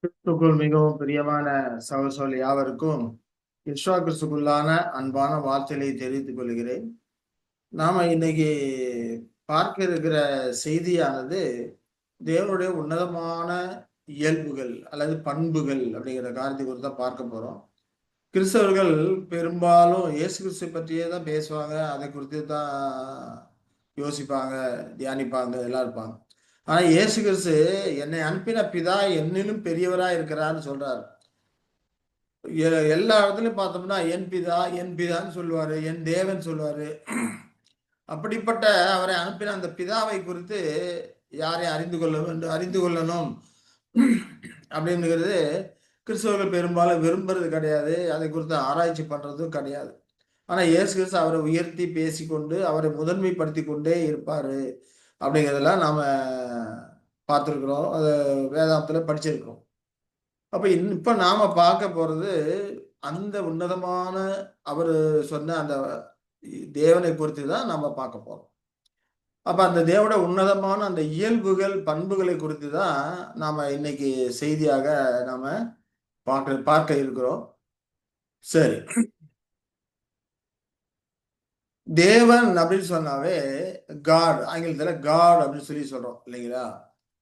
கிறிஸ்துக்குள் மிகவும் பிரியமான சகோதர யாவருக்கும் கிறிஸ்துவ கிறிஸ்துக்குள்ளான அன்பான வார்த்தைகளை தெரிவித்துக் கொள்கிறேன். நாம இன்னைக்கு பார்க்க இருக்கிற செய்தியானது தேவனுடைய உன்னதமான இயல்புகள் அல்லது பண்புகள் அப்படிங்கிற காரியத்தை குறித்து தான் பார்க்க போறோம். கிறிஸ்தவர்கள் பெரும்பாலும் இயேசு கிறிஸ்து பற்றியே தான் பேசுவாங்க. அதை குறித்து தான் யோசிப்பாங்க, தியானிப்பாங்க, எல்லாம் இருப்பாங்க. ஆனா இயேசு கிறிஸ்து என்னை அனுப்பின பிதா என்னிலும் பெரியவரா இருக்கிறான்னு சொல்றாரு. எல்லா இடத்துலயும் பார்த்தோம்னா என் பிதா என் பிதான்னு சொல்லுவாரு, என் தேவன் சொல்லுவாரு. அப்படிப்பட்ட அவரை அனுப்பின அந்த பிதாவை குறித்து யாரை அறிந்து கொள்ளணும் அப்படிங்கிறது கிறிஸ்தவர்கள் பெரும்பாலும் விரும்புறது கிடையாது. அதை குறித்து ஆராய்ச்சி பண்றதும் கிடையாது. ஆனா இயேசு கிறிஸ்து அவரை உயர்த்தி பேசிக்கொண்டு அவரை முதன்மைப்படுத்தி கொண்டே இருப்பாரு அப்படிங்கிறதெல்லாம் நாம பார்த்துருக்குறோம். அது வேதாந்தத்துல படிச்சிருக்கிறோம். அப்ப இப்ப நாம பார்க்க போறது அந்த உன்னதமான அவரு சொன்ன அந்த தேவனை குறித்து தான் நாம பார்க்க போறோம். அப்ப அந்த தேவனோட உன்னதமான அந்த இயல்புகள், பண்புகளை குறித்து தான் நாம இன்னைக்கு செய்தியாக நாம பார்க்க பார்க்க இருக்கிறோம். சரி. தேவன் அப்படின்னு சொன்னாவே காட், ஆங்கிலத்துல காட் அப்படின்னு சொல்லி சொல்றோம் இல்லைங்களா?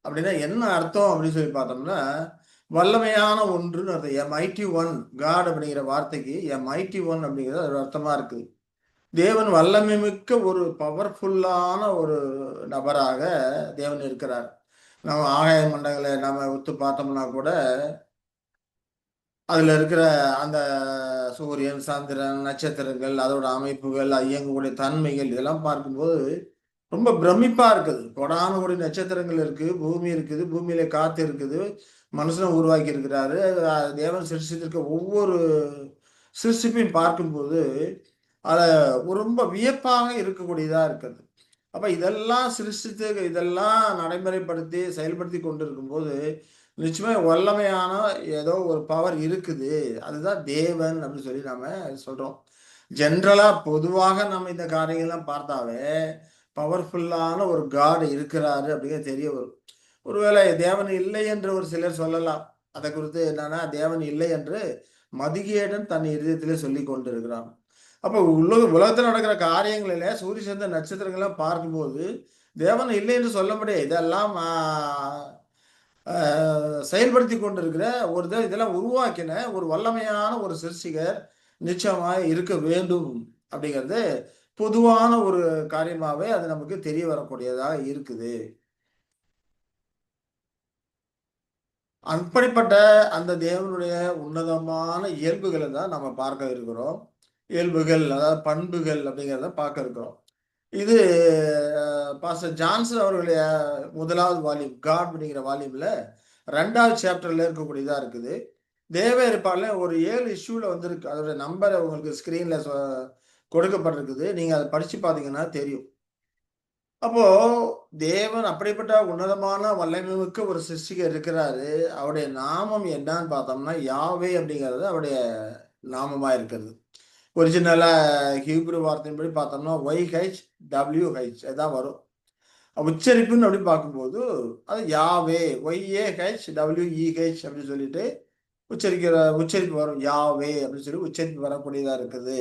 அப்படின்னா என்ன அர்த்தம் அப்படின்னு சொல்லி பார்த்தோம்னா, வல்லமையான ஒன்றுன்னு அர்த்தம். எ மைட்டி ஒன், காட் அப்படிங்கிற வார்த்தைக்கு எ மைட்டி ஒன் அப்படிங்கிறது ஒரு அர்த்தமா இருக்குது. தேவன் வல்லமை மிக்க ஒரு பவர்ஃபுல்லான ஒரு நபராக தேவன் இருக்கிறார். நம்ம ஆகாய மண்டங்களை நம்ம உத்து பார்த்தோம்னா கூட அதுல இருக்கிற அந்த சூரியன், சந்திரன், நட்சத்திரங்கள், அதோட அமைப்புகள், அது இயங்கக்கூடிய தன்மைகள் இதெல்லாம் பார்க்கும்போது ரொம்ப பிரமிப்பா இருக்குது. கோடான கோடி நட்சத்திரங்கள் இருக்கு, பூமி இருக்குது, பூமியில காத்து இருக்குது, மனுஷனை உருவாக்கி இருக்கிறாரு. தேவன் சிருஷ்டித்திருக்க ஒவ்வொரு சிருஷ்டிப்பையும் பார்க்கும்போது அத ரொம்ப வியப்பாக இருக்கக்கூடியதா இருக்குது. அப்ப இதெல்லாம் சிருஷ்டித்து, இதெல்லாம் நடைமுறைப்படுத்தி, செயல்படுத்தி கொண்டிருக்கும்போது, நிச்சயமா வல்லமையான ஏதோ ஒரு பவர் இருக்குது. அதுதான் தேவன் அப்படின்னு சொல்லி நாம சொல்றோம். ஜென்ரலா பொதுவாக நம்ம இந்த காரியங்கள்லாம் பார்த்தாவே, பவர்ஃபுல்லான ஒரு காட் இருக்கிறாரு அப்படிங்கிறது தெரிய வரும். ஒருவேளை தேவன் இல்லை என்று ஒரு சிலர் சொல்லலாம். அத குறித்து என்னன்னா, தேவன் இல்லை என்று மதிகேடன் தன் இருதயத்திலே சொல்லிக் கொண்டிருக்கிறான். அப்ப உலகத்துல நடக்கிற காரியங்களிலே சூரிய சந்திர நட்சத்திரங்கள்லாம் பார்க்கும்போது, தேவன் இல்லை என்று சொல்ல முடியாது. இதெல்லாம் ஆ செயல்படுத்திக் கொண்டிருக்கிற இதெல்லாம் உருவாக்கின ஒரு வல்லமையான ஒரு சிருஷ்டிகர் நிச்சயமாய் இருக்க வேண்டும் அப்படிங்கிறது பொதுவான ஒரு காரியமாவே அது நமக்கு தெரிய வரக்கூடியதா இருக்குது. அப்படிப்பட்ட அந்த தேவனுடைய உன்னதமான இயல்புகள தான் நம்ம பார்க்க இருக்கிறோம். இயல்புகள், அதாவது பண்புகள் அப்படிங்கிறத பார்க்க இருக்கிறோம். இது பாஸ்டர் ஜான்சன் அவர்களுடைய 1வது வால்யூம், காட் அப்படிங்கிற வால்யூம்ல 2வது சாப்டர்ல இருக்கக்கூடியதா இருக்குது. தேவ ஏற்பாடுல ஒரு 7 இஷ்யூல வந்திருக்கு. அதோட நம்பர் உங்களுக்கு ஸ்க்ரீன்ல கொடுக்கப்பட்டிருக்குது. நீங்க அத படிச்சு பார்த்தீங்கன்னா தெரியும். அப்போ தேவன் அப்படிப்பட்ட உன்னதமான வல்லமைமிக்க ஒரு சிருஷ்டிகர் இருக்கிறாரு. அவருடைய நாமம் என்னன்னு பார்த்தோம்னா, யாவே அப்படிங்கிறது அவருடைய நாமமா இருக்கிறது. ஒரிஜினலா ஹீப்ரு வார்த்தையின்படி பார்த்தோம்னா, ஒய்ஹெச்டபிள்யூஹெச் அதான் வரும். உச்சரிப்புன்னு அப்படி பார்க்கும்போது, அது யாவே, ஒய்ஏஹெச்டபிள்யூஇஹெச் அப்படின்னு சொல்லிட்டு உச்சரிப்பு வரும். யாவே அப்படின்னு சொல்லி உச்சரிப்பு வரக்கூடியதா இருக்குது.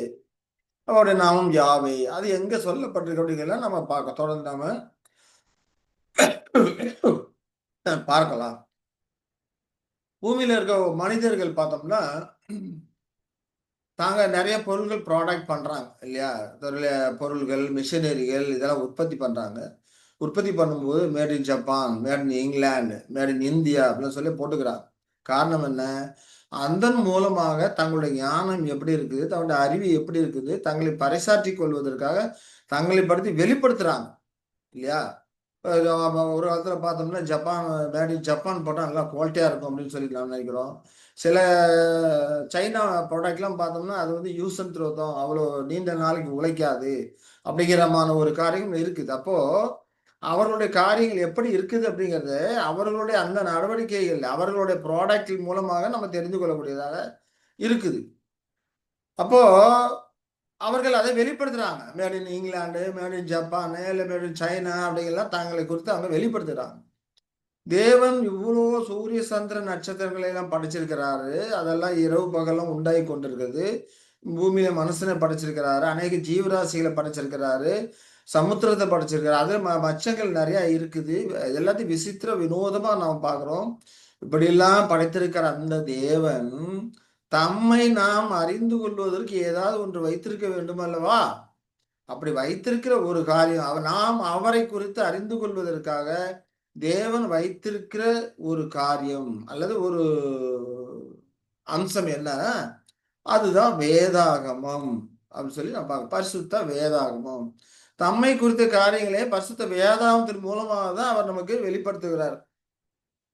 அவருடைய நாமம் யாவே. அது எங்க சொல்லப்பட்டிருக்கு அப்படிங்கிறத நம்ம தொடர்ந்து நாம பார்க்கலாம். பூமியில இருக்க மனிதர்கள் பார்த்தோம்னா, தாங்க நெறைய பொருள்கள் ப்ராடக்ட் பண்றாங்க இல்லையா? பொருள்கள், மிஷனரிகள் இதெல்லாம் உற்பத்தி பண்றாங்க. உற்பத்தி பண்ணும்போது made in Japan, mat in England, made in India அப்படின்னு சொல்லி போட்டுக்கிறாங்க. காரணம் என்ன? அதன் மூலமாக தங்களுடைய ஞானம் எப்படி இருக்குது? தங்களுடைய அறிவு எப்படி இருக்குது? தங்களை பறைசாற்றிக் கொள்வதற்காக தங்களை படுத்தி வெளிப்படுத்துறாங்க. இல்லையா? ஒரு காலத்துல பார்த்தோம்னா, மேட் இன் ஜப்பான் போட்டா நல்லா குவாலிட்டியா இருக்கும் அப்படின்னு சொல்லி நாம் நினைக்கிறோம். சில சைனா ப்ராடக்ட்லாம் பார்த்தோம்னா, அது வந்து யூஸ் அண்ட் த்ரோ தான். அவ்வளோ நீண்ட நாளைக்கு உழைக்காது. அப்படிங்கிறமான ஒரு காரியம் இருக்குது. அப்போ அவர்களுடைய காரியங்கள் எப்படி இருக்குது அப்படிங்கிறத, அவர்களுடைய அந்த நடவடிக்கைகள், அவர்களுடைய ப்ராடக்ட் மூலமாக நம்ம தெரிந்து கொள்ளக்கூடியதாக இருக்குது. அப்போ அவர்கள் அதை வெளிப்படுத்துறாங்க. Made in England, made in Japan, இல்ல மேட் இன் சைனா அப்படிங்கலாம் தங்களை குறித்து அவங்க வெளிப்படுத்துறாங்க. தேவன் இவ்வளோ சூரிய சந்திர நட்சத்திரங்களை எல்லாம் படைச்சிருக்கிறாரு. அதெல்லாம் இரவு பகலும் உண்டாகி கொண்டிருக்கிறது. பூமியில மனுஷனை படைச்சிருக்கிறாரு. அநேக ஜீவராசிகளை படைச்சிருக்கிறாரு. சமுத்திரத்தை படைச்சிருக்கிறாரு. அது மச்சங்கள் நிறைய இருக்குது. எல்லாத்தையும் விசித்திர வினோதமா நாம் பார்க்கிறோம். இப்படியெல்லாம் படைத்திருக்கிற அந்த தேவன் தம்மை நாம் அறிந்து கொள்வதற்கு ஏதாவது ஒன்று வைத்திருக்க வேண்டும் அல்லவா? அப்படி வைத்திருக்கிற ஒரு காரியம் நாம் அவரை குறித்து அறிந்து கொள்வதற்காக தேவன் வைத்திருக்கிற ஒரு காரியம் அல்லது ஒரு அம்சம் என்ன? அதுதான் வேதாகமம் அப்படின்னு சொல்லி நம்ம பார்க்க. பரிசுத்த வேதாகமம் தம்மை குறித்த காரியங்களே பரிசுத்த வேதாகமத்தின் மூலமாக தான் அவர் நமக்கு வெளிப்படுத்துகிறார்.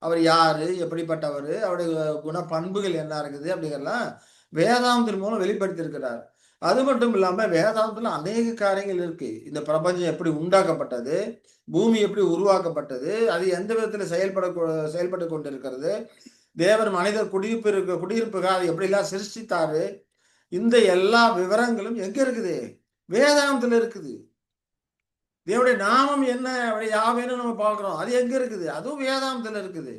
அவர் யாரு, எப்படிப்பட்டவர், அவருடைய குண பண்புகள் என்ன இருக்குது அப்படிங்கிறலாம் வேதாகமத்தின் மூலம் வெளிப்படுத்தி இருக்கிறார். அது மட்டும் இல்லாம வேதாகமத்துல அநேக காரியங்கள் இருக்கு. இந்த பிரபஞ்சம் எப்படி உண்டாக்கப்பட்டது, பூமி எப்படி உருவாக்கப்பட்டது, அது எந்த விதத்துல செயல்பட்டு கொண்டிருக்கிறது, தேவர் மனிதர் குடியிருப்புக்காக அது எப்படிலாம் சிருஷ்டித்தாரு, இந்த எல்லா விவரங்களும் எங்க இருக்குது? வேதாகமத்துல இருக்குது. தேவனுடைய நாமம் என்ன, யாவேன்னு நம்ம பார்க்கிறோம். அது எங்க இருக்குது? அதுவும் வேதாகமத்துல இருக்குது.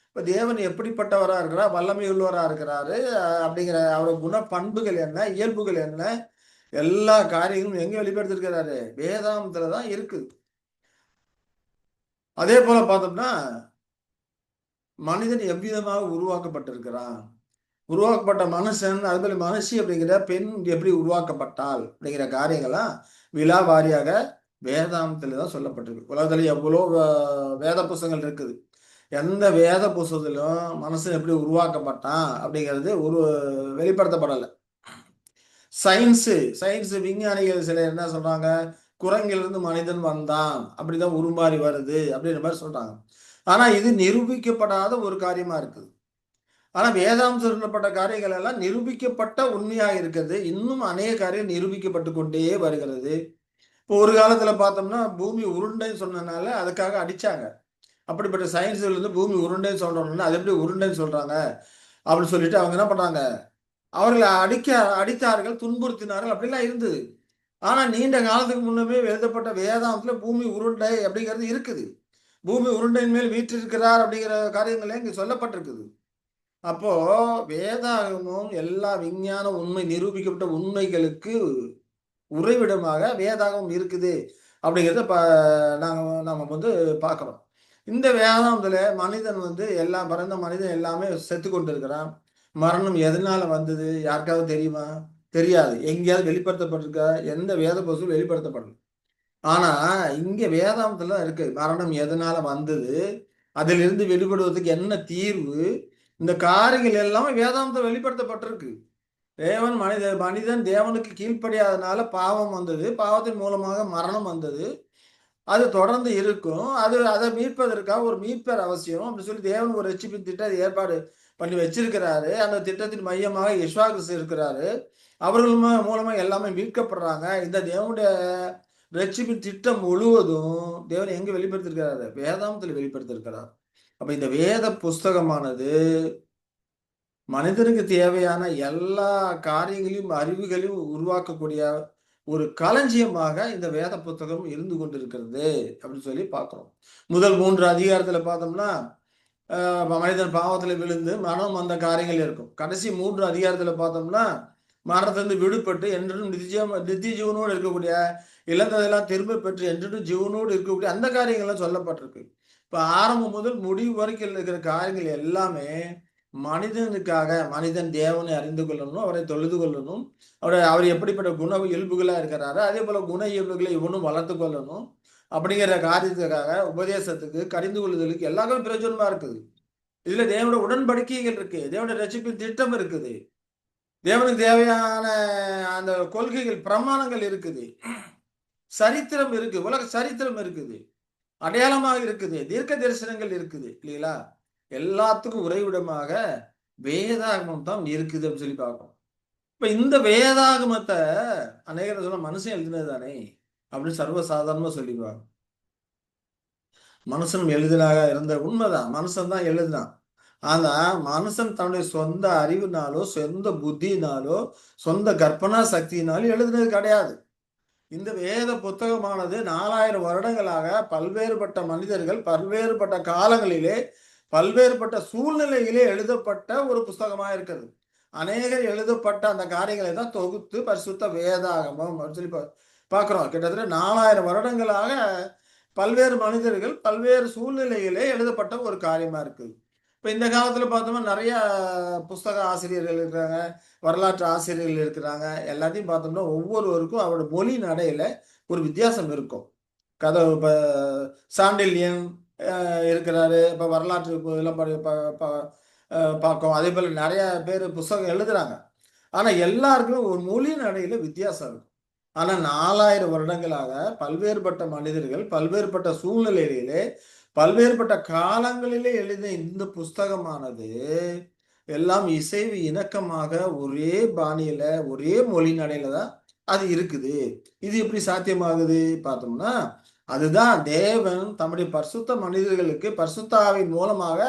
இப்ப தேவன் எப்படிப்பட்டவரா இருக்கிறார், வல்லமை உள்ளவரா இருக்கிறாரு அப்படிங்கிற அவருடைய குண பண்புகள் என்ன, இயல்புகள் என்ன, எல்லா காரியங்களும் எங்க வெளிப்படுத்திருக்கிறாரு? வேதாகமத்துல தான் இருக்குது. அதே போல பார்த்தோம்னா மனிதன் எவ்விதமாக உருவாக்கப்பட்டிருக்கிறான், உருவாக்கப்பட்ட மனுஷன், அது போல மனுஷி அப்படிங்கிற பெண் எப்படி உருவாக்கப்பட்டாள் அப்படிங்கிற காரியங்கள்லாம் விலாவாரியாக வேதாந்தத்துல தான் சொல்லப்பட்டிருக்கு. உலகத்துல எவ்வளோ வேத புஸ்தகங்கள் இருக்குது. எந்த வேத புஸ்தகத்திலும் மனுஷன் எப்படி உருவாக்கப்பட்டான் அப்படிங்கிறது ஒரு வெளிப்படுத்தப்படலை. சயின்ஸ் விஞ்ஞானிகள் சிலர் என்ன சொல்றாங்க, குரங்கிலிருந்து மனிதன் வந்தான், அப்படிதான் உருமாறி வருது அப்படின்ற மாதிரி சொல்றாங்க. ஆனா இது நிரூபிக்கப்படாத ஒரு காரியமா இருக்குது. ஆனா வேதாம் சொல்லப்பட்ட காரியங்கள் எல்லாம் நிரூபிக்கப்பட்ட உண்மையாக இருக்கிறது. இன்னும் அநேக காரியம் நிரூபிக்கப்பட்டு கொண்டே வருகிறது. இப்போ ஒரு காலத்துல பார்த்தோம்னா பூமி உருண்டைன்னு சொன்னதுனால அதுக்காக அடிச்சாங்க. அப்படிப்பட்ட சயின்ஸ்ல இருந்து பூமி உருண்டைன்னு சொல்றோம்னா அது எப்படி உருண்டைன்னு சொல்றாங்க அப்படின்னு சொல்லிட்டு அவங்க என்ன பண்றாங்க, அவர்களை அடித்தார்கள், துன்புறுத்தினார்கள், அப்படிலாம் இருந்தது. ஆனா நீண்ட காலத்துக்கு முன்னமே எழுதப்பட்ட வேதாந்தத்துல பூமி உருண்டை அப்படிங்கிறது இருக்குது. பூமி உருண்டையின் மேல் வீற்றிருக்கிறார் அப்படிங்கிற காரியங்களே இங்க சொல்லப்பட்டிருக்குது. அப்போ வேதாகமும் எல்லா விஞ்ஞான உண்மை நிரூபிக்கப்பட்ட உண்மைகளுக்கு உறைவிடமாக வேதாகமம் இருக்குது அப்படிங்கிறத நாம பார்க்கிறோம். இந்த வேதாகமத்துல மனிதன் எல்லாம் பிறந்த மனிதன் எல்லாமே செத்து கொண்டு இருக்கிறான். மரணம் எதனால வந்தது யாருக்காவது தெரியுமா? தெரியாது. எங்கேயாவது வெளிப்படுத்தப்பட்டிருக்கா? எந்த வேத புஸ்தகம் வெளிப்படுத்தப்படல. ஆனா இங்க வேதாகமத்துல இருக்கு, மரணம் எதனால வந்தது, அதிலிருந்து வெளிப்படுவதற்கு என்ன தீர்வு, இந்த காரியங்கள் எல்லாமே வேதாகமத்துல வெளிப்படுத்தப்பட்டிருக்கு. மனிதன் தேவனுக்கு கீழ்ப்படியாதனால பாவம் வந்தது, பாவத்தின் மூலமாக மரணம் வந்தது, அது தொடர்ந்து இருக்கும். அதை மீட்பதற்காக ஒரு மீட்பர் அவசியம் அப்படின்னு சொல்லி தேவன் ஒரு ரட்சிப்பின் திட்டத்தை ஏற்பாடு பண்ணி வச்சிருக்கிறாரு. அந்த திட்டத்தின் மையமாக யெகோவா கிறிஸ்து இருக்கிறாரு. அவர்கள் மூலமா எல்லாமே மீட்கப்படுறாங்க. இந்த தேவனுடைய ரட்சிப்பின் திட்டம் முழுவதும் தேவன் எங்க வெளிப்படுத்திருக்கிறாரு? வேதாகமத்தில் வெளிப்படுத்திருக்கிறார். அப்ப இந்த வேத புஸ்தகமானது மனிதனுக்கு தேவையான எல்லா காரியங்களையும் அறிவுகளையும் உருவாக்கக்கூடிய ஒரு களஞ்சியமாக இந்த வேத புத்தகம் இருந்து கொண்டிருக்கிறது அப்படின்னு சொல்லி பார்க்கிறோம். முதல் 3 அதிகாரத்துல பார்த்தோம்னா மனிதன் பாவத்துல விழுந்து மரணம் வந்த காரியங்கள் இருக்கும். கடைசி 3 அதிகாரத்துல பார்த்தோம்னா மரணத்திலிருந்து விடுபட்டு என்றும் நித்திய ஜீவனோடு இருக்கக்கூடிய, இழந்ததெல்லாம் திரும்ப பெற்று என்றும் ஜீவனோடு இருக்கக்கூடிய அந்த காரியங்கள்லாம் சொல்லப்பட்டிருக்கு. இப்ப ஆரம்பம் முதல் முடிவு வரைக்கும் இருக்கிற காரியங்கள் எல்லாமே மனிதனுக்காக, மனிதன் தேவனை அறிந்து கொள்ளணும், அவரை தொழுது கொள்ளணும், அவர் எப்படிப்பட்ட குண இயல்புகளா இருக்கிறாரோ அதே போல குண இயல்புகளை இவனும் வளர்த்து கொள்ளணும் அப்படிங்கிற காரியத்துக்காக, உபதேசத்துக்கு, கடிந்து கொள்ளுதலுக்கு எல்லாமே பிரயோஜனமா இருக்குது. இதுல தேவனுடைய உடன்படிக்கைகள் இருக்கு, தேவனுடைய ரட்சிப்பின் திட்டம் இருக்குது, தேவனுக்கு தேவையான அந்த கொள்கைகள் பிரமாணங்கள் இருக்குது, சரித்திரம் இருக்கு, உலக சரித்திரம் இருக்குது, அடையாளமாக இருக்குது, தீர்க்க தரிசனங்கள் இருக்குது இல்லைங்களா? எல்லாத்துக்கும் உறைவிடமாக வேதாகமம் தான் இருக்குது அப்படின்னு சொல்லி பார்க்கணும். இப்ப இந்த வேதாகமத்தை அநேகர் சொல்ல மனுஷன் எழுதினது தானே அப்படின்னு சர்வசாதாரணமா சொல்லிடுவாங்க. மனுஷன் எழுதினாக இருந்த உண்மைதான், மனுஷன் தான் எழுதினான். ஆனா மனுஷன் தன்னுடைய சொந்த அறிவுனாலோ சொந்த புத்தினாலோ சொந்த கற்பனா சக்தியினாலும் எழுதுனது கிடையாது. இந்த வேத புத்தகமானது 4000 வருடங்களாக பல்வேறுபட்ட மனிதர்கள் பல்வேறுபட்ட காலங்களிலே பல்வேறுபட்ட சூழ்நிலையிலே எழுதப்பட்ட ஒரு புஸ்தகமா இருக்கிறது. அநேகர் எழுதப்பட்ட அந்த காரியங்களை தான் தொகுத்து பரிசுத்த வேதாகமம் அப்படின்னு சொல்லி பார்க்கிறோம். கிட்டத்தட்ட 4000 வருடங்களாக பல்வேறு மனிதர்கள் பல்வேறு சூழ்நிலையிலே எழுதப்பட்ட ஒரு காரியமா இருக்குது. இப்ப இந்த காலத்துல பார்த்தோம்னா நெறைய புஸ்தக ஆசிரியர்கள் இருக்கிறாங்க, வரலாற்று ஆசிரியர்கள் இருக்கிறாங்க. எல்லாத்தையும் பார்த்தோம்னா ஒவ்வொருவருக்கும் அவருடைய மொழி நடையில ஒரு வித்தியாசம் இருக்கும். இப்ப சாண்டில்யன் இருக்கிறாரு. இப்ப வரலாற்று இதெல்லாம் படி ப ப அ பார்க்கோம். அதேபோல நெறைய பேரு புஸ்தகம் எழுதுறாங்க. ஆனா எல்லாருக்குமே ஒரு மொழி நடையில வித்தியாசம் இருக்கும். ஆனா 4000 வருடங்களாக பல்வேறுபட்ட மனிதர்கள், பல்வேறுபட்ட சூழ்நிலைகளிலே, பல்வேறுபட்ட காலங்களிலே எழுதிய இந்த புஸ்தகமானது, எல்லாம் இசைவு இணக்கமாக ஒரே பாணியில, ஒரே மொழி நடையில தான் அது இருக்குது. இது எப்படி சாத்தியமாகுது பார்த்தோம்னா, அதுதான் தேவன் தம்முடைய பரிசுத்த மனிதர்களுக்கு பரிசுத்த ஆவியின் மூலமாக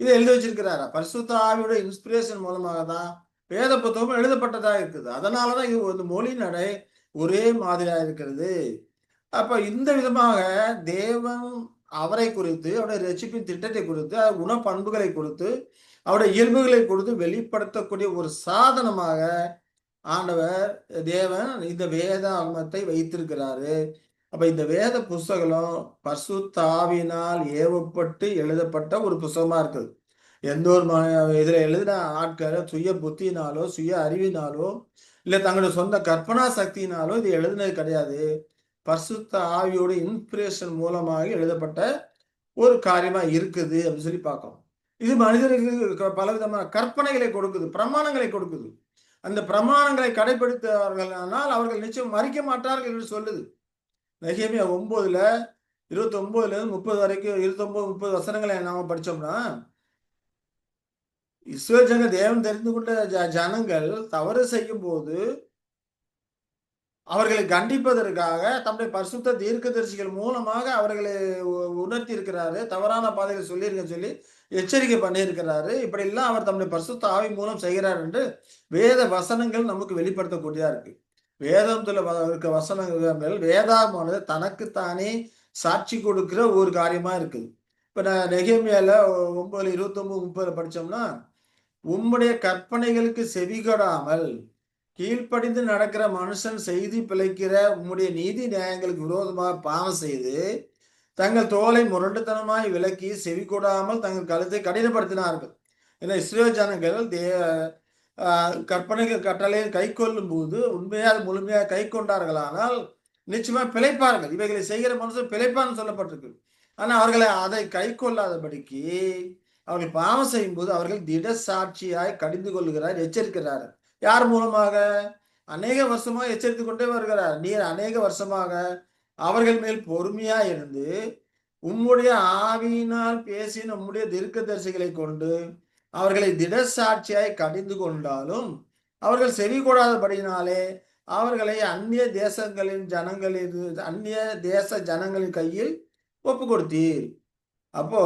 இத எழுதி வச்சிருக்கிறாரு. பரிசுத்த ஆவியோட இன்ஸ்பிரேஷன் மூலமாக தான் வேத புத்தகம் எழுதப்பட்டதா இருக்குது. அதனால தான் இது வந்து மொழி நடை ஒரே மாதிரியா இருக்கிறது. அப்ப இந்த விதமாக தேவன் அவரை குறித்து, அவருடைய ரட்சிப்பின் திட்டத்தை குறித்து, குணப்பண்புகளை கொடுத்து, அவருடைய இயல்புகளை கொடுத்து வெளிப்படுத்தக்கூடிய ஒரு சாதனமாக ஆண்டவர் தேவன் இந்த வேதாகமத்தை வைத்திருக்கிறாரு. அப்ப இந்த வேத புஸ்தகம் பரிசுத்த ஆவியினால் ஏவப்பட்டு எழுதப்பட்ட ஒரு புஸ்தகமா இருக்குது. எந்த ஒரு இதுல எழுதின ஆட்கள் சுய புத்தியினாலோ, சுய அறிவினாலோ, இல்ல தங்களுடைய சொந்த கற்பனா சக்தியினாலோ இது எழுதினது கிடையாது. பரிசுத்த ஆவியோட இன்ஸ்பிரேஷன் மூலமாக எழுதப்பட்ட ஒரு காரியமா இருக்குது அப்படின்னு சொல்லி பார்க்கிறோம். இது மனிதர்களுக்கு பலவிதமான கற்பனைகளை கொடுக்குது, பிரமாணங்களை கொடுக்குது. அந்த பிரமாணங்களை கடைபிடித்தார்களானால் அவர்கள் நிச்சயம் மறிக்க மாட்டார்கள் என்று சொல்லுது. நெகேமியா 9ல 29லேருந்து 30 வரைக்கும் 29, 30 வசனங்களை நாம படிச்சோம்னா, இஸ்ரவேல் தேவன் தெரிந்து கொண்ட ஜனங்கள் தவறு செய்யும்போது அவர்களை கண்டிப்பதற்காக தம்முடைய பரிசுத்த தீர்க்கதரிசிகள் மூலமாக அவர்களை உணர்த்தி இருக்கிறாரு. தவறான பாதைகளை சொல்லியிருக்கன்னு சொல்லி எச்சரிக்கை பண்ணியிருக்கிறாரு. இப்படியெல்லாம் அவர் தம்முடைய பரிசுத்த ஆவி மூலம் செய்கிறார் என்று வேத வசனங்கள் நமக்கு வெளிப்படுத்தக்கூடியதா இருக்கு. வேதத்துல இருக்க வசனங்கள் வேதாகமானது தனக்குத்தானே சாட்சி கொடுக்கிற ஒரு காரியமா இருக்குது. இப்ப நான் நெகேமியால 9, 29, 30 படிச்சோம்னா, உம்முடைய கற்பனைகளுக்கு செவிகொடாமல் கீழ்ப்படிந்து நடக்கிற மனுஷன் செய்தி பிழைக்கிற உம்முடைய நீதி நியாயங்களுக்கு விரோதமாக பாவம் செய்து தங்கள் தோலை முரண்டுத்தனமாய் விலக்கி செவி கொடாமல் தங்கள் கழுத்தை கடினப்படுத்தினார்கள். ஏன்னா இஸ்ரேல் ஜனங்கள் கற்பனைகள் கட்டளையை கை கொள்ளும் போது உண்மையாக முழுமையாக கை கொண்டார்களானால் நிச்சயமா பிழைப்பார்கள். இவைகளை செய்கிற மனுஷன் பிழைப்பான்னு சொல்லப்பட்டிருக்கு. ஆனா அவர்களை அதை கை கொள்ளாதபடிக்கு அவர்கள் பாவம் செய்யும் போது அவர்கள் திட சாட்சியாய் கடிந்து கொள்கிறார், எச்சரிக்கிறார். யார் மூலமாக? அநேக வருஷமாக எச்சரித்துக் கொண்டே வருகிறார். நீர் அநேக வருஷமாக அவர்கள் மேல் பொறுமையா இருந்து உம்முடைய ஆவியினால் பேசின உம்முடைய தீர்க்கதரிசிகளை கொண்டு அவர்களை திடசாட்சியாய் கடிந்து கொண்டாலும் அவர்கள் செவி கொடாதபடியினாலே அவர்களை அந்நிய தேச ஜனங்களின் கையில் ஒப்பு கொடுத்தீர். அப்போ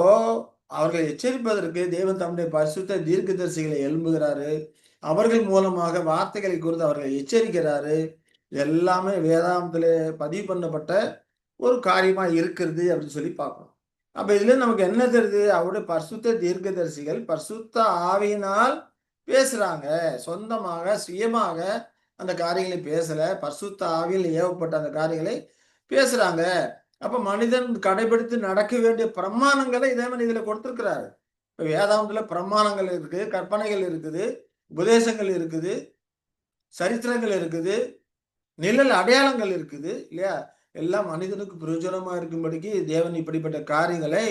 அவர்களை எச்சரிப்பதற்கு தேவன் தம்முடைய பரிசுத்த தீர்க்கதரிசிகளை எழும்புகிறாரு. அவர்கள் மூலமாக வார்த்தைகளை குறித்து அவர்களை எச்சரிக்கிறாரு. எல்லாமே வேதாந்தத்திலே பதிவு பண்ணப்பட்ட ஒரு காரியமா இருக்கிறது அப்படின்னு சொல்லி பார்க்கணும். அப்ப இதுல நமக்கு என்ன தெரியுது? அவருடைய பரிசுத்த தீர்க்கதரிசிகள் பரிசுத்த ஆவியினால் பேசுறாங்க. சொந்தமாக சுயமாக அந்த காரியங்களை பேசல. பரிசுத்த ஆவியில் ஏவப்பட்ட அந்த காரியங்களை பேசுறாங்க. அப்ப மனிதன் கடைபிடித்து நடக்க வேண்டிய பிரமாணங்களை தேவன் இதுல கொடுத்திருக்கிறாரு. இப்ப வேதாந்தத்துல பிரமாணங்கள் இருக்கு, கற்பனைகள் இருக்குது, உபதேசங்கள் இருக்குது, சரித்திரங்கள் இருக்குது, நிழல் அடையாளங்கள் இருக்குது இல்லையா? எல்லாம் மனிதனுக்கு பிரயோஜனமா இருக்கும்படிக்கு தேவன் இப்படிப்பட்ட காரியங்களை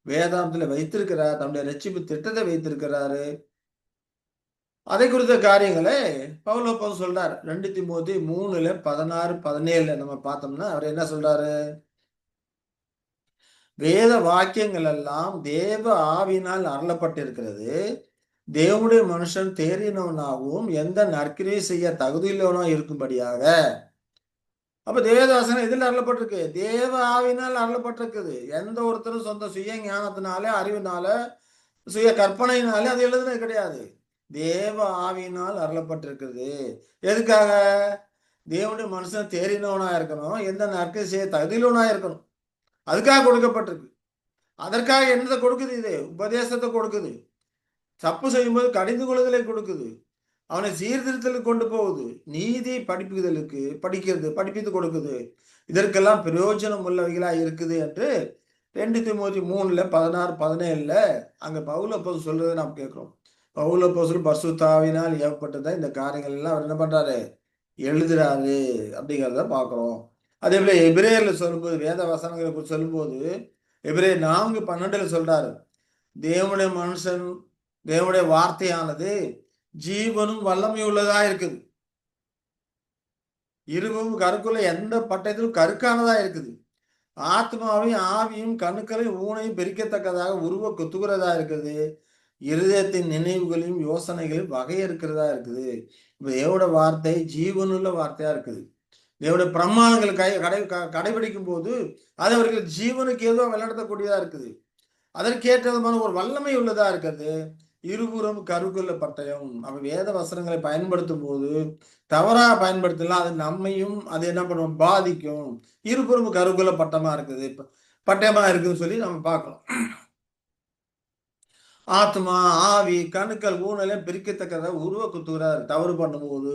வேதாந்தத்துல வைத்திருக்கிறார். தன்னுடைய ரட்சிப்பு திட்டத்தை வைத்திருக்கிறாரு. அதை குறித்த காரியங்களை பவுல் அப்போஸ்தலன் சொல்றார். 2 தீமோத்தேயு 3ல 16, 17 நம்ம பார்த்தோம்னா அவர் என்ன சொல்றாரு? வேத வாக்கியங்கள் எல்லாம் தேவ ஆவியினால் அருளப்பட்டிருக்கிறது. தேவனுடைய மனுஷன் தேறினவனாகவும் எந்த நற்கிரியை செய்ய தகுதியுள்ளவனா இருக்கும்படியாக. அப்ப தேவதாசனம் எதில் அருளப்பட்டிருக்கு? தேவ ஆவியினால் அருளப்பட்டிருக்குது. எந்த ஒருத்தரும் சொந்த சுய ஞானத்தினால, அறிவினால, சுய கற்பனையினாலே அது எழுதுனது கிடையாது. தேவ ஆவியினால் அருளப்பட்டிருக்கிறது. எதுக்காக? தேவனுடைய மனுஷன் தேறினவனா இருக்கணும், எந்த நற்கை செய்ய தகுதியிலவனா இருக்கணும். அதுக்காக கொடுக்கப்பட்டிருக்கு. அதற்காக என்னத்தை கொடுக்குது? இது உபதேசத்தை கொடுக்குது. தப்பு செய்யும்போது கடிந்து கொள்ளுதலை கொடுக்குது. அவனை சீர்திருத்தலுக்கு கொண்டு போகுது. நீதி படிப்புதலுக்கு படிப்பித்து கொடுக்குது. இதற்கெல்லாம் பிரயோஜனம் உள்ளவைகளா இருக்குது என்று 2 தீமோத்தேயு 3 16 17 அங்க பவுல் அப்போஸ்தலன் சொல்றதை நாம் கேட்கிறோம். பவுல் அப்போஸ்தலன் பரிசுத்த ஆவியினால் ஏவப்பட்டதான் இந்த காரியங்கள் எல்லாம் அவர் என்ன பண்றாரு? எழுதுறாரு அப்படிங்கிறத பார்க்கிறோம். அதே போல எபிரேயர்ல சொல்லும்போது, வேத வசனங்களை குறித்து சொல்லும்போது, எபிரேயர் 4:12 சொல்றாரு, தேவனுடைய மனுஷன் தேவனுடைய வார்த்தையானது ஜீவனும் வல்லமை உள்ளதா இருக்குது. இருவும் கருக்குள்ள எந்த பட்டயத்திலும் கருக்கானதா இருக்குது. ஆத்மாவையும் ஆவியும் கணுக்களையும் ஊனையும் பிரிக்கத்தக்கதாக உருவ குத்துகிறதா இருக்குது. இருதயத்தின் நினைவுகளையும் யோசனைகளையும் வகையறுக்கிறதா இருக்குது. இப்ப தேவனுடைய வார்த்தை ஜீவனுள்ள வார்த்தையா இருக்குது. தேவனுடைய பிரமாணங்களை கடைபிடிக்கும் போது அது அவர்கள் ஜீவனுக்கு ஏதோ வழிநடத்தக்கூடியதா இருக்குது. அதற்கேற்ற விதமான ஒரு வல்லமை உள்ளதா இருக்கிறது. இருபுறம் கருக்குள்ள பட்டயம். அவன் வேத வசனங்களை பயன்படுத்தும் போது தவறா பயன்படுத்தலாம், அது நம்மையும் அது என்ன பண்ணும்? பாதிக்கும். இருபுறம் கருக்குள்ள பட்டமா இருக்குது, பட்டயமா இருக்குதுன்னு சொல்லி நம்ம பார்க்கலாம். ஆத்மா, ஆவி, கணுக்கள், ஊனலை பிரிக்கத்தக்கத உருவ குத்துகிறார். தவறு பண்ணும்போது,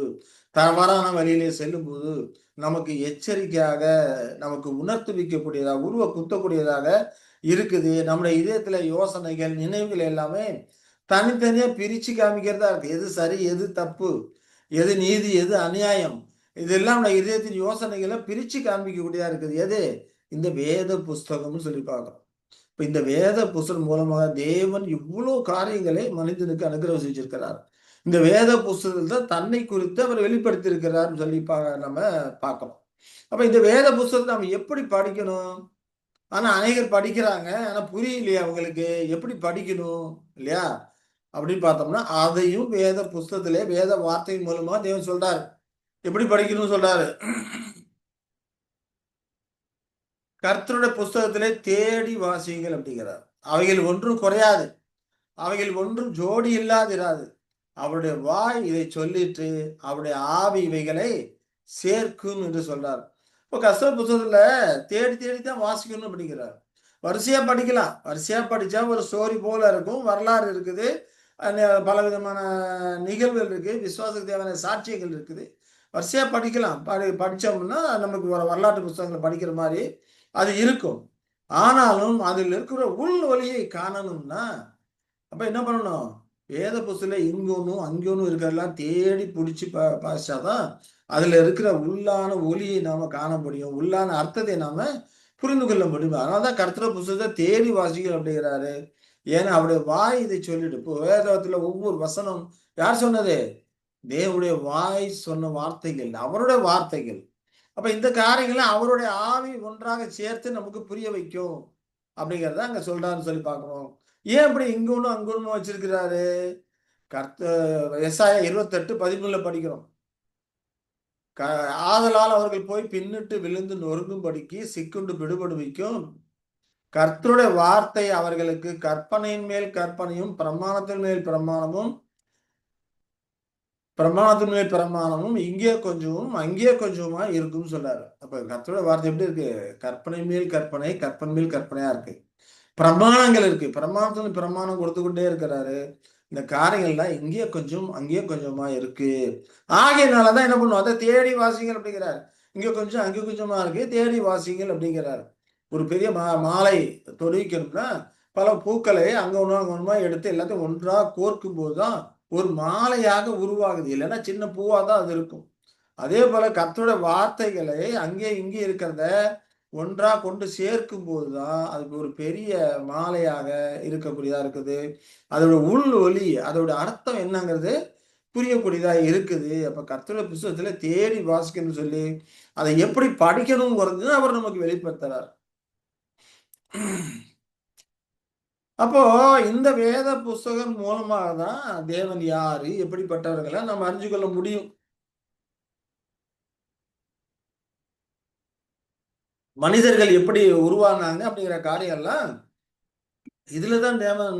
தவறான வழியிலே செல்லும் போது நமக்கு எச்சரிக்கையாக, நமக்கு உணர்த்துவிக்கக்கூடியதாக, உருவ குத்தக்கூடியதாக இருக்குது. நம்முடைய இதயத்துல யோசனைகள், நினைவுகள் எல்லாமே தனித்தனியா பிரிச்சு காமிக்கிறதா இருக்கு. எது சரி, எது தப்பு, எது நீதி, எது அநியாயம், இதெல்லாம் நம்ம இதயத்தின் யோசனைகளை பிரிச்சு காண்பிக்கக்கூடியதா இருக்குது. எது? இந்த வேத புஸ்தகம்னு சொல்லி பார்க்கிறோம். இப்ப இந்த வேத புஸ்தகம் மூலமாக தேவன் இவ்வளவு காரியங்களை மனிதனுக்கு அனுகிரகிச்சிருக்கிறார். இந்த வேத புஸ்தகத்தில் தான் தன்னை குறித்து அவர் வெளிப்படுத்தி இருக்கிறார் சொல்லி நம்ம பார்க்கிறோம். அப்ப இந்த வேத புஸ்தகத்தை நம்ம எப்படி படிக்கணும்? ஆனா அநேகர் படிக்கிறாங்க, ஆனா புரியலையே அவங்களுக்கு, எப்படி படிக்கணும் இல்லையா அப்படின்னு பார்த்தோம்னா, அதையும் வேத புஸ்தகத்திலே வேத வார்த்தையின் மூலமா தேவன் சொல்றாரு. எப்படி படிக்கணும்னு சொல்றாரு. கர்த்தருடைய புஸ்தகத்திலே தேடி வாசியுங்கள் அப்படிங்கிறார். அவைகள் ஒன்றும் குறையாது, அவைகள் ஒன்றும் ஜோடி இல்லாதிராது. அவருடைய வாய் இதை சொல்லிட்டு அவருடைய ஆவி இவைகளை சேர்க்கும் என்று சொல்றார். இப்போ கர்த்தர் புத்தகத்துல தேடி தேடி தான் வாசிக்கணும் அப்படிங்கிறார். வரிசையா படிக்கலாம். வரிசையா படிச்சா ஒரு ஸ்டோரி போல இருக்கும். வரலாறு இருக்குது, பல விதமான நிகழ்வுகள் இருக்கு, விசுவாசத்துக்கு தேவையான சாட்சியங்கள் இருக்குது. வரிசையா படிக்கலாம். படிச்சோம்னா நமக்கு வரலாற்று புத்தகங்களை படிக்கிற மாதிரி அது இருக்கும். ஆனாலும் அதில் இருக்கிற உள் வழியை காணணும்னா அப்ப என்ன பண்ணணும்? வேத புஸ்தகத்துல இங்கொன்னும் அங்கொன்னும் இருக்கிறதெல்லாம் தேடி பிடிச்சி பாய்ச்சாதான் அதுல இருக்கிற உள்ளான ஒளியை நாம காண முடியும், உள்ளான அர்த்தத்தை நாம புரிந்து கொள்ள முடியும். அதனாலதான் கர்த்தர் புஸ்தகத்தை தேடி வாசிகள் அப்படிங்கிறாரு. ஏன்னா அவருடைய வாய் இதை சொல்லிடு. இப்போ வேதத்துல ஒவ்வொரு வசனம் யார் சொன்னது? தேவனுடைய வாய் சொன்ன வார்த்தைகள், அவருடைய வார்த்தைகள். அப்ப இந்த காரியங்களை அவருடைய ஆவி ஒன்றாக சேர்த்து நமக்கு புரிய வைக்கும் அப்படிங்கிறத அங்க சொல்றாருன்னு சொல்லி பார்க்கிறோம். ஏன் இப்படி இங்க ஒண்ணு அங்க ஒண்ணு வச்சிருக்கிறாரு? எசாயா 28:13 படிக்கிறோம். ஆதலால் அவர்கள் போய் பின்னிட்டு விழுந்து நொறுங்கும்படிக்கு சிக்குண்டு விடுபடுவிக்கும் கர்த்தருடைய வார்த்தை அவர்களுக்கு கற்பனையின் மேல் கற்பனையும் பிரமாணத்தின் மேல் பிரமாணமும் பிரமாணத்தின் மேல் பிரமாணமும் இங்கே கொஞ்சமும் அங்கே கொஞ்சமா இருக்குன்னு சொல்றாரு. அப்ப கர்த்தருடைய வார்த்தை எப்படி இருக்கு? கற்பனை மேல் கற்பனை, கற்பனை மேல் கற்பனையா இருக்கு. பிரமாணங்கள் இருக்கு. பிரமாணத்துல பிரமாணம் கொடுத்துக்கிட்டே இருக்கிறாரு. இந்த காரியங்கள்லாம் இங்கேயே கொஞ்சம் அங்கேயே கொஞ்சமா இருக்கு. ஆகையினாலதான் என்ன பண்ணுவோம்? அதை தேடி வாசிங்கள் அப்படிங்கிறார். இங்க கொஞ்சம் அங்கே கொஞ்சமா இருக்கு, தேடி வாசிங்கள் அப்படிங்கிறார். ஒரு பெரிய மாலை தொடுவிக்கணும்னா பல பூக்களை அங்க ஒண்ணுமா எடுத்து எல்லாத்தையும் ஒன்றா கோர்க்கும் போதுதான் ஒரு மாலையாக உருவாகுது. இல்லைன்னா சின்ன பூவா தான் அது இருக்கும். அதே போல கர்த்தருடைய வார்த்தைகளை அங்கே இங்கே இருக்கிறத ஒன்றா கொண்டு சேர்க்கும் போதுதான் அதுக்கு ஒரு பெரிய மாலையாக இருக்கக்கூடியதா இருக்குது. அதோட உள் ஒளி, அதோட அர்த்தம் என்னங்கிறது புரியக்கூடியதா இருக்குது. அப்ப கர்த்தருடைய புஸ்தகத்துல தேடி வாசிக்கணும்னு சொல்லி அதை எப்படி படிக்கணுங்கிறது அவர் நமக்கு வெளிப்படுத்துறார். அப்போ இந்த வேத புஸ்தகம் மூலமாக தான் தேவன் யாரு, எப்படிப்பட்டவர்களை நம்ம அறிஞ்சு கொள்ள முடியும். மனிதர்கள் எப்படி உருவானாங்க அப்படிங்கிற காரியம் எல்லாம் இதுலதான் தேவன்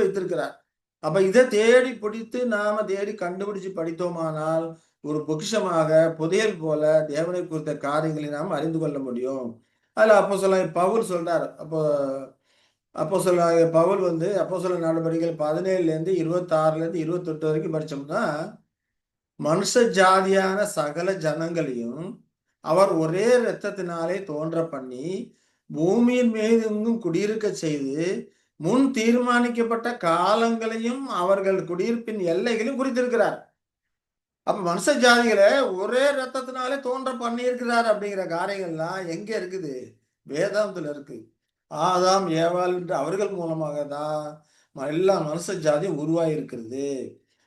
வைத்திருக்கிறார். அப்ப இதை தேடி பிடித்து நாம தேடி கண்டுபிடிச்சு படித்தோமானால் ஒரு பொக்கிஷமாக புதையல் போல தேவனை குறித்த காரியங்களை நாம் அறிந்து கொள்ள முடியும். அதுல அப்போஸ்தலன் பவுல் சொல்றார். அப்போஸ்தலனாகிய பவுல் வந்து அப்போஸ்தலர் நடபடிகள் 17லேருந்து 26லேருந்து 28 வரைக்கும் படிச்சோம்னா, மனுஷ ஜாதியான சகல ஜனங்களையும் அவர் ஒரே இரத்தத்தினாலே தோன்ற பண்ணி, பூமியின் மீதெங்கும் குடியிருக்க செய்து, முன் தீர்மானிக்கப்பட்ட காலங்களையும் அவர்கள் குடியிருப்பின் எல்லைகளையும் குறித்திருக்கிறார். அப்ப மனுஷ ஜாதிகளை ஒரே ரத்தத்தினாலே தோன்ற பண்ணியிருக்கிறார் அப்படிங்கிற காரியங்கள்லாம் எங்க இருக்குது? வேதாந்தத்துல இருக்கு. ஆதாம் ஏவாள் என்று அவர்கள் மூலமாக தான் எல்லா மனுஷ ஜாதியும் உருவாகி இருக்கிறது.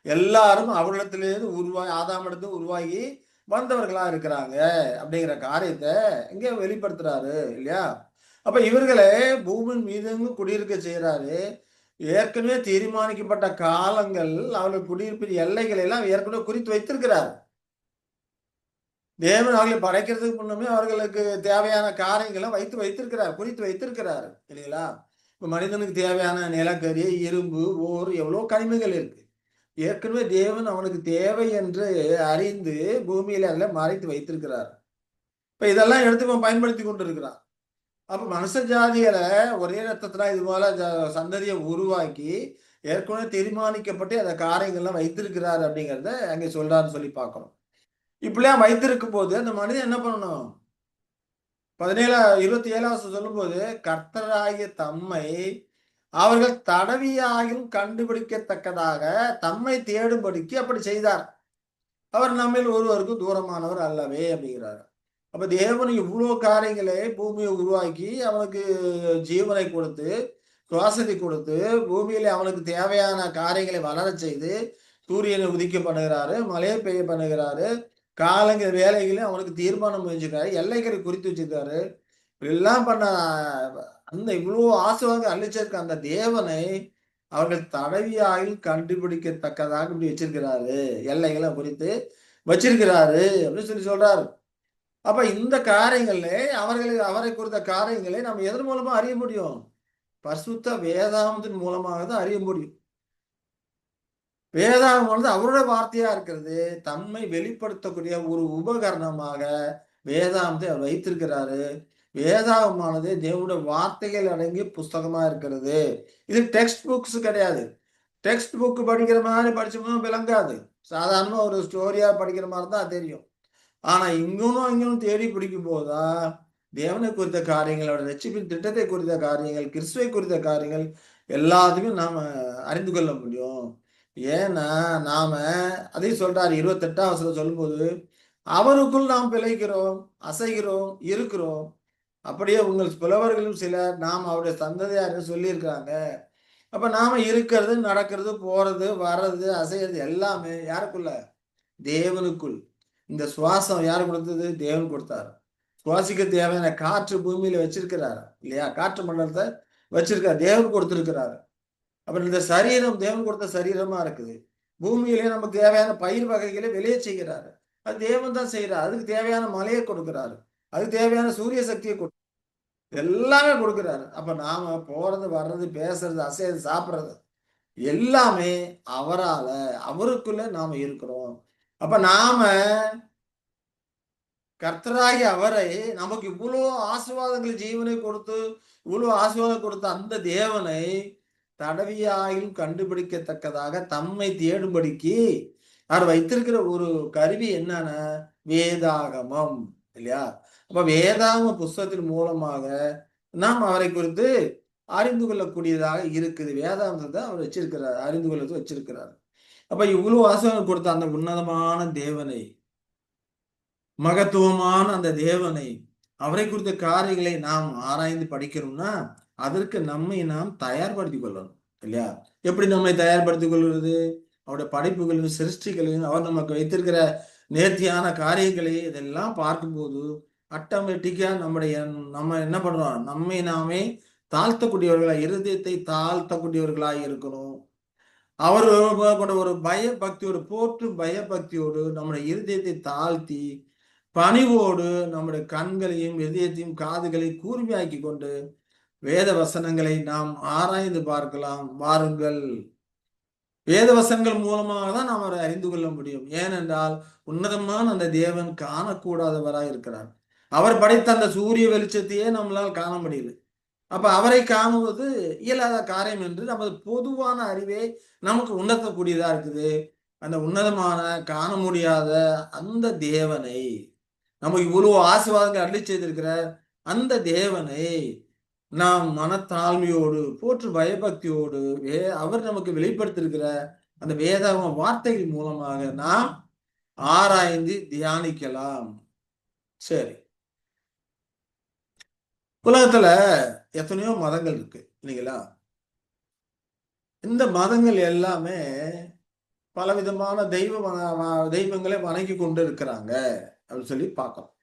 எல்லாரும் அவரிடத்திலிருந்து ஆதாமிடத்து உருவாகி வந்தவர்களா இருக்கிறாங்க அப்படிங்கிற காரியத்தை இங்க வெளிப்படுத்துறாரு இல்லையா? அப்ப இவர்களை பூமியின் மீதெங்கும் குடியிருக்க செய்யறாரு. ஏற்கனவே தீர்மானிக்கப்பட்ட காலங்கள் அவர்கள் குடியிருப்பின் எல்லைகளை எல்லாம் ஏற்கனவே குறித்து வைத்திருக்கிறார். தேவன் அவர்களை படைக்கிறதுக்கு முன்னமே அவர்களுக்கு தேவையான காரியங்களை வைத்திருக்கிறார், குறித்து வைத்திருக்கிறார் இல்லைங்களா? இப்ப மனிதனுக்கு தேவையான நிலக்கரி, இரும்பு, ஓர் எவ்வளவு கனிமங்கள் இருக்கு. ஏற்கனவே தேவன் அவனுக்கு தேவை என்று அறிந்து பூமியில அதில் மறைத்து வைத்திருக்கிறார். இப்ப இதெல்லாம் எடுத்து இவன் பயன்படுத்தி கொண்டு இருக்கிறான். அப்ப மனுஷ ஜாதிகளை ஒரே ரத்தத்துல இது போல சந்ததியை உருவாக்கி ஏற்கனவே தீர்மானிக்கப்பட்டு அந்த காரியங்கள்லாம் வைத்திருக்கிறார் அப்படிங்கிறத அங்க சொல்றாருன்னு சொல்லி பார்க்கணும். இப்படிலாம் வைத்திருக்கும் போது அந்த மனிதன் என்ன பண்ணணும்? 27 சொல்லும் போது கர்த்தராகிய தம்மை அவர்கள் தடவியாகிலும் கண்டுபிடிக்கத்தக்கதாக தம்மை தேடும்படிக்கு அப்படி செய்தார். அவர் நம்மில் ஒருவருக்கும் தூரமானவர் அல்லவே அப்படிங்கிறார். அப்ப தேவன் இவ்வளவு காரியங்களை பூமியை உருவாக்கி அவனுக்கு ஜீவனை கொடுத்து சுவாசத்தை கொடுத்து பூமியில அவனுக்கு தேவையான காரியங்களை வளர செய்து சூரியனை உதிக்க பண்ணுகிறாரு, மழையை பெய்ய பண்ணுகிறாரு, காலங்கிற வேலைகளை அவனுக்கு தீர்மானம் செஞ்சுக்கிறாரு, எல்லைகளை குறித்து வச்சிருக்காரு. எல்லாம் பண்ண அந்த இவ்வளவு ஆசீர்வாதம் அளிச்சிருக்க அந்த தேவனை அவர்கள் தடவியாயில் கண்டுபிடிக்கத்தக்கதாக இப்படி வச்சிருக்கிறாரு, எல்லைகளை குறித்து வச்சிருக்கிறாரு அப்படின்னு சொல்லி சொல்றாரு. அப்ப இந்த காரியங்களே அவரை குறித்த காரியங்களை நம்ம எதன் மூலமா அறிய முடியும்? பரிசுத்த வேதாகமத்தின் மூலமாக தான் அறிய முடியும். வேதாகம் வந்து அவருடைய வார்த்தையா இருக்கிறது. தம்மை வெளிப்படுத்தக்கூடிய ஒரு உபகரணமாக வேதாகமத்தை அவர் வைத்திருக்கிறாரு. வேதாகமானது தேவனுடைய வார்த்தைகள் அடங்கிய புஸ்தகமா இருக்கிறது. இது டெக்ஸ்ட் புக்ஸ் கிடையாது. டெக்ஸ்ட் புக் படிக்கிற மாதிரி படிச்சோம்னா விளங்காது. சாதாரணமா ஒரு ஸ்டோரியா படிக்கிற மாதிரி தான் தெரியும். ஆனா இங்கனும் தேடி பிடிக்கும் போதுதான் தேவனை குறித்த காரியங்கள், அவருடைய ரட்சிப்பின் திட்டத்தை குறித்த காரியங்கள், கிறிஸ்துவை குறித்த காரியங்கள் எல்லாத்தையுமே நாம அறிந்து கொள்ள முடியும். ஏன்னா நாம அதையும் சொல்றாரு 28ஆம் வசனம் சொல்லும்போது, அவருக்குள் நாம் பிழைக்கிறோம், அசைகிறோம், இருக்கிறோம். அப்படியே உங்கள் புலவர்களும் சிலர் நாம் அவருடைய சந்ததியார்னு சொல்லியிருக்காங்க. அப்ப நாம இருக்கிறது, நடக்கிறது, போறது, வர்றது, அசைகிறது எல்லாமே யாருக்குள்ள? தேவனுக்குள். இந்த சுவாசம் யாரு கொடுத்தது? தேவன் கொடுத்தாரு. சுவாசிக்க தேவையான காற்று பூமியில வச்சிருக்கிறாரு இல்லையா? காற்று மண்டலத்தை வச்சிருக்காரு, தேவன் கொடுத்திருக்கிறாரு. அப்புறம் இந்த சரீரம் தேவன் கொடுத்த சரீரமா இருக்குது. பூமியிலே நமக்கு தேவையான பயிர் வகைகளை விளைய செய்கிறாரு. அது தேவன் தான் செய்யறாரு. அதுக்கு தேவையான மழையை கொடுக்கிறாரு, அதுக்கு தேவையான சூரிய சக்தியை எல்லாமே கொடுக்கிறாரு. அப்ப நாம போறது, வர்றது, பேசுறது, அசைறது, சாப்பிடுறது எல்லாமே அவரால, அவருக்குள்ள நாம இருக்கிறோம். அப்ப நாம கர்த்தராகி அவரை நமக்கு இவ்வளவு ஆசீர்வாதங்கள் ஜீவனை கொடுத்து இவ்வளவு ஆசீர்வாதம் கொடுத்த அந்த தேவனை தடவியாயும் கண்டுபிடிக்கத்தக்கதாக தம்மை தேடும்படிக்கு அவர் வைத்திருக்கிற ஒரு கருவி என்னன்னா வேதாகமம் இல்லையா? அப்ப வேதாகம புஸ்தகத்தின் மூலமாக நாம் அவரை குறித்து அறிந்து கொள்ளக்கூடியதாக இருக்குது. வேதாகமத்தை அவர் வச்சிருக்கிறார், அறிந்து கொள்ளது வச்சிருக்கிறார். அப்ப இவ்வளவு ஆசீர்வாதம் கொடுத்த அந்த உன்னதமான தேவனை, மகத்துவமான அந்த தேவனை, அவரை குறித்த காரியங்களை நாம் ஆராய்ந்து படிக்கணும்னா அதற்கு நம்மை நாம் தயார்படுத்திக் கொள்ளணும் இல்லையா? எப்படி நம்மை தயார்படுத்திக் கொள்வது? அவருடைய படைப்புகளையும் சிருஷ்டிகளையும் அவர் நமக்கு வைத்திருக்கிற நேர்த்தியான காரியங்களை இதெல்லாம் பார்க்கும்போது ஆட்டோமேட்டிக்கா நம்ம என்ன பண்றோம்? நம்மை நாமே தாழ்த்தக்கூடியவர்களாய், இருதயத்தை தாழ்த்தக்கூடியவர்களாய் இருக்கணும். அவர் கொண்ட ஒரு பயபக்தியோடு, போற்று பயபக்தியோடு நம்முடைய இருதயத்தை தாழ்த்தி பணிவோடு நம்முடைய கண்களையும் இதயத்தையும் காதுகளையும் கூர்மையாக்கி கொண்டு வேத வசனங்களை நாம் ஆராய்ந்து பார்க்கலாம் வாருங்கள். வேதவசனங்கள் மூலமாக தான் நாம் அவரை அறிந்து கொள்ள முடியும். ஏனென்றால் உன்னதமான அந்த தேவன் காணக்கூடாதவராய் இருக்கிறார். அவர் படைத்த அந்த சூரிய வெளிச்சத்தையே நம்மளால் காண முடியல. அப்ப அவரை காணுவது இயலாத காரியம் என்று நமது பொதுவான அறிவே நமக்கு உணர்த்தக்கூடியதா இருக்குது. அந்த உன்னதமான காண முடியாத அந்த தேவனை, நமக்கு இவ்வளவு ஆசீர்வாதங்கள் அருளி செய்திருக்கிற அந்த தேவனை நாம் மனத்தாழ்மையோடு போற்று பயபக்தியோடு அவர் நமக்கு வெளிப்படுத்திருக்கிற அந்த வேதாகம வார்த்தைகள் மூலமாக நாம் ஆராய்ந்து தியானிக்கலாம். சரி, உலகத்துல எத்தனையோ மதங்கள் இருக்கு இல்லைங்களா? இந்த மதங்கள் எல்லாமே பலவிதமான தெய்வங்களை வணங்கி கொண்டு இருக்கிறாங்க அப்படின்னு சொல்லி பார்க்கணும்.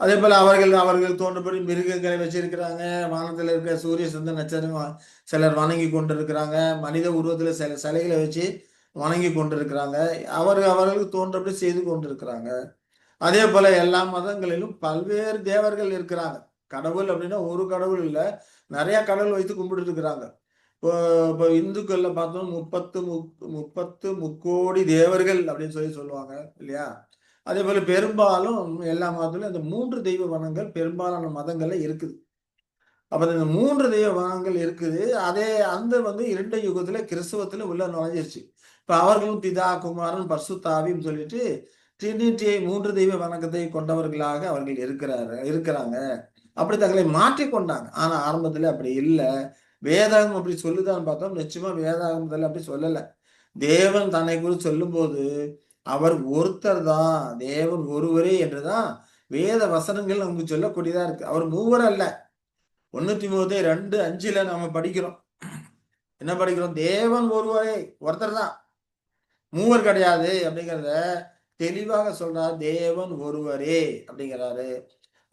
அதே போல அவர்கள் தோன்றபடி மிருகங்களை வச்சிருக்கிறாங்க. வானத்தில் இருக்கிற சூரிய சந்திர நட்சத்திரம் சிலர் வணங்கி கொண்டு இருக்கிறாங்க. மனித உருவத்துல சில சிலைகளை வச்சு வணங்கி கொண்டிருக்கிறாங்க. அவர்களுக்கு தோன்றபடி செய்து கொண்டிருக்கிறாங்க. அதே போல எல்லா மதங்களிலும் பல்வேறு தேவர்கள் இருக்கிறாங்க. கடவுள் அப்படின்னா ஒரு கடவுள் இல்லை, நிறைய கடவுள் வைத்து கும்பிட்டு இருக்கிறாங்க. இப்போ இந்துக்கள்ல பார்த்தோம் முப்பத்து முக்கோடி தேவர்கள் அப்படின்னு சொல்லி சொல்லுவாங்க இல்லையா? அதே போல பெரும்பாலும் எல்லா மதத்திலும் இந்த 3 தெய்வ வனங்கள் பெரும்பாலான மதங்கள்ல இருக்குது. அப்ப இந்த 3 தெய்வ வனங்கள் இருக்குது. அதே அந்த இரண்டை யுகத்துல கிறிஸ்தவத்துல உள்ள நுழைஞ்சிருச்சு. இப்ப அவர்களும் பிதா, குமாரன், பரிசுத்தாவின்னு சொல்லிட்டு ட்ரினிட்டியை 3 தெய்வ வணக்கத்தை கொண்டவர்களாக அவர்கள் இருக்கிறாங்க. அப்படி தங்களை மாற்றிக்கொண்டாங்க. ஆனா ஆரம்பத்துல அப்படி இல்லை. வேதாகம் அப்படி சொல்லுதான்னு பார்த்தோம். நிச்சயமா வேதாகமத்தில் அப்படி சொல்லலை. தேவன் தன்னை குறித்து சொல்லும் போது அவர் ஒருத்தர் தான், தேவன் ஒருவரே என்றுதான் வேத வசனங்கள் நமக்கு சொல்லக்கூடியதா இருக்கு. அவர் மூவர் அல்ல. 1 தீமோத்தேயு 2:5 நாம படிக்கிறோம். என்ன படிக்கிறோம்? தேவன் ஒருவரே, ஒருத்தர் தான், மூவர் கிடையாது அப்படிங்கிறத தெளிவாக சொல்றார். தேவன் ஒருவரே அப்படிங்கிறாரு.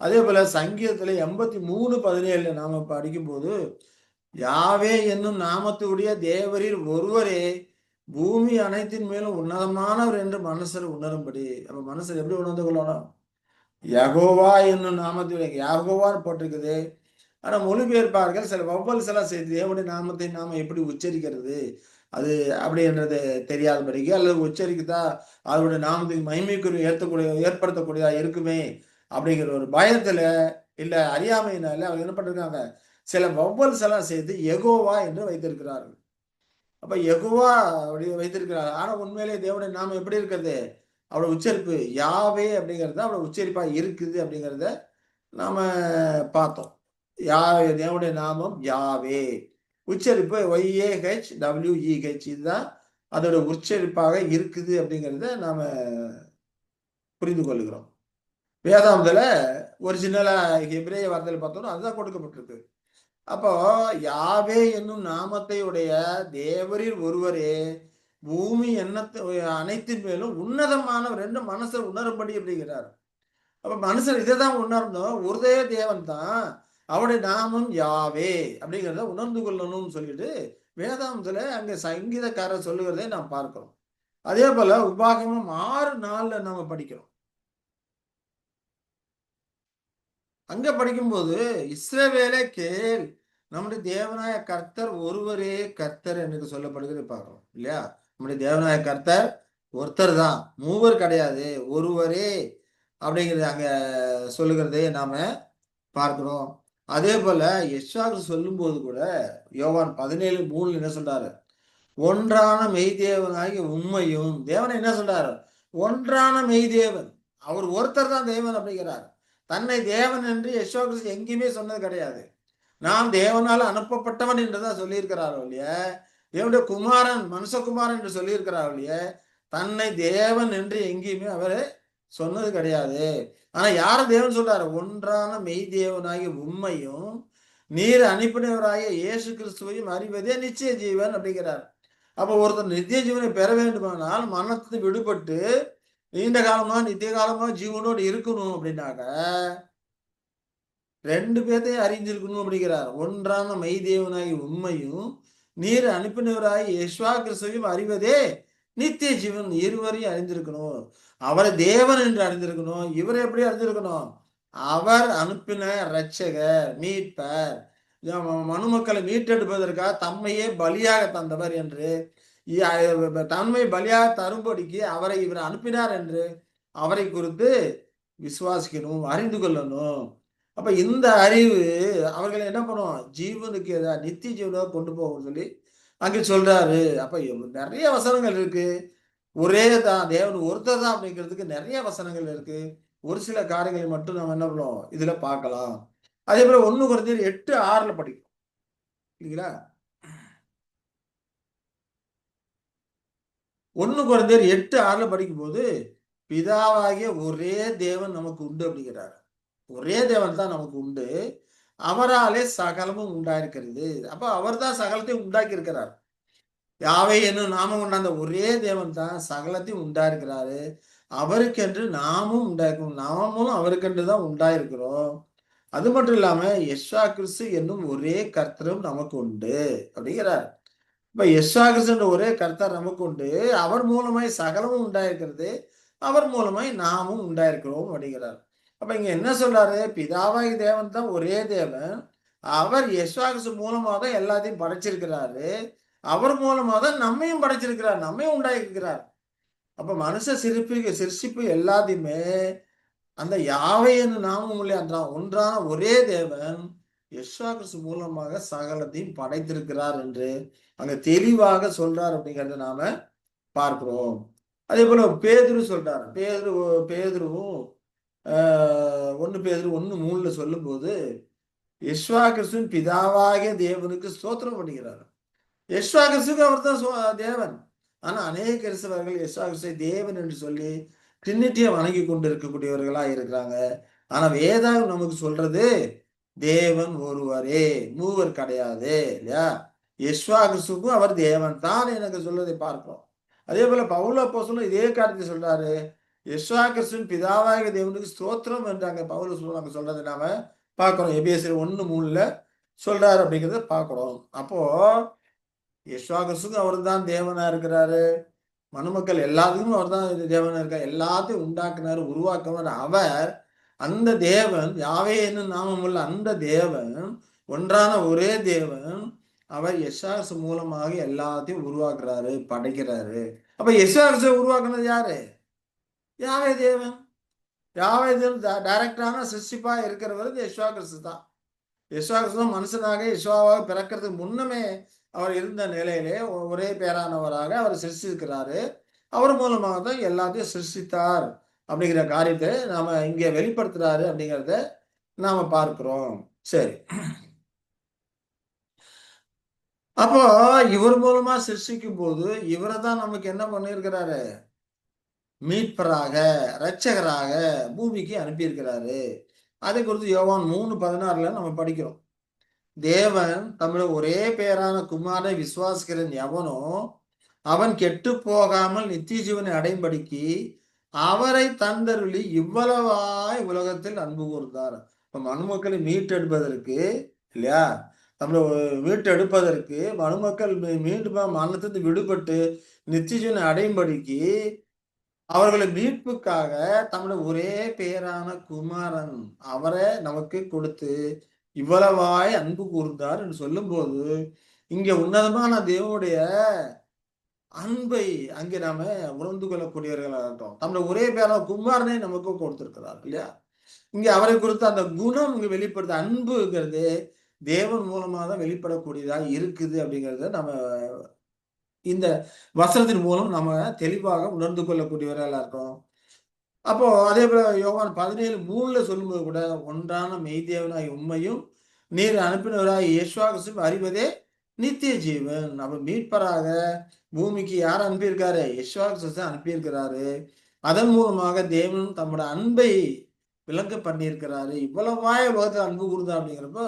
அதே போல சங்கீதத்துல 83:17 நாம படிக்கும்போது யாவே என்னும் நாமத்துடைய தேவரீர் ஒருவரே பூமி அனைத்தின் மேலும் உன்னதமானவர் என்று மனுஷர் உணரும்படி. அப்ப மனுஷர் எப்படி உணர்ந்து கொள்ளணும்? யகோவா என்னும் நாமத்துடைய யகோவான்னு போட்டிருக்குது. ஆனா மொழிபெயர்ப்பார்கள் சில வவ்வல்ஸ் எல்லாம் செய்து தேவனுடைய நாமத்தை நாம எப்படி உச்சரிக்கிறது அது அப்படின்றது தெரியாதபடிக்கு, அல்லது உச்சரிக்கத்தா அவருடைய நாமத்துக்கு மகிமைக்குரிய ஏற்படுத்தக்கூடியதா இருக்குமே அப்படிங்கிற ஒரு பயத்துல இல்ல அறியாமையினால அவங்க என்ன பண்ணிருக்காங்க, சில வவ்வல்ஸ் எல்லாம் சேர்த்து எகோவா என்று வைத்திருக்கிறார்கள். அப்ப எகோவா அப்படி வைத்திருக்கிறார். ஆனா உண்மையிலே தேவனுடைய நாமம் எப்படி இருக்கிறது? அவரோட உச்சரிப்பு யாவே அப்படிங்கிறது அவரோட உச்சரிப்பா இருக்குது அப்படிங்கிறத நாம பார்த்தோம். தேவனுடைய நாமம் யாவே, உச்சரிப்பு YAHWEH, இதுதான் அதோட உச்சரிப்பாக இருக்குது அப்படிங்கிறத நாம புரிந்து கொள்கிறோம். வேதாந்தத்துல ஒரிஜினலா எபிரேய வார்த்தையில பார்த்தோம்னா அதுதான் கொடுக்கப்பட்டிருக்கு. அப்போ யாவே என்னும் நாமத்தை உடைய தேவரீர் ஒருவரே பூமி அனைத்தின் மேலும் உன்னதமானவர் என்று மனுஷர் உணரும்படி அப்படிங்கிறார். அப்ப மனுஷர் இதை தான் உணர்ந்தோம், ஒருதே தேவன் தான், அவருடைய நாமம் யாவே அப்படிங்கிறத உணர்ந்து கொள்ளணும்னு சொல்லிட்டு வேதாந்தத்துல அங்க சங்கீதக்காரர் சொல்லுகிறதை நாம் பார்க்கிறோம். அதே போல உபாகமம் 6:4 நாம படிக்கிறோம். அங்க படிக்கும்போது இஸ்ரவேலே கேள், நம்முடைய தேவனாய கர்த்தர் ஒருவரே கர்த்தர் என்று சொல்லப்படுகிறது பார்க்கிறோம் இல்லையா? நம்முடைய தேவனாய கர்த்தர் ஒருத்தர் தான், மூவர் கிடையாது, ஒருவரே அப்படிங்கிறது அங்க சொல்லுகிறதை நாம பார்க்கிறோம். அதே போல எஸ்ஆர் சொல்லும் போது கூட யோவான் 17:3 என்ன சொல்றாரு? ஒன்றான மெய்தேவனாகிய உண்மையும் தேவனை என்ன சொல்றாரு? ஒன்றான மெய்தேவன், அவர் ஒருத்தர் தான் தேவன் அப்படிங்கிறார். தன்னை தேவன் என்று யெஷுவா கிறிஸ்து எங்கேயுமே சொன்னது கிடையாது. நான் தேவனால் அனுப்பப்பட்டவன் என்றுதான் சொல்லியிருக்கிறார் ஒழிய, தேவனுடைய குமாரன் மனுஷகுமாரன் என்று சொல்லியிருக்கிறார் ஒழிய, தன்னை தேவன் என்று எங்கேயுமே அவரு சொன்னது கிடையாது. ஆனா யார தேவன் சொல்றாரு? ஒன்றான மெய் தேவனாகிய உண்மையும் நீர் அனுப்பினவராகிய இயேசு கிறிஸ்துவையும் அறிவதே நிச்சய ஜீவன் அப்படிங்கிறார். அப்ப ஒருத்தர் நித்திய ஜீவனை பெற வேண்டுமானால் மரணத்தை விடுபட்டு நீண்ட காலமா நித்திய காலமா ஜீவனோடு இருக்கணும் அப்படின்னாக்க 2 பேர்த்தையும் அறிஞ்சிருக்கணும் அப்படிங்கிறார். ஒன்றான மெய் தேவனாகி உண்மையும் நீர் அனுப்பினவராகி யெஷுவா கிறிஸ்துவையும் அறிவதே நித்திய ஜீவன். இருவரையும் அறிந்திருக்கணும். அவரை தேவன் என்று அறிந்திருக்கணும். இவரை எப்படி அறிந்திருக்கணும்? அவர் அனுப்பின இரட்சகர், மீட்பர், மனுமக்களை மீட்டெடுப்பதற்காக தம்மையே பலியாக தந்தவர் என்று தன்மை பலியாக தரும்படிக்கு அவரை இவர் அனுப்பினார் என்று அவரை குறித்து விசுவாசிக்கணும், அறிந்து கொள்ளணும். அப்ப இந்த அறிவு அவர்களை என்ன பண்ணும்? ஜீவனுக்கு நித்திய ஜீவனாக கொண்டு போகும் சொல்லி அங்கே சொல்றாரு. அப்ப நிறைய வசனங்கள் இருக்கு. ஒரே தான் தேவன் ஒருத்தர் தான் அப்படிங்கிறதுக்கு நிறைய வசனங்கள் இருக்கு. ஒரு சில காரியங்களை மட்டும் நம்ம என்ன பண்ணுவோம்? இதுல பார்க்கலாம். அதே போல 1 கொரிந்தியர் 8:6 படிக்கும். இல்லைங்களா? 1 கொரிந்தியர் 8:6 படிக்கும்போது, பிதாவாகிய ஒரே தேவன் நமக்கு உண்டு அப்படிங்கிறார். ஒரே தேவன் தான் நமக்கு உண்டு. அவராலே சகலமும் உண்டாயிருக்கிறது. அப்ப அவர் தான் சகலத்தையும் உண்டாக்கி இருக்கிறார். யாவே என்னும் நாமம் கொண்ட அந்த ஒரே தேவன் தான் சகலத்தையும் உண்டாயிருக்கிறாரு. அவருக்கென்று நாமும் உண்டாயிருக்கிறோம். நாமும் அவருக்கென்று தான் உண்டாயிருக்கிறோம். அது மட்டும் இல்லாம யெஷுவா கிறிஸ்து என்னும் ஒரே கர்த்தரும் நமக்கு உண்டு அப்படிங்கிறார். இப்ப யெஷுவா கிறிஸ்து என்ற ஒரே கர்த்தர் நமக்கு உண்டு. அவர் மூலமாய் சகலமும் உண்டாயிருக்கிறது. அவர் மூலமாய் நாமும் உண்டாயிருக்கிறோம் அப்படிங்கிறார். அப்ப இங்க என்ன சொல்றாரு? பிதாவாகிய தேவன் தான் ஒரே தேவன். அவர் யெஷுவா கிறிஸ்து மூலமா தான் எல்லாத்தையும் படைச்சிருக்கிறாரு. அவர் மூலமா தான் நம்மையும் படைச்சிருக்கிறார். நம்மையும் உண்டாக்கியிருக்கிறார். அப்ப மனுஷ சிருஷ்டிப்பு எல்லாத்தையுமே அந்த யாவே என்னும் நாமம் உள்ள அந்த ஒன்றான ஒரே தேவன் யெஷுவா கிறிஸ்து மூலமாக சகலத்தையும் படைத்திருக்கிறார் என்று அங்க தெளிவாக சொல்றார் அப்படிங்கறத நாம பார்க்கிறோம். அதே போல பேதுரு சொல்றாரு. பேதுருவும் 1 பேதுரு 1:3 சொல்லும்போது யெஷுவா கிறிஸ்துவின் பிதாவாகிய தேவனுக்கு ஸ்தோத்திரம் பண்ணுகிறார். யெஷுவா கிறிஸ்துவுக்கு அவர் தான் தேவன். ஆனா அநேக கிறிஸ்தவர்கள் யெஷுவா கிறிஸ்துவை தேவன் என்று சொல்லி ட்ரினிட்டியை வணங்கி கொண்டு இருக்கக்கூடியவர்களா இருக்கிறாங்க. ஆனா வேதம் நமக்கு சொல்றது தேவன் ஒருவரே, மூவர் கிடையாது இல்லையா? யெஷுவா கிறிஸ்துவுக்கும் அவர் தேவன் தான் எனக்கு சொல்றதை பார்க்கிறோம். அதே போல பவுல் அப்போஸ்தலன் இதே காரியத்தை சொல்றாரு. யெஷுவா கிறிஸ்துவின் பிதாவாகிய தேவனுக்கு ஸ்தோத்திரம் என்று அங்க பவுல் அங்க சொல்றதை நாம பார்க்கிறோம். எபேசியர் 1:3 சொல்றாரு அப்படிங்கிறத பார்க்கிறோம். அப்போ யெஷுவா கிறிஸ்துவுக்கும் அவர் தான் தேவனா இருக்கிறாரு. மனுமக்கள் எல்லாத்துக்கும் அவர் தான் தேவனா இருக்கார். எல்லாத்தையும் உண்டாக்குனாரு, உருவாக்குனார் அவர். அந்த தேவன் யாவே என்னும் நாமமுள்ள அந்த தேவன் ஒன்றான ஒரே தேவன் அவர் யெஷுவா கிறிஸ்து மூலமாக எல்லாத்தையும் உருவாக்குறாரு, படைக்கிறாரு. அப்ப யெஷுவா கிறிஸ்துவை உருவாக்குனது யாரு? யாவே தேவன். யாவே தேவன் டைரக்டான சிருஷ்டிப்பா இருக்கிறவர் யெஷுவா கிறிஸ்து தான். யெஷுவா கிறிஸ்து மனுஷனாக யெஷுவாவாக பிறக்கிறதுக்கு முன்னமே அவர் இருந்த நிலையிலே ஒரே பேரானவராக அவர் சிருஷ்டிக்கிறாரு. அவர் மூலமாக தான் எல்லாத்தையும் சிருஷ்டித்தார் அப்படிங்கிற காரியத்தை நாம இங்க வெளிப்படுத்துறாரு அப்படிங்கிறத நாம பார்க்கிறோம். சரி. அப்போ இவர் மூலமா சிருஷ்டிக்கும் போது இவரை தான் நமக்கு என்ன பண்ணியிருக்கிறாரு? மீட்பராக, இரட்சகராக பூமிக்கு அனுப்பியிருக்கிறாரு. அதை குறித்து யோவான் 3:16 நம்ம படிக்கிறோம். தேவன் தம்முடைய ஒரே பேரான குமாரனை விசுவாசிக்கிறன் எவனோ அவன் கெட்டு போகாமல் நித்திய ஜீவனை அடையும்படிக்கு அவரை தந்தருளி இவ்வளவாய் உலகத்தில் அன்பு கூர்ந்தார். இப்ப மனுமக்களை மீட்டெடுப்பதற்கு இல்லையா? நம்மள மீட்டெடுப்பதற்கு மனுமக்கள் மீண்டும் மரணத்திலிருந்து விடுபட்டு நித்திய ஜீவனை அடையும்படிக்கு அவர்களை மீட்புக்காக தம்முடைய ஒரே பேரான குமாரன் அவரை நமக்கு கொடுத்து இவ்வளவாய் அன்பு கூர்ந்தார் என்று சொல்லும்போது இங்க உன்னதமான தேவனுடைய அன்பை அங்கே நாம உணர்ந்து கொள்ளக்கூடியவர்களாகட்டும். நம்முடைய ஒரே பேரான குமாரனை நமக்கு கொடுத்திருக்கிறார் இல்லையா? இங்க அவரை குறித்த அந்த குணம் இங்க வெளிப்படுத்த அன்புங்கிறது தேவன் மூலமா தான் வெளிப்படக்கூடியதா இருக்குது அப்படிங்கிறத நம்ம இந்த வசனத்தின் மூலம் நம்ம தெளிவாக உணர்ந்து கொள்ளக்கூடியவர்களா இருக்கோம். அப்போ அதே போல யோவான் 17:3 சொல்லும்போது கூட ஒன்றான மெய்தேவனாய் உண்மையும் நீர் அனுப்பினவராய் யேசுவா கிறிஸ்துவை அறிவதே நித்திய ஜீவன். அப்ப மீட்பராக பூமிக்கு யார் அனுப்பியிருக்காரு? யேசுவா கிறிஸ்து அனுப்பியிருக்கிறாரு. அதன் மூலமாக தேவன் தம்முடைய அன்பை விளங்க பண்ணியிருக்கிறாரு. இவ்வளவாய் உலகத்தில் அன்பு கூர்ந்தா அப்படிங்கிறப்போ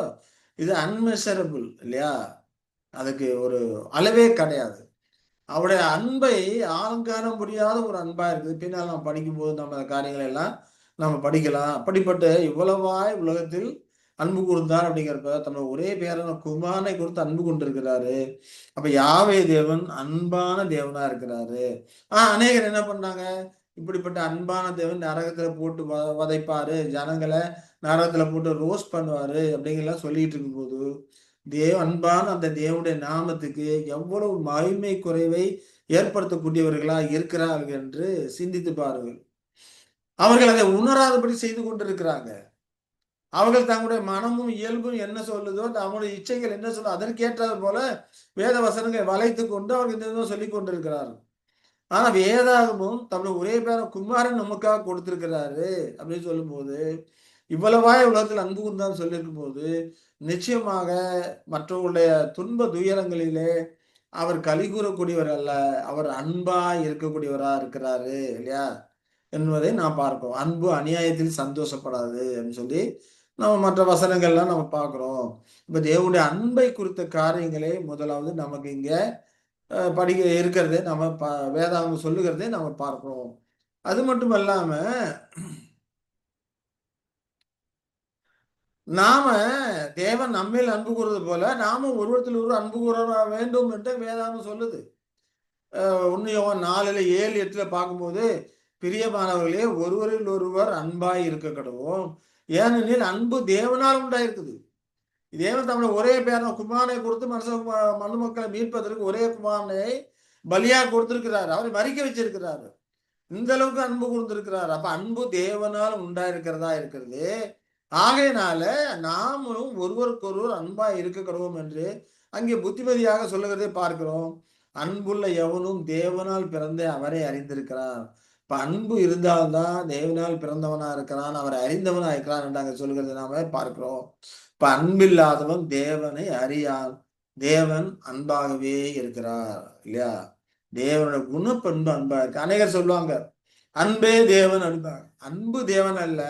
இது அன்மெஷரபிள் இல்லையா? அதுக்கு ஒரு அளவே கிடையாது. அவருடைய அன்பை ஆழங்காண முடியாத ஒரு அன்பா இருக்குது. பின்னால் நாம் படிக்கும்போது நம்ம அந்த காரியங்களை எல்லாம் நம்ம படிக்கலாம். அப்படிப்பட்ட இவ்வளவாய் உலகத்தில் அன்பு கூர்ந்தார் அப்படிங்கிறப்ப தன்னோட ஒரே பேரான குமாரனை குறித்து அன்பு கொண்டிருக்கிறாரு. அப்ப யாவே தேவன் அன்பான தேவனா இருக்கிறாரு. அநேகர் என்ன பண்ணாங்க? இப்படிப்பட்ட அன்பான தேவன் நரகத்துல போட்டு வதைப்பாரு, ஜனங்களை நரகத்துல போட்டு ரோஸ்ட் பண்ணுவாரு அப்படிங்கலாம் சொல்லிட்டு இருக்கும்போது அன்பான அந்த தேவனுடைய நாமத்துக்கு எவ்வளவு மகிமை குறைவை ஏற்படுத்தக்கூடியவர்களா இருக்கிறார்கள் என்று சிந்தித்து பாருங்கள். அவர்கள் அதை உணராதபடி செய்து கொண்டிருக்கிறாங்க. அவர்கள் தங்களுடைய மனமும் இயல்பும் என்ன சொல்லுதோ, அவங்களுடைய இச்சைகள் என்ன சொல்லுதோ அதற்கேற்றது போல வேத வசனங்களை வளைத்து கொண்டு அவர்கள் இந்த சொல்லிக் கொண்டிருக்கிறார்கள். ஆனா வேதாகமும் தம்முடைய ஒரே பேர குமாரன் நமக்காக கொடுத்திருக்கிறாரு அப்படின்னு சொல்லும்போது, இவ்வளவாய் உலகத்தில் அன்பு கூர்ந்தான்னு சொல்லியிருக்கும் போது, நிச்சயமாக மற்றவர்களுடைய துன்ப துயரங்களிலே அவர் களி கூறக்கூடியவர் அல்ல. அவர் அன்பா இருக்கக்கூடியவரா இருக்கிறாரு இல்லையா? என்பதை நாம் பார்க்கிறோம். அன்பு அநியாயத்தில் சந்தோஷப்படாது அப்படின்னு சொல்லி நம்ம மற்ற வசனங்கள்லாம் நம்ம பார்க்கிறோம். இப்ப தேவனுடைய அன்பை குறித்த காரியங்களே முதலாவது நமக்கு இங்க படிக்க இருக்கிறதே நம்ம வேதாகம் சொல்லுகிறதே நம்ம பார்க்கிறோம். அது மட்டும் இல்லாம நாம தேவன் நம்மேல் அன்பு கூறுவது போல நாமும் ஒருவத்தில் ஒருவர் அன்பு கூற வேண்டும் என்று வேதாகம் சொல்லுது. 1 யோவான் 4:7-8 பார்க்கும்போது, பிரியமானவர்களே ஒருவரில் ஒருவர் அன்பாய் இருக்க கடவோம். ஏனெனில் அன்பு தேவனால் உண்டாயிருக்குது. தேவன் தம்முடைய ஒரே பேரான குமாரனை கொடுத்து மனு மக்களை மீட்பதற்கு ஒரே குமாரனை பலியா கொடுத்திருக்கிறார். அவரை மறிக்க வச்சிருக்கிறாரு. இந்த அளவுக்கு அன்பு கூர்ந்திருக்கிறார். அப்ப அன்பு தேவனால் உண்டாயிருக்கிறதா இருக்கிறது. ஆகையினால நாமும் ஒருவருக்கொருவர் அன்பா இருக்க கடவோம் என்று அங்கே புத்திமதியாக சொல்லுகிறதை பார்க்கிறோம். அன்புள்ள எவனும் தேவனால் பிறந்த அவரை அறிந்திருக்கிறார். இப்ப அன்பு இருந்தால்தான் தேவனால் பிறந்தவனா இருக்கிறான், அவரை அறிந்தவனா இருக்கிறான் என்று அங்க சொல்லுகிறதை நாம பார்க்கிறோம். இப்ப அன்பில்லாதவன் தேவனை அறியான். தேவன் அன்பாகவே இருக்கிறார் இல்லையா? தேவனோட குணப்பண்பு அன்பா இருக்கு. அநேகர் சொல்லுவாங்க அன்பே தேவன் அன்பாக. அன்பு தேவன் அல்ல,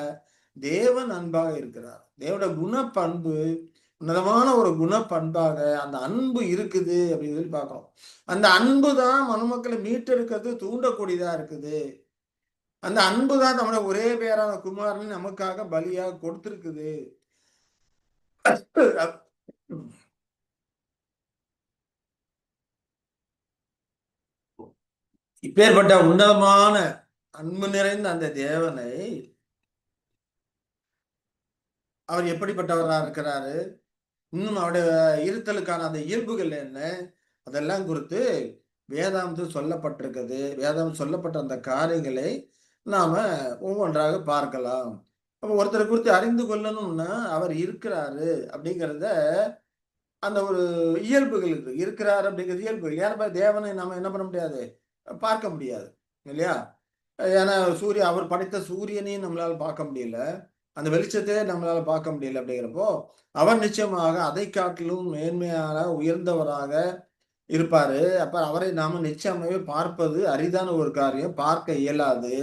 தேவன் அன்பாக இருக்கிறார். தேவனோட குணப்பண்பு உன்னதமான ஒரு குணப்பண்பாக அந்த அன்பு இருக்குது அப்படின்னு சொல்லி பார்க்கிறோம். அந்த அன்பு தான் மனுமக்களை மீட்டெடுக்கிறது தூண்டக்கூடியதா இருக்குது. அந்த அன்பு தான் நம்மளோட ஒரே பேரான குமாரன் நமக்காக பலியாக கொடுத்திருக்குது. இப்பேற்பட்ட உன்னதமான அன்பு நிறைந்த அந்த தேவனை அவர் எப்படிப்பட்டவராக இருக்கிறாரு, இன்னும் அவருடைய இருத்தலுக்கான அந்த இயல்புகள் என்ன, அதெல்லாம் குறித்து வேதாந்தம் சொல்லப்பட்டிருக்குது. வேதாந்தம் சொல்லப்பட்ட அந்த காரியங்களை நாம ஒவ்வொன்றாக பார்க்கலாம். அப்ப ஒருத்தரை குறித்து அறிந்து கொள்ளணும்னா அவர் இருக்கிறாரு அப்படிங்கிறத அந்த ஒரு இயல்புகள் இருக்கு. இருக்கிறார் அப்படிங்கிறது இயல்புகள். ஏன்னா தேவனை நம்ம என்ன பண்ண முடியாது, பார்க்க முடியாது இல்லையா? ஏன்னா அவர் படைத்த சூரியனையும் நம்மளால பார்க்க முடியல, அந்த வெளிச்சத்தையே நம்மளால பார்க்க முடியல. அப்படிங்கிறப்போ அவர் நிச்சயமாக அதை காட்டிலும் மேன்மையான உயர்ந்தவராக இருப்பாரு. அப்ப அவரை நாம நிச்சயமாவே பார்ப்பது அரிதான ஒரு காரியம், பார்க்க இயலாது.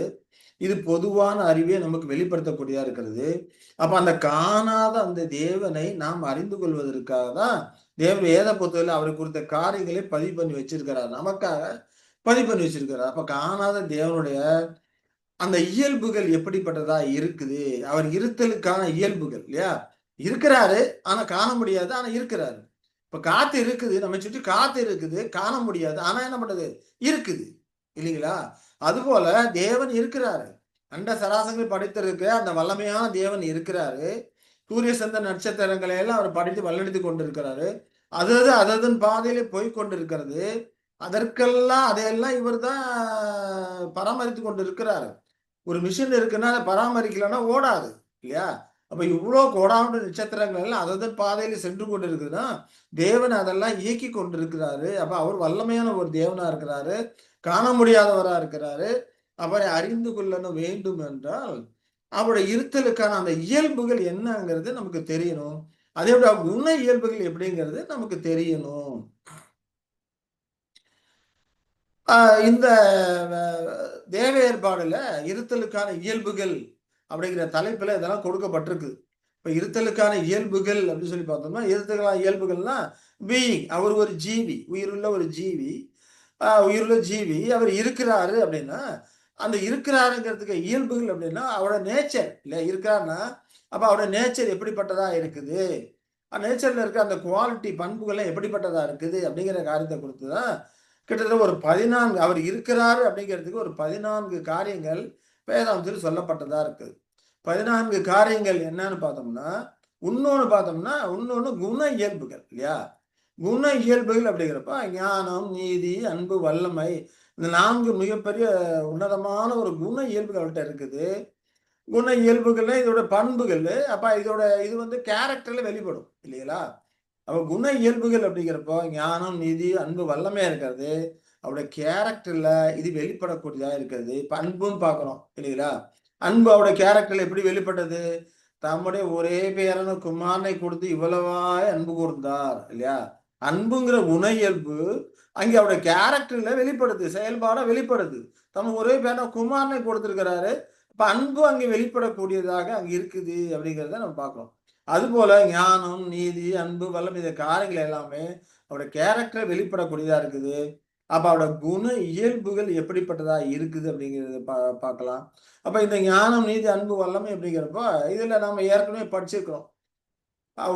இது பொதுவான அறிவே நமக்கு வெளிப்படுத்தக்கூடியதா இருக்கிறது. அப்ப அந்த காணாத அந்த தேவனை நாம் அறிந்து கொள்வதற்காக தான் தேவன் வேத புத்தகத்தில் அவரை குறித்த காரியங்களை பதிவு பண்ணி வச்சிருக்கிறார், நமக்காக பதிவு பண்ணி வச்சிருக்கிறார். அப்ப காணாத தேவனுடைய அந்த இயல்புகள் எப்படிப்பட்டதா இருக்குது, அவர் இருத்தலுக்கான இயல்புகள் இல்லையா? இருக்கிறாரு ஆனா காண முடியாது, ஆனா இருக்கிறாரு. இப்ப காத்து இருக்குது, நம்ம சுற்றி காத்து இருக்குது, காண முடியாது, ஆனா என்ன பண்றது, இருக்குது இல்லைங்களா? அதுபோல தேவன் இருக்கிறாரு. அண்ட சராசரங்கள் படைத்திருக்க அந்த வல்லமையான தேவன் இருக்கிறாரு. சூரிய சந்திர நட்சத்திரங்களை எல்லாம் அவர் படைத்து வல்லடித்து கொண்டிருக்கிறாரு. அதன் பாதையிலே போய் கொண்டிருக்கிறது. அதற்கெல்லாம் அதையெல்லாம் இவர் தான் பராமரித்து கொண்டு இருக்கிறாரு. ஒரு மிஷின் இருக்குன்னா அதை பராமரிக்கலன்னா ஓடாது இல்லையா? அப்ப இவ்வளவு கோடான நட்சத்திரங்கள் எல்லாம் அதன் பாதையில சென்று கொண்டு இருக்குதுன்னா தேவன் அதெல்லாம் இயக்கி கொண்டிருக்கிறாரு. அப்ப அவர் வல்லமையான ஒரு தேவனா இருக்கிறாரு, காண முடியாதவரா இருக்கிறாரு. அவரை அறிந்து கொள்ளணும் வேண்டும் என்றால் அவருடைய இருத்தலுக்கான அந்த இயல்புகள் என்னங்கிறது நமக்கு தெரியணும். அதே போல குண இயல்புகள் எப்படிங்கிறது நமக்கு தெரியணும். இந்த தேவ ஏற்பாடுல இருத்தலுக்கான இயல்புகள் அப்படிங்கிற தலைப்புல இதெல்லாம் கொடுக்கப்பட்டிருக்கு. இப்ப இருத்தலுக்கான இயல்புகள் அப்படின்னு சொல்லி பார்த்தோம்னா, இருத்தலுக்கான இயல்புகள்னா பீயிங், அவர் ஒரு ஜீவி, உயிருள்ள ஒரு ஜீவி, உயிருள்ள ஜீவி அவர் இருக்கிறாரு அப்படின்னா, அந்த இருக்கிறாருங்கிறதுக்கு இயல்புகள் அப்படின்னா அவரோட நேச்சர் இல்ல, இருக்கிறாருன்னா அப்ப அவரோட நேச்சர் எப்படிப்பட்டதா இருக்குது, நேச்சர்ல இருக்க அந்த குவாலிட்டி பண்புகள்லாம் எப்படிப்பட்டதா இருக்குது அப்படிங்கிற காரியத்தை கொடுத்துதான் கிட்டத்தட்ட ஒரு 14 அவர் இருக்கிறாரு அப்படிங்கிறதுக்கு ஒரு 14 காரியங்கள் வேதாந்தத்தில் சொல்லப்பட்டதா இருக்குது. 14 காரியங்கள் என்னன்னு பார்த்தோம்னா, இன்னொன்னு பார்த்தோம்னா இன்னொன்னு குண இயல்புகள் இல்லையா? குண இயல்புகள் அப்படிங்கிறப்ப ஞானம், நீதி, அன்பு, வல்லமை, இந்த 4 மிகப்பெரிய உன்னதமான ஒரு குண இயல்புகள் அவர்ட்ட இருக்குது. குண இயல்புகள்ல இதோட பண்புகள். அப்ப இது வந்து கேரக்டர்ல வெளிப்படும் இல்லைங்களா? அப்ப குண இயல்புகள் அப்படிங்கிறப்போ ஞானம், நீதி, அன்பு, வல்லமையா இருக்கிறது. அவருடைய கேரக்டர்ல இது வெளிப்படக்கூடியதா இருக்கிறது. இப்ப அன்புன்னு பார்க்கிறோம் இல்லைங்களா? அன்பு அவருடைய கேரக்டர்ல எப்படி வெளிப்பட்டது? தம்முடைய ஒரே பேரான குமாரனை கொடுத்து இவ்வளவாய் அன்பு கூர்ந்தார் இல்லையா? அன்புங்கிற குண இயல்பு அங்கே அவருடைய கேரக்டர்ல வெளிப்படுது, செயல்பாடா வெளிப்படுது. தம் ஒரே பேரான குமாரனை கொடுத்திருக்கிறாரு. அப்ப அன்பு அங்கே வெளிப்படக்கூடியதாக அங்க இருக்குது அப்படிங்கிறத நம்ம பார்க்கிறோம். அதுபோல ஞானம், நீதி, அன்பு, வல்லமை இந்த காரியங்கள் எல்லாமே அவருடைய கேரக்டர் வெளிப்படக்கூடியதா இருக்குது. அப்ப அவரோட குண இயல்புகள் எப்படிப்பட்டதா இருக்குது அப்படிங்கிறத பார்க்கலாம். அப்ப இந்த ஞானம், நீதி, அன்பு, வல்லமை அப்படிங்கிறப்போ இதுல நாம ஏற்கனவே படிச்சிருக்கிறோம்.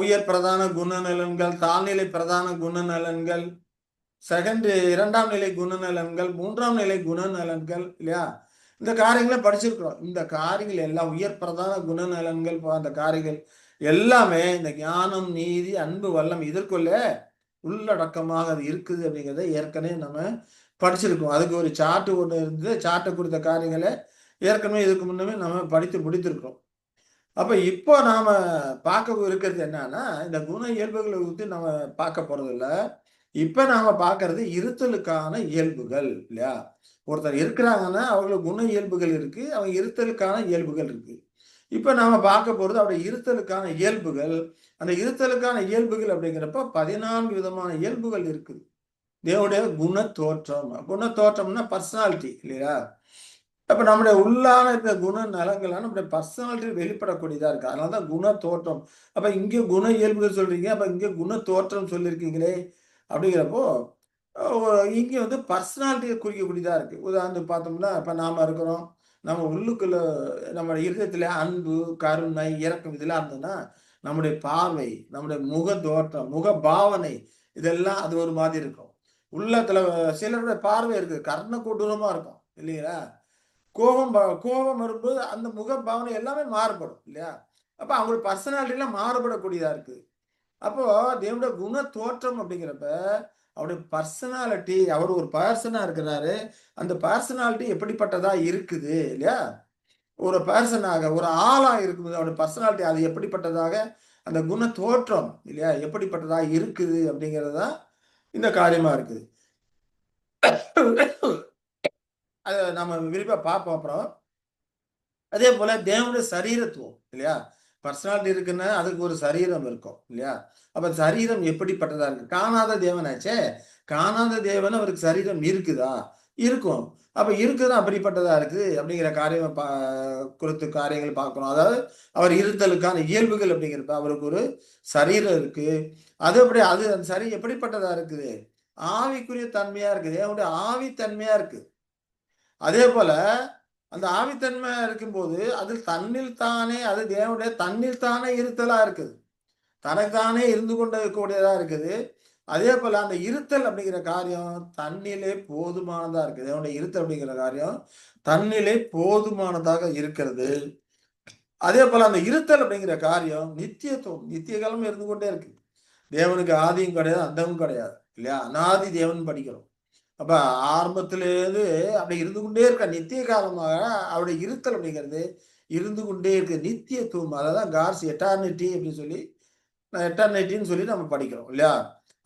உயர் பிரதான குணநலன்கள், தாழ்நிலை பிரதான குணநலன்கள், இரண்டாம் நிலை குணநலன்கள், மூன்றாம் நிலை குணநலன்கள் இல்லையா? இந்த காரியங்களை படிச்சிருக்கிறோம். இந்த காரியங்கள் எல்லாம் உயர் பிரதான குணநலன்கள் அந்த காரியங்கள் எல்லாமே இந்த ஞானம், நீதி, அன்பு, வல்லம் இதற்குள்ள உள்ளடக்கமாக அது இருக்குது அப்படிங்கிறத ஏற்கனவே நம்ம படிச்சிருக்கோம். அதுக்கு ஒரு சார்ட் ஒண்ணு இருந்து சார்ட்ட குறித்த காரியங்களை ஏற்கனவே இதுக்கு முன்னமே நம்ம படித்து முடித்திருக்கிறோம். அப்ப இப்போ நாம பார்க்க இருக்கிறது என்னன்னா, இந்த குண இயல்புகளை வந்து நம்ம பார்க்க போறதில்ல. இப்ப நாம பார்க்கிறது இருத்தலுக்கான இயல்புகள் இல்லையா? ஒருத்தர் இருக்கிறாங்கன்னா அவங்களுக்கு குண இயல்புகள் இருக்கு. அவங்க இருத்தலுக்கான இயல்புகள் இருக்கு. இப்ப நாம பார்க்க போறது அவருடைய இருத்தலுக்கான இயல்புகள். அந்த இருத்தலுக்கான இயல்புகள் அப்படிங்கிறப்ப 14 விதமான இயல்புகள் இருக்குது. தேவனுடைய குணத்தோற்றம். குணத்தோற்றம்னா பர்சனாலிட்டி இல்லையா? அப்ப நம்முடைய உள்ளான இந்த குண நலங்கள்லாம் நம்முடைய பர்சனாலிட்டி வெளிப்படக்கூடியதா இருக்கு. அதனாலதான் குணத்தோற்றம். அப்ப இங்க குண இயல்புகள் சொல்றீங்க. அப்ப இங்க குணத்தோற்றம் சொல்லியிருக்கீங்களே அப்படிங்கிறப்போ, இங்க வந்து பர்சனாலிட்டிய குறிக்கக்கூடியதா இருக்கு. உதாரணத்துக்கு பார்த்தோம்னா, இப்ப நாம இருக்கிறோம். நம்ம உள்ளுக்குள்ள நம்ம இருதயத்தில அன்பு, கருணை, இரக்கம் இதெல்லாம் இருந்ததுன்னா, நம்முடைய பார்வை, நம்முடைய முக தோற்றம், முக பாவனை இதெல்லாம் அது ஒரு மாதிரி இருக்கும். உள்ளத்துல சிலருடைய பார்வை இருக்கு. கர்ண கொடூரமா இருக்கும். இல்லைங்களா? கோபம் வரும்போது அந்த முக பாவனை எல்லாமே மாறுபடும். இல்லையா? அப்ப அவங்களுடைய பர்சனாலிட்டிலாம் மாறுபடக்கூடியதா இருக்கு. அப்போ தேவனுடைய குண தோற்றம் அப்படிங்கிறப்ப, அவருடைய பர்சனாலிட்டி அவர் ஒரு பெர்சனா இருக்கிறாரு. அந்த பெர்சனாலிட்டி எப்படிப்பட்டதா இருக்குது இல்லையா? ஒரு பெர்சனாக ஒரு ஆளா இருக்கும்போது அவருடைய பர்சனாலிட்டி அது எப்படிப்பட்டதாக அந்த குண தோற்றம் இல்லையா? எப்படிப்பட்டதா இருக்குது அப்படிங்கிறது தான் இந்த காரியமா இருக்குது. அத நம்ம விரிவா பார்ப்போம் அப்புறம். அதே போல தேவனுடைய சரீரத்துவம் இல்லையா? பர்சனாலிட்டி இருக்குன்னா அதுக்கு ஒரு சரீரம் இருக்கும் இல்லையா? அப்ப சரீரம் எப்படிப்பட்டதா இருக்கு? காணாத தேவனாச்சே. காணாத தேவன் அவருக்கு சரீரம் இருக்குதா? இருக்கும். அப்ப இருக்குது அப்படிப்பட்டதா இருக்குது அப்படிங்கிற காரியம் குறித்து காரியங்கள் பார்க்கணும். அதாவது அவர் இருத்தலுக்கான இயல்புகள் அப்படிங்கிறப்ப அவருக்கு ஒரு சரீரம் இருக்கு. அது எப்படி அந்த சரீரம் எப்படிப்பட்டதா இருக்குது? ஆவிக்குரிய தன்மையா இருக்குது. தேவனுடைய ஆவித்தன்மையா இருக்கு. அதே போல அந்த ஆவித்தன்மை இருக்கும்போது, அது தன்னில் தானே அது தேவனுடைய தன்னில் தானே இருத்தலா இருக்குது. தனக்கு தானே இருந்து கொண்டு இருக்கக்கூடியதா இருக்குது. அதே போல அந்த இருத்தல் அப்படிங்கிற காரியம் தன்னிலே போதுமானதா இருக்கு. தேவனுடைய இருத்தல் அப்படிங்கிற காரியம் தன்னிலே போதுமானதாக இருக்கிறது. அதே போல அந்த இருத்தல் அப்படிங்கிற காரியம் நித்தியத்துவம், நித்திய காலம் இருந்து கொண்டே இருக்கு. தேவனுக்கு ஆதியும் கிடையாது, அந்தமும் கிடையாது. இல்லையா? அனாதி தேவன் படிக்கிறோம். அப்ப ஆரம்பத்திலேருந்து அப்படி இருந்து கொண்டே இருக்க நித்திய காலமாக அவருடைய இருத்தல் அப்படிங்கிறது இருந்து கொண்டே இருக்கு. நித்தியத்துவம் அதான் காட்ஸ் எட்டர்னிட்டி அப்படின்னு சொல்லி எட்டர்னிட்டின்னு சொல்லி நம்ம படிக்கிறோம் இல்லையா?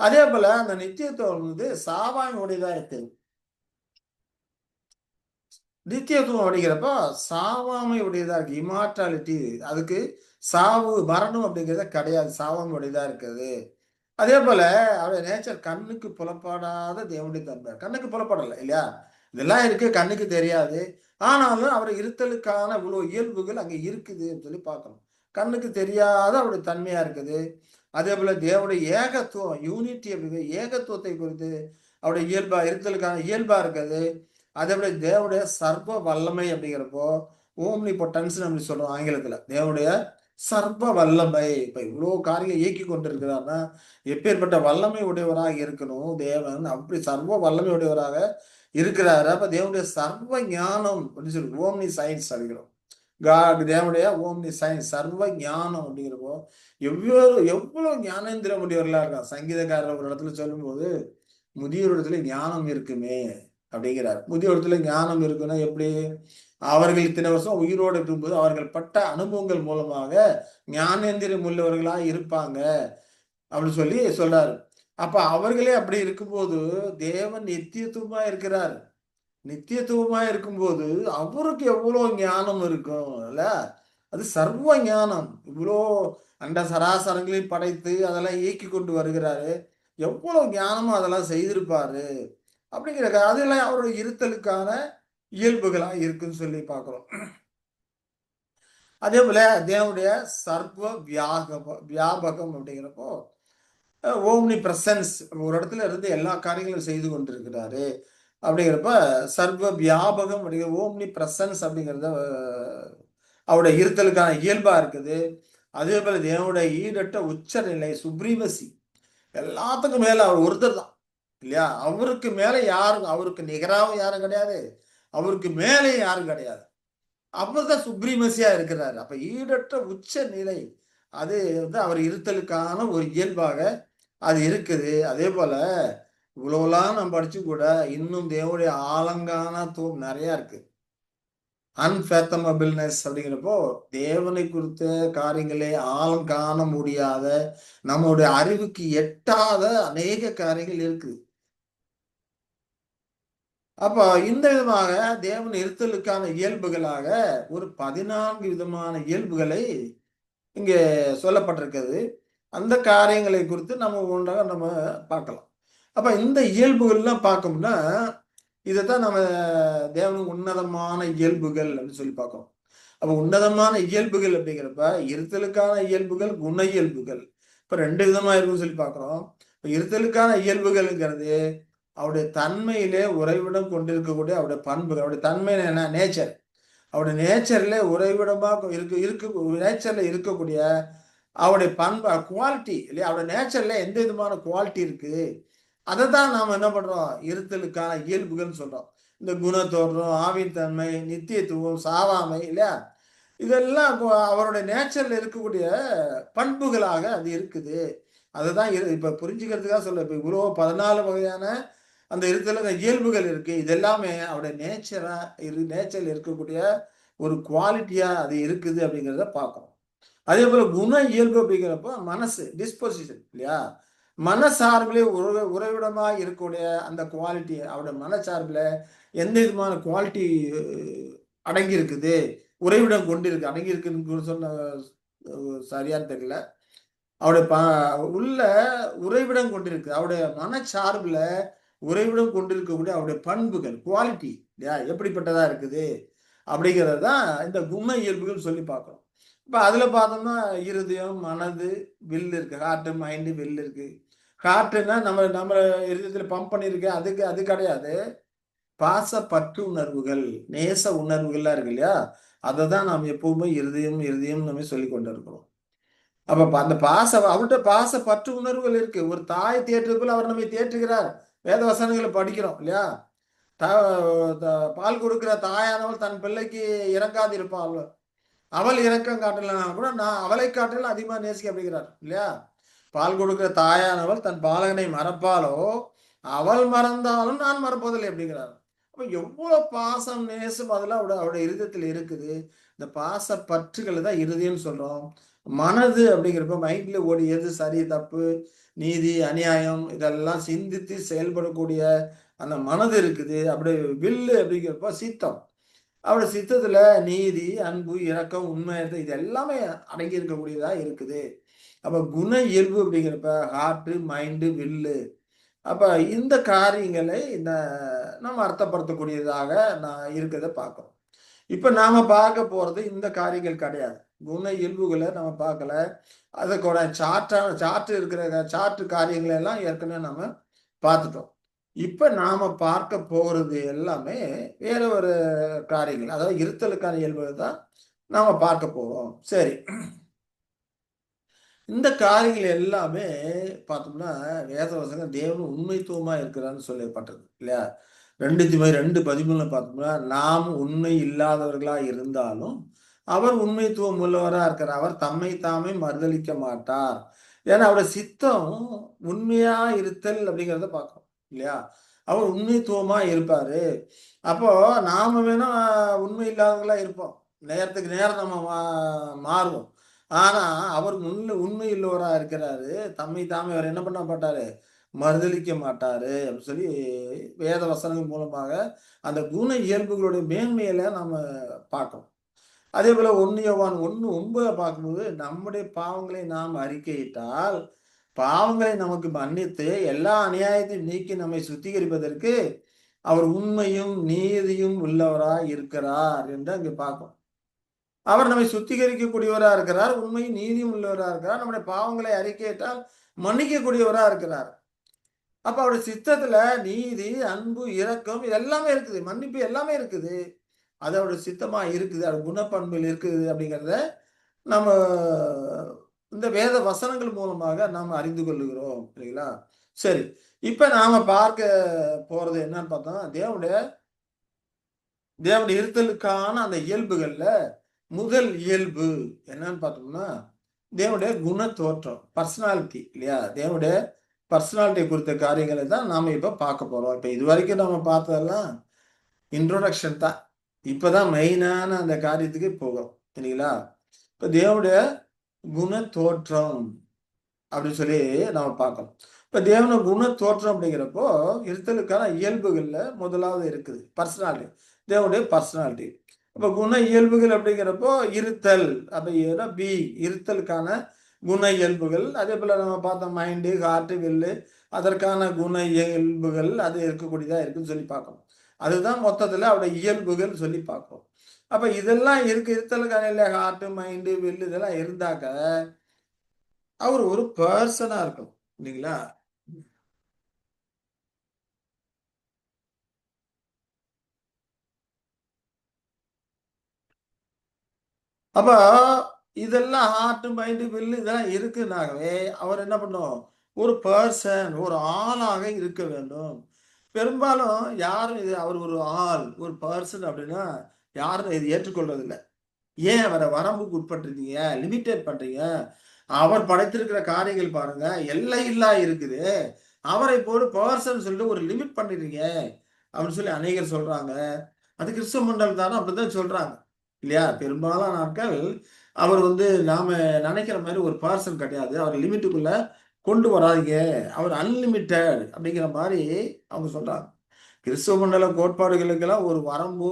அதே போல அந்த நித்தியத்துவம் வந்து சாவாமையுடையதா இருக்கு. நித்தியத்துவம் அப்படிங்கிறப்ப சாவாமை உடையதா இருக்கு. இமார்டாலிட்டி அதுக்கு சாவு மரணம் அப்படிங்கிறத கிடையாது. சாவாமை உடையதா இருக்குது. அதே போல அவருடைய நேச்சர் கண்ணுக்கு புலப்படாத தேவனுடைய தன்மை. கண்ணுக்கு புலப்படல இல்லையா? இதெல்லாம் இருக்கு கண்ணுக்கு தெரியாது. ஆனாலும் அவர் இருத்தலுக்கான இவ்வளவு இயல்புகள் அங்க இருக்குதுன்னு சொல்லி பார்க்கணும். கண்ணுக்கு தெரியாத அவருடைய தன்மையா இருக்குது. அதே போல தேவனுடைய ஏகத்துவம் யூனிட்டி அப்படி ஏகத்துவத்தை குறித்து அவருடைய இயல்பா இருத்தலுக்கான இயல்பா இருக்குது. அதே போல தேவனுடைய சர்வ வல்லமை அப்படிங்கிறப்போ ஓம்னி பொட்டன்ஸ் அப்படி சொல்றோம் ஆங்கிலத்துல. தேவனுடைய சர்வ வல்லமை. இப்ப இவ்வளவு காரியம் இயக்கி கொண்டிருக்கிறார்னா எப்பேற்பட்ட வல்லமை உடையவராக இருக்கணும் தேவன். அப்படி சர்வ வல்லமை உடையவராக இருக்கிறாரு. அப்ப தேவனுடைய சர்வ ஞானம் அப்படின்னு சொல்லி ஓம்னி சயின்ஸ் அப்படிங்கிறோம். தேவனுடைய ஓம்னி சயின்ஸ் சர்வ ஞானம் அப்படிங்கிறப்போ எவ்வளவு ஞானேந்திர முடியவர்களா இருக்கா. சங்கீதக்காரர் ஒரு இடத்துல சொல்லும்போது முதியோர் இடத்துல ஞானம் இருக்குமே அப்படிங்கிறார். முதியோர் இடத்துல ஞானம் இருக்குன்னா எப்படி? அவர்கள் இத்தனை வருஷம் உயிரோடு இருக்கும்போது அவர்கள் பட்ட அனுபவங்கள் மூலமாக ஞானேந்திரம் உள்ளவர்களா இருப்பாங்க அப்படின்னு சொல்லி சொல்றாரு. அப்ப அவர்களே அப்படி இருக்கும்போது தேவன் நித்தியத்துவமா இருக்கிறார். நித்தியத்துவமா இருக்கும்போது அவருக்கு எவ்வளவு ஞானம் இருக்கும் இல்ல? அது சர்வ ஞானம். இவ்வளோ அண்ட சராசரங்களையும் படைத்து அதெல்லாம் இயக்கி கொண்டு வருகிறாரு. எவ்வளவு ஞானமும் அதெல்லாம் செய்திருப்பாரு அப்படிங்கிற அதெல்லாம் அவருடைய இருத்தலுக்கான இயல்புகளா இருக்குன்னு சொல்லி பார்க்கிறோம். அதே போல தேவனுடைய சர்வ வியாபகம் அப்படிங்கிறப்போ ஓம்னி பிரசன்ஸ் ஒரு இடத்துல இருந்து எல்லா காரியங்களும் செய்து கொண்டிருக்கிறாரு அப்படிங்கிறப்ப சர்வ வியாபகம் அப்படிங்கிற ஓம்னி பிரசன்ஸ் அப்படிங்கிறத அவருடைய இருத்தலுக்கான இயல்பா இருக்குது. அதே போல தேவனுடைய ஈடற்ற உச்ச நிலை சுப்ரீமசி எல்லாத்துக்கும் மேல அவர் ஒருத்தர் தான் இல்லையா? அவருக்கு மேல யாரும் அவருக்கு நிகராகவும் யாரும் கிடையாது, அவருக்கு மேலே யாரும் கிடையாது. அவர்தான் சுப்ரீமசியா இருக்கிறாரு. அப்ப ஈடற்ற உச்ச நிலை அது வந்து அவர் இருத்தலுக்கான ஒரு இயல்பாக அது இருக்குது. அதே போல இவ்வளவுலாம் நம்ம படிச்சு கூட இன்னும் தேவனுடைய ஆலங்கானத்துவம் நிறைய இருக்கு. அன்ஃபேத்தமபிள்னஸ் அப்படிங்கிறப்போ தேவனை குறித்த காரியங்களே ஆழம் காண முடியாத நம்முடைய அறிவுக்கு எட்டாத அநேக காரியங்கள் இருக்கு. அப்ப இந்த விதமாக தேவன் இருத்தலுக்கான இயல்புகளாக ஒரு 14 விதமான இயல்புகளை இங்கே சொல்லப்பட்டிருக்கிறது. அந்த காரியங்களை குறித்து நம்ம ஒன்றாக நம்ம பார்க்கலாம். அப்ப இந்த இயல்புகள்லாம் பார்க்கணும்னா இதைத்தான் நம்ம தேவனுக்கு உன்னதமான இயல்புகள் அப்படின்னு சொல்லி பார்க்கிறோம். அப்ப உன்னதமான இயல்புகள் அப்படிங்கிறப்ப இருத்தலுக்கான இயல்புகள் குண இயல்புகள் இப்ப 2 விதமா இருக்குன்னு சொல்லி பார்க்கிறோம். இப்ப இருத்தலுக்கான இயல்புகள்ங்கிறது அவருடைய தன்மையிலே உறைவிடம் கொண்டிருக்கக்கூடிய அவருடைய பண்புகள். அவருடைய தன்மை என்ன? நேச்சர். அவருடைய நேச்சர்ல உறைவிடமா நேச்சர்ல இருக்கக்கூடிய அவருடைய பண்பு குவாலிட்டி இல்லையா? அவருடைய நேச்சர்ல எந்த விதமான குவாலிட்டி இருக்கு அதை தான் நாம் என்ன பண்றோம்? இருத்தலுக்கான இயல்புகள்னு சொல்றோம். இந்த குணத்தோற்றம், ஆவின் தன்மை, நித்தியத்துவம், சாவாமை இல்லையா? இதெல்லாம் அவருடைய நேச்சர்ல இருக்கக்கூடிய பண்புகளாக அது இருக்குது. அதுதான் இப்ப புரிஞ்சுக்கிறதுக்காக சொல்ல இப்ப இவ்வளோ 14 வகையான அந்த இருத்தல இயல்புகள் இருக்கு. இது எல்லாமே அவருடைய நேச்சர்ல இருக்கக்கூடிய ஒரு குவாலிட்டியா அது இருக்குது அப்படிங்கிறத பார்க்கணும். அதே போல குண இயல்பு அப்படிங்கிறப்போ மனசு டிஸ்பொசிஷன் இல்லையா? மனசார்பிலே உறைவிடமா இருக்கக்கூடிய அந்த குவாலிட்டி அவருடைய மனசார்பில் எந்த விதமான குவாலிட்டி அடங்கி இருக்குது, உறைவிடம் கொண்டிருக்கு அடங்கி இருக்குன்னு சொன்ன சரியான்னு தெரியல. அவருடைய உள்ள உறைவிடம் கொண்டிருக்கு. அவருடைய மனச்சார்புல உறைவிடம் கொண்டிருக்கக்கூடிய அவருடைய பண்புகள் குவாலிட்டி இல்லையா? எப்படிப்பட்டதா இருக்குது அப்படிங்கிறது தான் இந்த குண இயல்புகள் சொல்லி பார்க்கிறோம். இப்ப அதுல பார்த்தோம்னா இருதயம், மனது, வில் இருக்கு. ஹார்ட், மைண்டு, வில் இருக்கு. ஹார்ட்னா நம்ம நம்ம இருதயத்துல பம்ப் பண்ணிருக்கு. அது கிடையாது. பாச பற்று உணர்வுகள், நேச உணர்வுகள்லாம் இருக்கு இல்லையா? அதை தான் நாம் எப்பவுமே இருதயம் இருதயம் நம்ம சொல்லி கொண்டு இருக்கிறோம். அப்ப அந்த அவர்கிட்ட பாச பற்று உணர்வுகள் இருக்கு. ஒரு தாய் தேற்றுக்குள்ள அவர் நம்மை தேற்றுகிறார். வேத வசனங்களை படிக்கிறோம் இல்லையா? பால் கொடுக்கிற தாயானவள் தன் பிள்ளைக்கு இறங்காது இருப்பாள். அவள் இரக்கம் காட்டலனா கூட நான் அவளை காட்டிலும் அதிகமா நேசிக்க அப்படிங்கிறார் இல்லையா? பால் கொடுக்கிற தாயானவள் தன் பாலகனை மறப்பாலோ அவள் மறந்தாலும் நான் மறப்பதில்லை அப்படிங்கிறார். அப்ப எவ்வளவு பாசம் நேசம் அதெல்லாம் அவருடைய இருதயத்தில் இருக்குது. இந்த பாச பற்றுகளை தான் இருதயம்னு சொல்றோம். மனது அப்படிங்கிறப்ப மைண்ட்ல ஓடி எது சரி தப்பு நீதி அநியாயம் இதெல்லாம் சிந்தித்து செயல்படக்கூடிய அந்த மனது இருக்குது. அப்படி வில்லு அப்படிங்கிறப்ப சித்தம். அவருடைய சித்தத்துல நீதி, அன்பு, இரக்கம், உண்மை இது எல்லாமே அடங்கி இருக்கக்கூடியதா இருக்குது. அப்ப குண இயல்பு அப்படிங்கிறப்ப ஹார்ட், மைண்டு, வில்லு. அப்ப இந்த காரியங்களை நம்ம அர்த்தப்படுத்தக்கூடியதாக நான் இருக்கிறத பார்க்கிறோம். இப்ப நாம பார்க்க போறது இந்த காரியங்கள் கிடையாது. குண இயல்புகளை நம்ம பார்க்கல. அதுக்கூட சார்ட் இருக்கிற சார்ட் காரியங்களை எல்லாம் ஏற்கனவே நம்ம பார்த்துட்டோம். இப்ப நாம பார்க்க போறது எல்லாமே வேற ஒரு காரியங்கள். அதாவது இருத்தலுக்கான இயல்புகள் தான் நாம பார்க்க போறோம். சரி. இந்த காரியங்கள் எல்லாமே பார்த்தோம்னா வேதவசனம் தேவன் உண்மைத்துவமா இருக்கிறான்னு சொல்லப்பட்டது இல்லையா? 2 13 பார்த்தோம்னா நாம் உண்மை இல்லாதவர்களா இருந்தாலும் அவர் உண்மைத்துவம் உள்ளவரா இருக்கிறார். அவர் தம்மை தாமே மறுதலிக்க மாட்டார். ஏன்னா அவருடைய சித்தம் உண்மையா இருத்தல் அப்படிங்கிறத பார்க்கிறோம் இல்லையா? அவர் உண்மைத்துவமா இருப்பாரு. அப்போ நாம வேணா உண்மை இல்லாதவங்களா இருப்போம். நேரத்துக்கு நேரம் நம்ம மாறுவோம். ஆனா அவர் உண்மை உள்ளவரா இருக்கிறாரு. தம்மை தாமே அவர் என்ன பண்ண மாட்டாரு? மறுதலிக்க மாட்டாரு அப்படின்னு சொல்லி வேத வசனங்கள் மூலமாக அந்த குண இயல்புகளுடைய மேன்மையில நாம பார்க்கிறோம். அதேபோல 1 யோவான் 1:9 பார்க்கும்போது, நம்முடைய பாவங்களை நாம் அறிக்கையிட்டால், பாவங்களை நமக்கு மன்னித்து, எல்லா அநியாயத்தையும் நீக்கி நம்மை சுத்திகரிப்பதற்கு, அவர் உண்மையும், நீதியும் உள்ளவராய் இருக்கிறார் என்று அங்கே பார்க்கிறோம். அவர் நம்மை சுத்திகரிக்கக்கூடியவரா இருக்கிறார். உண்மையும், நீதியும் உள்ளவரா இருக்கிறார். நம்முடைய பாவங்களை அறிக்கையிட்டால் மன்னிக்கக்கூடியவரா இருக்கிறார். அப்ப அவருடைய சித்தத்துல நீதி, அன்பு, இரக்கம் இது எல்லாமே இருக்குது. மன்னிப்பு எல்லாமே இருக்குது. அது அவருடைய சித்தமா இருக்குது. அது குணப்பண்பில் இருக்குது அப்படிங்கிறத நம்ம இந்த வேத வசனங்கள் மூலமாக நாம் அறிந்து கொள்ளுகிறோம். சரிங்களா? சரி. இப்ப நாம பார்க்க போறது என்னன்னு பார்த்தா, தேவனுடைய தேவனுடைய இருத்தலுக்கான அந்த இயல்புகள்ல முதல் இயல்பு என்னன்னு பார்த்தோம்னா, தேவனுடைய குணத்தோற்றம். பர்சனாலிட்டி இல்லையா? தேவனுடைய பர்சனாலிட்டி குறித்த காரியங்களை தான் நாம இப்ப பார்க்க போறோம். இப்ப இதுவரைக்கும் நம்ம பார்த்ததெல்லாம் இன்ட்ரோடக்ஷன் தான். இப்பதான் மெயினான அந்த காரியத்துக்கு போகும். சரிங்களா? இப்ப தேவனுடைய குணத்தோற்றம் அப்படின்னு சொல்லி நம்ம பார்க்கணும். இப்ப தேவனுடைய குணத்தோற்றம் அப்படிங்கிறப்போ, இருத்தலுக்கான இயல்புகள்ல முதலாவது இருக்குது. பர்சனாலிட்டி. தேவனுடைய பர்சனாலிட்டி. அப்ப குண இயல்புகள் அப்படிங்கிறப்போ, இருத்தல் அப்படிங்கிற இருத்தலுக்கான குண இயல்புகள். அதே போல நம்ம பார்த்தோம் மைண்டு, ஹார்ட், வில்லு அதற்கான குண இயல்புகள் அது இருக்கக்கூடியதா இருக்குன்னு சொல்லி பார்க்கணும். அதுதான் மொத்தத்துல அவருடைய இயல்புகள் சொல்லி பார்க்கிறோம். அப்ப இதெல்லாம் இருத்தலுக்கான இல்ல ஹார்ட், மைண்டு, வில்லு இதெல்லாம் இருந்தாக்க, அவர் ஒரு பெர்சனா இருக்கணும். இல்லைங்களா? அப்ப இதெல்லாம் ஹார்ட், மைண்ட், வில் இதெல்லாம் இருக்குனாகவே, அவர் என்ன பண்ணும்? ஒரு பெர்சன், ஒரு ஆளாக இருக்க வேண்டும். பெரும்பாலும் யாரும் இது அவர் ஒரு ஆள், ஒரு பெர்சன் அப்படின்னா, யாரும் இத ஏற்றுக்கொள்றதில்ல. ஏன் அவர வரம்புக்கு உட்படுத்துறீங்க? லிமிட்டேட் பண்றீங்க? அவர் படைத்திருக்கிற காரியங்கள் பாருங்க, எல்லையில்லா இருக்குது. அவரை போடு பெர்சன் சொல்லிட்டு ஒரு லிமிட் பண்ணிடுறீங்க. அப்படின்னு சொல்லி அநேகர் சொல்றாங்க. அது கிறிஸ்தவ மண்டலத்தாரும் அப்படித்தான் சொல்றாங்க. இல்லையா? பெரும்பாலான நாட்கள் அவர் நாம நெனைக்கிற மாரி ஒரு பெர்சன் கிடையாது. அவர லிமிட்டுக்குள்ள கொண்டு வராதீங்க. அவர் அன்லிமிட்டட் அப்படிங்கிற மாரி அவங்க சொல்றாங்க. கிறிஸ்தவ மண்டல கோட்பாடுகளுக்கெல்லாம் ஒரு வரம்போ,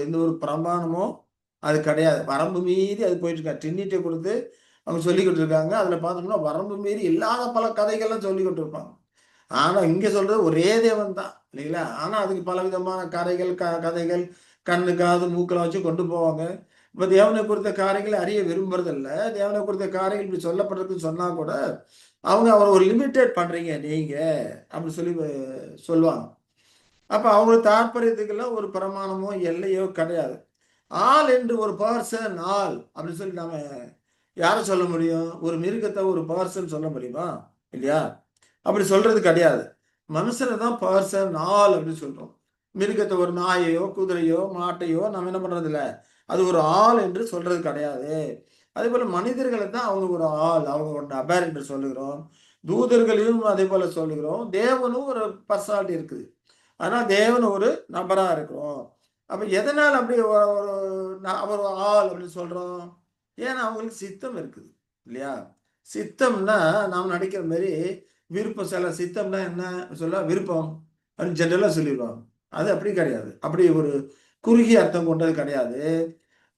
எந்த ஒரு பிரமாணமோ அது கிடையாது. வரம்பு மீறி அது போயிட்டு இருக்காங்க. ட்ரினிட்டிய குறித்து அவங்க சொல்லிக்கிட்டு இருக்காங்க. அதுல பார்த்தோம்னா வரம்பு மீறி இல்லாத பல கதைகள்லாம் சொல்லிக்கிட்டு இருப்பாங்க. ஆனா, இங்க சொல்றது ஒரே தேவன் தான். இல்லைங்களா? ஆனா, அதுக்கு பலவிதமான கதைகள், கதைகள், கண்ணு, காது, மூக்கெல்லாம் வச்சு கொண்டு போவாங்க. இப்ப தேவனை குறித்த காரியங்களை அறிய விரும்புறதில்ல. தேவனை குறித்த காரியங்கள் இப்படி சொல்லப்பட்டிருக்குன்னு சொன்னா கூட, அவங்க அவர ஒரு லிமிட்டட் பண்றீங்க நீங்க, அப்படின்னு சொல்லி சொல்லுவாங்க. அப்ப அவங்க தாற்பரியத்துக்கெல்லாம் ஒரு பிரமாணமோ, எல்லையோ கிடையாது. ஆள் என்று ஒரு பெர்சன் ஆள் அப்படின்னு சொல்லி நாம யார சொல்ல முடியும்? ஒரு மிருகத்த ஒரு பெர்சன் சொல்ல முடியுமா? இல்லையா? அப்படி சொல்றது கிடையாது. மனுஷன தான் பெர்சன் ஆள் அப்படின்னு சொல்றோம். மிருகத்த ஒரு நாயையோ, குதிரையோ, மாட்டையோ நம்ம என்ன பண்றதில்ல. அது ஒரு ஆள் என்று சொல்றது கிடையாது. அதேபோல மனிதர்கள தான் அவங்க ஒரு ஆள், அவங்க ஒரு நபர் என்று சொல்லுகிறோம். தூதர்களையும் அதேபோல சொல்லுகிறோம். தேவனும் ஒரு பர்சனாலிட்டி இருக்குது. ஆனா தேவன் ஒரு நபரா இருக்கிறோம். அப்ப எதனால அப்படி ஒரு அவர் ஒரு ஆள் அப்படின்னு சொல்றோம்? ஏன்னா அவங்களுக்கு சித்தம் இருக்குது. இல்லையா? சித்தம்னா நாம் நடிக்கிற மாரி விருப்பம் சில சித்தம்னா என்ன சொல்ல விருப்பம் அப்படின்னு ஜெனரலா சொல்லிருவாங்க. அது அப்படி கிடையாது. அப்படி ஒரு குறுகிய அர்த்தம் கொண்டது கிடையாது.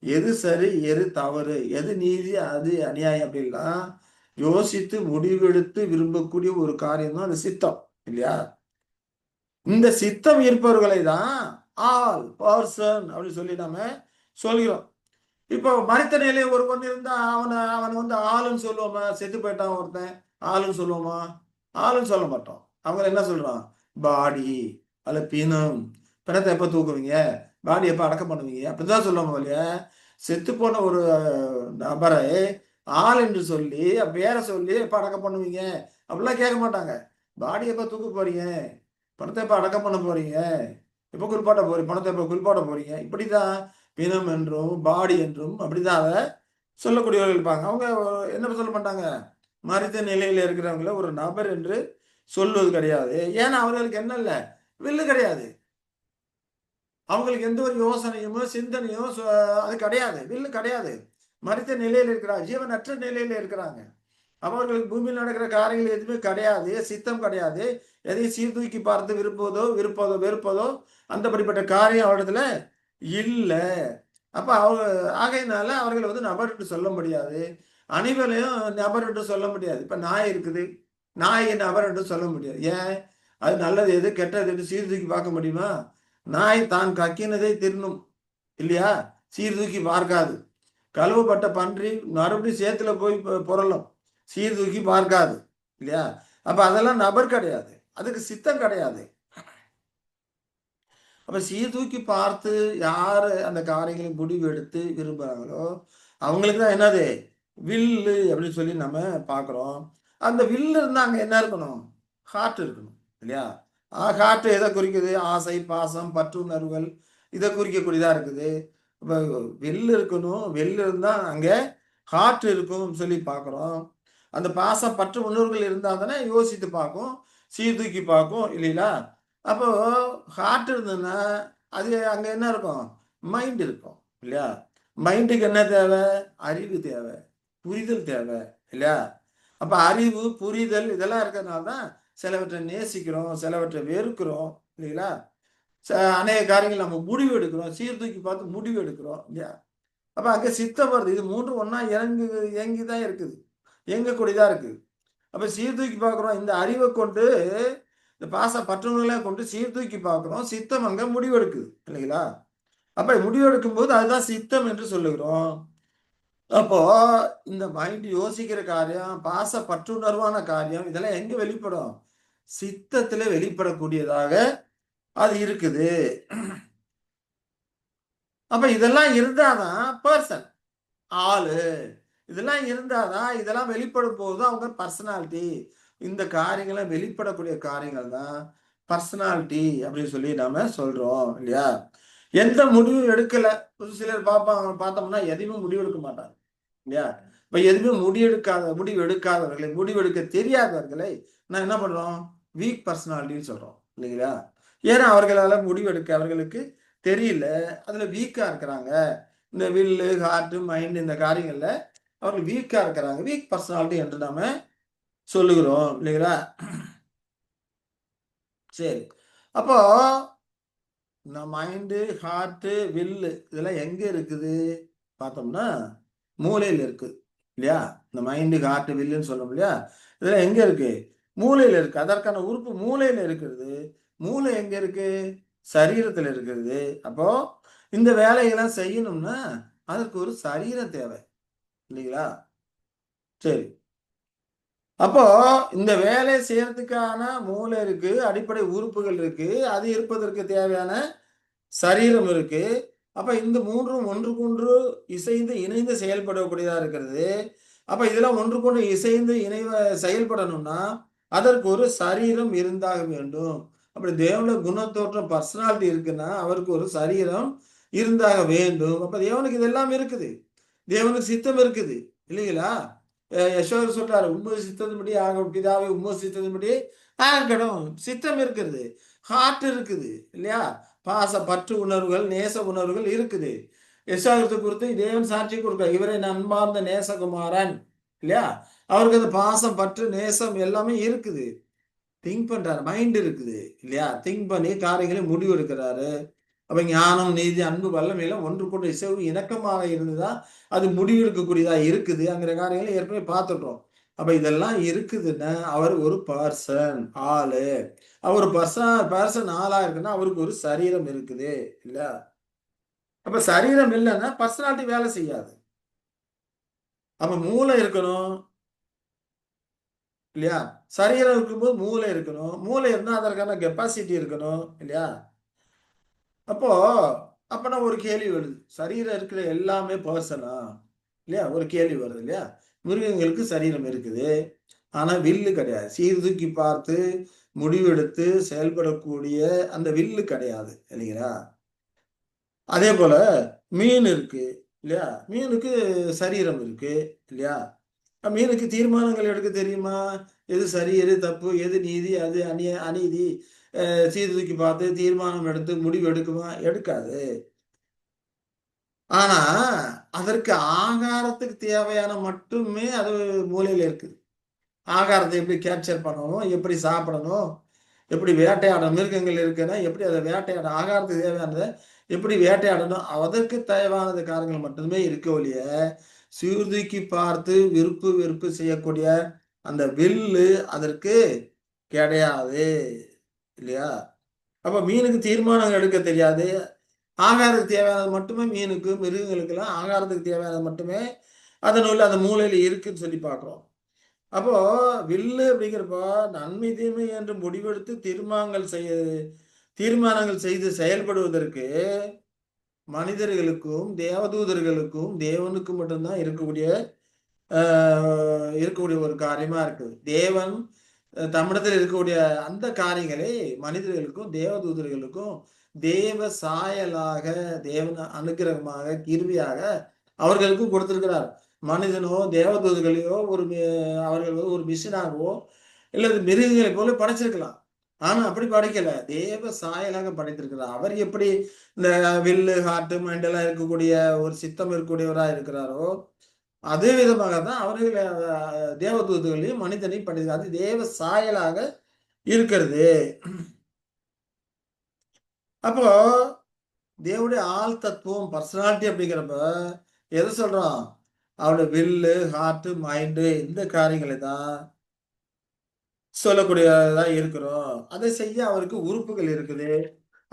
எது சரி, எது தவறு, எது நீதி, அது அநியாயம் அப்படின்லாம் யோசித்து முடிவெடுத்து விரும்பக்கூடிய ஒரு காரியம் தான் அந்த சித்தம். இல்லையா? இந்த சித்தம் இருப்பவர்களை தான் ஆல், பெர்சன் அப்படின்னு சொல்லி நாம சொல்கிறோம். இப்போ மரித்த நிலையில ஒருவன் இருந்தா அவன ஆளுன்னு சொல்லுவோமா? செத்து போயிட்டான் ஒருத்தன். ஆளுன்னு சொல்லுவோமா? ஆளுன்னு சொல்ல மாட்டோம். அவங்கள என்ன சொல்றோம்? பாடி அல்ல பிணம். பிணத்த எப்ப தூக்குவீங்க? பாடி எப்ப அடக்கம் பண்ணுவீங்க? அப்படிதான் சொல்லுவாங்க ஒழிய, செத்துப்போன ஒரு நபரை ஆள் என்று சொல்லி, பேர சொல்லி எப்ப அடக்கம் பண்ணுவீங்க? அப்படிலாம் கேட்க மாட்டாங்க. பாடி எப்ப தூக்க போறீங்க? பணத்த எப்ப அடக்கம் பண்ண போறீங்க? எப்ப குளிப்பாட்ட போறீங்க? பணத்த எப்ப குளிப்பாட்ட போறீங்க? இப்படிதான் பிணம் என்றும் பாடி என்றும் அப்படிதான் அதை சொல்லக்கூடியவர்கள் இருப்பாங்க. அவங்க என்ன சொல்ல மாட்டாங்க, மரித்த நிலையில இருக்கிறவங்கள ஒரு நபர் என்று சொல்வது கிடையாது. ஏன்னா அவர்களுக்கு என்ன இல்லை, வில்லு கிடையாது. அவங்களுக்கு எந்த ஒரு யோசனையுமோ சிந்தனையோ அது கிடையாது, வில்லு கிடையாது. மரித்த நிலையில இருக்கிறாங்க, ஜீவனற்ற நிலையில இருக்கிறாங்க. அவர்களுக்கு பூமியில் நடக்கிற காரியங்கள் எதுவுமே கிடையாது, சித்தம் கிடையாது. எதையும் சீர்தூக்கி பார்த்து விருப்பதோ வெறுப்பதோ அந்தபடிப்பட்ட காரியம் அவரிடத்துல இல்ல. அப்ப ஆகையினால அவர்களை வந்து நபர் என்று சொல்ல முடியாது. அணிகளையும் நபர் என்று சொல்ல முடியாது. இப்ப நாய் இருக்குது, நாயை நபர் என்று சொல்ல முடியாது. ஏன்? அது நல்லது எது கெட்டது எது சீர்தூக்கி பார்க்க முடியுமா? நாய் தான் கக்கினதை தின்னும் இல்லையா? சீர்தூக்கி பார்க்காது. கழுவப்பட்ட பன்றி மறுபடியும் சேத்துல போய் புரளும், சீர்தூக்கி பார்க்காது இல்லையா? அப்ப அதெல்லாம் நபர் கிடையாது, அதுக்கு சித்தம் கிடையாது. அப்ப சீர்தூக்கி பார்த்து யாரு அந்த காரியங்களை முடிவு எடுத்து விரும்புறாங்களோ அவங்களுக்கு தான் என்னது வில்லு அப்படின்னு சொல்லி நம்ம பார்க்குறோம். அந்த வில்லு இருந்தா அங்க என்ன இருக்கணும்? ஹார்ட் இருக்கணும் இல்லையா? ஹார்ட் எதை குறிக்குது? ஆசை, பாசம், பற்றுணர்வுகள் இதை குறிக்கக்கூடியதா இருக்குது. இப்போ வில்லு இருக்கணும், வில்லு இருந்தா அங்க ஹார்ட் இருக்கும் சொல்லி பார்க்குறோம். அந்த பாசம் பற்று உணர்வுகள் இருந்தால் தானே யோசித்து பார்க்கும், சீர்தூக்கி பார்க்கும் இல்லைங்களா? அப்போ ஹார்ட் இருந்ததுன்னா அது அங்க என்ன இருக்கும்? மைண்ட் இருக்கும் இல்லையா? மைண்டுக்கு என்ன தேவை? அறிவு தேவை, புரிதல் தேவை இல்லையா? அப்ப அறிவு புரிதல் இதெல்லாம் இருக்கிறதுனால தான் சிலவற்றை நேசிக்கிறோம், சிலவற்றை வெறுக்கிறோம் இல்லைங்களா? அநேக காரியங்கள் நம்ம முடிவு எடுக்கிறோம், சீர்தூக்கி பார்த்து முடிவு எடுக்கிறோம் இல்லையா? அப்ப அங்க சித்தம் வருது. இது மூன்றும் ஒன்னா இயங்கிதான் இருக்குது, இயங்கக்கூடியதா இருக்கு. அப்ப சீர்தூக்கி பார்க்கிறோம், இந்த அறிவை கொண்டு இந்த பாச பற்றுகளை கொண்டு சீர்தூக்கி பார்க்கிறோம், சித்தம் அங்க முடிவெடுக்குது இல்லைங்களா? அப்ப முடிவெடுக்கும் போது அதுதான் சித்தம் என்று சொல்லுகிறோம். அப்போ இந்த மைண்ட் யோசிக்கிற காரியம், பாச பற்றுணர்வான காரியம் இதெல்லாம் எங்க வெளிப்படும்? சித்தத்துல வெளிப்படக்கூடியதாக அது இருக்குது. அப்ப இதெல்லாம் இருந்தாதான் பர்சன், ஆளு. இதெல்லாம் இருந்தாதான் இதெல்லாம் வெளிப்படும் போது அவங்க பர்சனாலிட்டி. இந்த காரியங்களை வெளிப்படக்கூடிய காரியங்கள் தான் பர்சனாலிட்டி அப்படின்னு சொல்லி நாம சொல்றோம் இல்லையா? எந்த முடிவும் எடுக்கல. ஒரு சிலர் பார்த்தோம்னா எதையுமே முடிவு எடுக்க மாட்டாங்க இல்லையா? இப்ப எதுவுமே முடிவு எடுக்காதவர்களை, முடிவெடுக்க தெரியாதவர்களை நான் என்ன பண்றோம்? வீக் பர்சனாலிட்டின்னு சொல்றோம் இல்லைங்களா? ஏன்னா அவர்களுக்கு தெரியல, அதுல வீக்கா இருக்கிறாங்க. இந்த வில்லு, ஹார்ட், மைண்ட் இந்த காரியங்கள்ல அவர்கள் வீக்கா இருக்கிறாங்க, வீக் பர்சனாலிட்டி என்று நாம சொல்லுகிறோம் இல்லைங்களா? சரி, அப்போ இந்த மைண்டு, ஹார்ட், வில்லு இதெல்லாம் எங்க இருக்குது பார்த்தோம்னா மூளையில இருக்கு இல்லையா? இந்த மைண்டு, ஹார்ட், வில்லுன்னு சொல்றோம் இல்லையா? இதெல்லாம் எங்க இருக்கு? மூளையில இருக்கு. அதற்கான உறுப்பு மூளையில இருக்கிறது. மூளை எங்க இருக்கு? சரீரத்துல இருக்கிறது. அப்போ இந்த வேலையெல்லாம் செய்யணும்னா அதற்கு ஒரு சரீரம் தேவை இல்லைங்களா? சரி, அப்போ இந்த வேலை செய்யறதுக்கான மூளை இருக்கு, அடிப்படை உறுப்புகள் இருக்கு, அது இருப்பதற்கு தேவையான சரீரம் இருக்கு. அப்ப இந்த மூன்றும் ஒன்றுக்கொன்று இசைந்து இணைந்து செயல்படக்கூடியதா இருக்கிறது. அப்ப இதெல்லாம் ஒன்றுக்கொன்று இசைந்து செயல்படணும்னா அதற்கு ஒரு சரீரம் இருந்தாக வேண்டும். அப்படி தேவனுடைய குணத்தோற்றம் பர்சனாலிட்டி இருக்குன்னா அவருக்கு ஒரு சரீரம் இருந்தாக வேண்டும். அப்ப தேவனுக்கு இதெல்லாம் இருக்குது, தேவனுக்கு சித்தம் இருக்குது இல்லைங்களா? யசோதர் சொல்றாரு, உம்மது சித்தத்தின்படி ஆகும் பிதாவை, உம்மது சித்தத்தின்படி ஆகணும். சித்தம் இருக்குது, ஹார்ட் இருக்குது இல்லையா? பாச பற்று உணர்வுகள், நேச உணர்வுகள் இருக்குது. யசோதரத்தை குறித்து தேவன் சாட்சி கொடுக்க, இவரை அன்பார்ந்த நேசகுமாரன் இல்லையா? அவருக்கு அந்த பாசம், பற்று, நேசம் எல்லாமே இருக்குது. திங்க் பண்றாரு, மைண்ட் இருக்குது இல்லையா? திங்க் பண்ணி காரியங்களை முடிவு எடுக்கிறாரு. அப்ப ஞானம், நீதி, அன்பு, வல்லமையெல்லாம் ஒன்றுக்கொண்டு இசைவு இணக்கமாக இருந்துதான் அது முடிவெடுக்கக்கூடியதா இருக்குது. அங்கிற காரியங்களை ஏற்கனவே பார்த்துட்டோம். அப்ப இதெல்லாம் இருக்குதுன்னா அவர் ஒரு பர்சன், ஆளு. அவர் பர்சன் ஆளா இருக்குன்னா அவருக்கு ஒரு சரீரம் இருக்குது இல்ல? அப்ப சரீரம் இல்லைன்னா பர்சனாலிட்டி வேலை செய்யாது. அப்ப மூளை இருக்கணும் இல்லையா? சரீரம் இருக்கும்போது மூளை இருக்கணும். மூளை இருந்தா அதற்கான கெப்பாசிட்டி இருக்கணும் இல்லையா? அப்போ அப்பனா ஒரு கேள்வி வருது, சரீரம் இருக்கிற எல்லாமே பர்சனா இல்லையா? ஒரு கேள்வி வருது இல்லையா? மிருகங்களுக்கு சரீரம் இருக்குது, ஆனா வில்லு கிடையாது. சீர்தூக்கி பார்த்து முடிவெடுத்து செயல்படக்கூடிய அந்த வில்லு கிடையாது இல்லைங்களா? அதே போல மீன் இருக்கு இல்லையா? மீனுக்கு சரீரம் இருக்கு இல்லையா? மீனுக்கு தீர்மானங்கள் எடுக்க தெரியுமா? எது சரி, எது தப்பு, எது நீதி, அது அநீதி, சீர்தூக்கி பார்த்து தீர்மானம் எடுத்து முடிவு எடுக்குமா? எடுக்காது. ஆனா அதற்கு ஆகாரத்துக்கு தேவையான மட்டுமே அது மூளையில இருக்குது. ஆகாரத்தை எப்படி கேப்சர் பண்ணணும், எப்படி சாப்பிடணும், எப்படி வேட்டையாடணும், மிருகங்கள் இருக்குன்னா எப்படி அதை வேட்டையாடணும், ஆகாரத்துக்கு தேவையானதை எப்படி வேட்டையாடணும், அதற்கு தேவையானது காரணங்கள் மட்டுமே இருக்க ஒழிய சீர்தூக்கி பார்த்து விருப்பு வெறுப்பு செய்யக்கூடிய அந்த வில்லு அதற்கு கிடையாது இல்லையா? அப்ப மீனுக்கு தீர்மானம் எடுக்க தெரியாது. ஆகாரத்துக்கு தேவையானது மட்டுமே மீனுக்கு, மிருகங்களுக்கெல்லாம் ஆகாரத்துக்கு தேவையானது மட்டுமே அதனுள்ள அந்த மூளையில இருக்குன்னு சொல்லி பார்க்கிறோம். அப்போ வில்லு அப்படிங்கிறப்போ நன்மை தீமை என்று முடிவெடுத்து தீர்மானங்கள் செய்து செயல்படுவதற்கு மனிதர்களுக்கும் தேவதூதர்களுக்கும் தேவனுக்கும் மட்டும்தான் இருக்கக்கூடிய ஒரு காரியமா இருக்குது. தேவன் தம்மிடத்தில் இருக்கக்கூடிய அந்த காரியங்களை மனிதர்களுக்கும் தேவதூதர்களுக்கும் தேவ சாயலாக தேவன் அனுக்கிரகமாக கிருவியாக அவர்களுக்கும் கொடுத்திருக்கிறார். மனிதனோ தேவதூதர்களையோ அவர்கள் ஒரு மிஷினாகவோ இல்லது மிருகங்களை போல படைச்சிருக்கலாம். ஆனா அப்படி படைக்கல. தேவ சாயலாக படைத்திருக்கிறார். அவர் எப்படி இந்த வில்லு, ஹார்ட், மைண்ட் எல்லாம் இருக்கக்கூடிய ஒரு சித்தம் இருக்கக்கூடியவரா இருக்கிறாரோ, அதே விதமாக தான் அவர்கள் தேவதூதர்களையும் மனிதனையும் படைத்தார். அது தேவ சாயலாக இருக்கிறது. அப்போ தேவனுடைய ஆள் தத்துவம் பர்சனாலிட்டி அப்படிங்கிறப்ப எதை சொல்றோம்? அவருடைய வில்லு, ஹார்ட், மைண்டு இந்த காரியங்களை தான் சொல்லக்கூடியதா இருக்கிறோம். அதை செய்ய அவருக்கு உறுப்புகள் இருக்குது.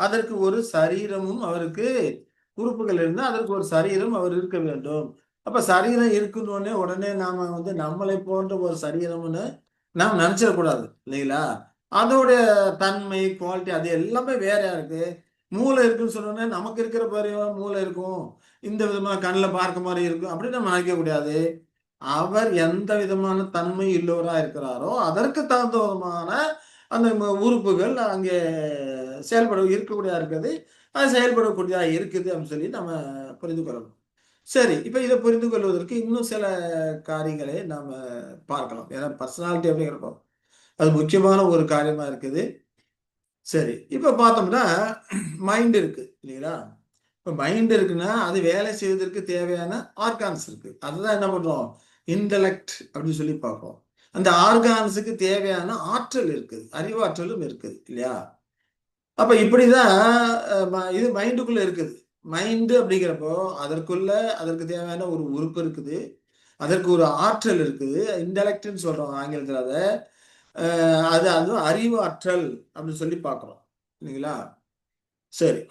அதற்கு ஒரு சரீரமும் அவருக்கு உறுப்புகள் இருந்தா அதற்கு ஒரு சரீரம் அவர் இருக்க வேண்டும். அப்ப சரீரம் இருக்குன்னோனே உடனே நாம நம்மளை போன்ற ஒரு சரீரம்னு நாம் நினைச்சிடக்கூடாது இல்லைங்களா? அதோடைய தன்மை, குவாலிட்டி அது எல்லாமே வேறையா இருக்கு. மூளை இருக்குன்னு சொன்னோனே நமக்கு இருக்கிற மாரியும் மூளை இருக்கும். இந்த விதமா கண்ல பார்க்க மாரி இருக்கும். அப்படின்னு நம்ம நினைக்க கூடாது. அவர் எந்த விதமான தன்மை உள்ளவரா இருக்கிறாரோ, அதற்கு தகுந்த விதமான அந்த உறுப்புகள் அங்கே இருக்கக்கூடியதா இருக்குது. அது செயல்படக்கூடியதா இருக்குது அப்படின்னு சொல்லி நம்ம புரிந்து கொள்ளணும். சரி, இப்ப இத புரிந்து கொள்வதற்கு இன்னும் சில காரியங்களை நாம பார்க்கலாம். ஏன்னா பர்சனாலிட்டி அப்படிங்கிறப்போ, அது முக்கியமான ஒரு காரியமா இருக்குது. சரி, இப்ப பார்த்தோம்னா மைண்ட் இருக்கு இல்லைங்களா? இப்ப மைண்ட் இருக்குன்னா, அது வேலை செய்வதற்கு தேவையான ஆர்கான்ஸ் இருக்கு. அதுதான் என்ன பண்றோம்? இன்டலெக்ட் அப்படின்னு சொல்லி பார்ப்போம். அந்த ஆர்கான்ஸுக்கு தேவையான ஆற்றல் இருக்குது. அறிவாற்றலும் இருக்குது இல்லையா? அப்ப இப்படிதான் இது மைண்டுக்குள்ள இருக்குது. மைண்டு அப்படிங்கிறப்போ, அதற்கு தேவையான ஒரு உறுப்பு இருக்குது. அதற்கு ஒரு ஆற்றல் இருக்குது. இன்டலெக்ட்ன்னு சொல்றோம் ஆங்கிலத்துல அத. அதுவும் அறிவாற்றல் அப்படின்னு சொல்லி பார்க்கிறோம். இல்லைங்களா? சரி.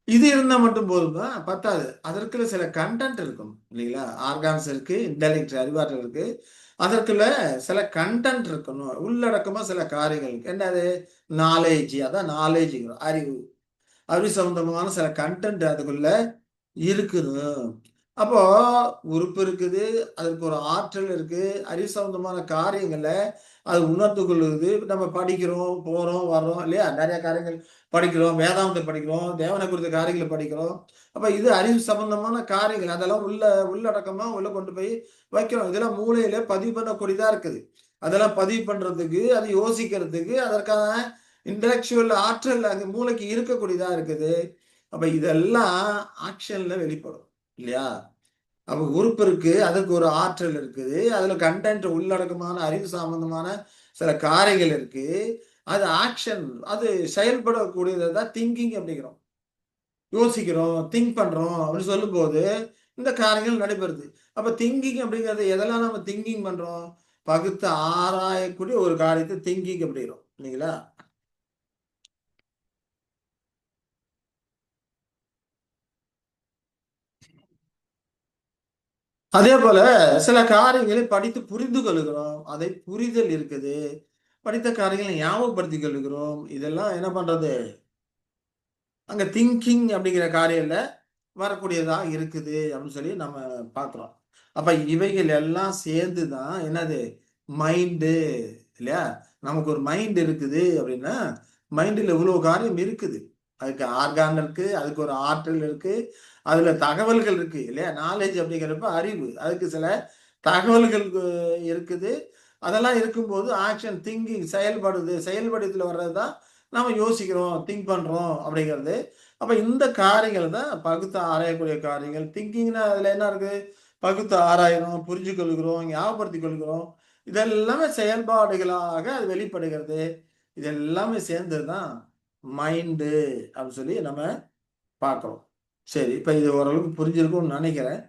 இது இருந்தா மட்டும் போதுமா? பத்தாது. அதற்குள்ள சில கன்டென்ட் இருக்கும். இல்லைங்களா? ஆர்கான்ஸ் இருக்கு, இன்டெலெக்ட் அறிவாற்றல் இருக்கு. அதற்குள்ள சில கன்டென்ட் இருக்கணும். உள்ளடக்கமா சில காரியங்கள் இருக்கு. என்னது? நாலேட்ஜ். அதான் நாலேட்ஜ்ங்கிறோம். அறிவு. அறிவு சம்பந்தமான சில கன்டென்ட் அதுக்குள்ள இருக்குது. அப்போ உறுப்பு இருக்குது. அதுக்கு ஒரு ஆற்றல் இருக்கு. அறிவு சம்பந்தமான காரியங்கள அது உணர்ந்து கொள்ளுது. நம்ம படிக்கிறோம், போறோம், வர்றோம் இல்லையா? நெறைய காரியங்கள் படிக்கிறோம். வேதாந்தம் படிக்கிறோம். தேவனை குறித்த காரியங்கள படிக்கிறோம். அப்ப இது அறிவு சம்பந்தமான காரியங்கள். அதெல்லாம் உள்ளடக்கமா உள்ள கொண்டு போய் வைக்கிறோம். இதெல்லாம் மூளையில பதிவு பண்ணக்கூடியதா இருக்குது. அதெல்லாம் பதிவு பண்றதுக்கு, அது யோசிக்கிறதுக்கு, அதற்கான இன்டலெக்சுவல் ஆற்றல் அங்க மூளைக்கு இருக்கக்கூடியதா இருக்குது. அப்ப இதெல்லாம் ஆக்ஷன்ல வெளிப்படும். இல்லையா? அப்ப உறுப்பு இருக்கு. அதுக்கு ஒரு ஆற்றல் இருக்குது. அதுல கன்டென்ட் உள்ளடக்கமான அறிவு சம்பந்தமான சில காரியங்கள் இருக்கு. அது ஆக்ஷன். அது செயல்படக்கூடியது தான் திங்கிங் அப்படிங்கிறோம். யோசிக்கிறோம், திங்க் பண்றோம் அப்படின்னு சொல்லும்போது, இந்த காரியங்கள் நடைபெறுது. அப்ப திங்கிங் அப்படிங்கிறது எதெல்லாம் நம்ம திங்கிங் பண்றோம்? பகுத்து ஆராயக்கூடிய ஒரு காரியத்தை திங்கிங் அப்படிங்கிறோம். இல்லைங்களா? அதே போல சில காரியங்களை படித்து புரிந்து கொள்கிறோம். அதை புரிதல் இருக்குது. படித்த காரியங்களை ஞாபகப்படுத்திக் கொள்கிறோம். இதெல்லாம் என்ன பண்றது? அங்க திங்கிங் அப்படிங்கிற காரியம்ல வரக்கூடியதா இருக்குது அப்படின்னு சொல்லி நம்ம பார்க்கிறோம். அப்ப இவைகள் எல்லாம் சேர்ந்து தான் என்னது? மைண்டு இல்லையா? நமக்கு ஒரு மைண்ட் இருக்குது அப்படின்னா, மைண்டுல இவ்வளவு காரியம் இருக்குது. அதுக்கு ஆர்கான் இருக்கு, அதுக்கு ஒரு ஆற்றல் இருக்கு, அதுல தகவல்கள் இருக்கு இல்லையா? நாலேஜ் அப்படிங்கிறப்ப அறிவு, அதுக்கு சில தகவல்கள் இருக்குது. அதெல்லாம் இருக்கும்போது ஆக்ஷன் திங்கிங் செயல்படுது, செயல்படுத்துல வர்றது தான் நம்ம யோசிக்கிறோம், திங்க் பண்றோம் அப்படிங்கிறது. அப்ப இந்த காரியங்கள் தான் பகுத்து ஆராயக்கூடிய காரியங்கள். திங்கிங்னா அதுல என்ன இருக்கு? பகுத்து ஆராயணும், புரிஞ்சு கொள்கிறோம், ஞாபகப்படுத்திக் கொள்கிறோம். இதெல்லாமே செயல்பாடுகளாக அது வெளிப்படுகிறது. இது எல்லாமே சேர்ந்தது தான் மைண்டு அப்படின்னு சொல்லி நம்ம பார்க்கிறோம். சரி, இப்ப இது ஓரளவுக்கு புரிஞ்சிருக்கும்னு நினைக்கிறேன்.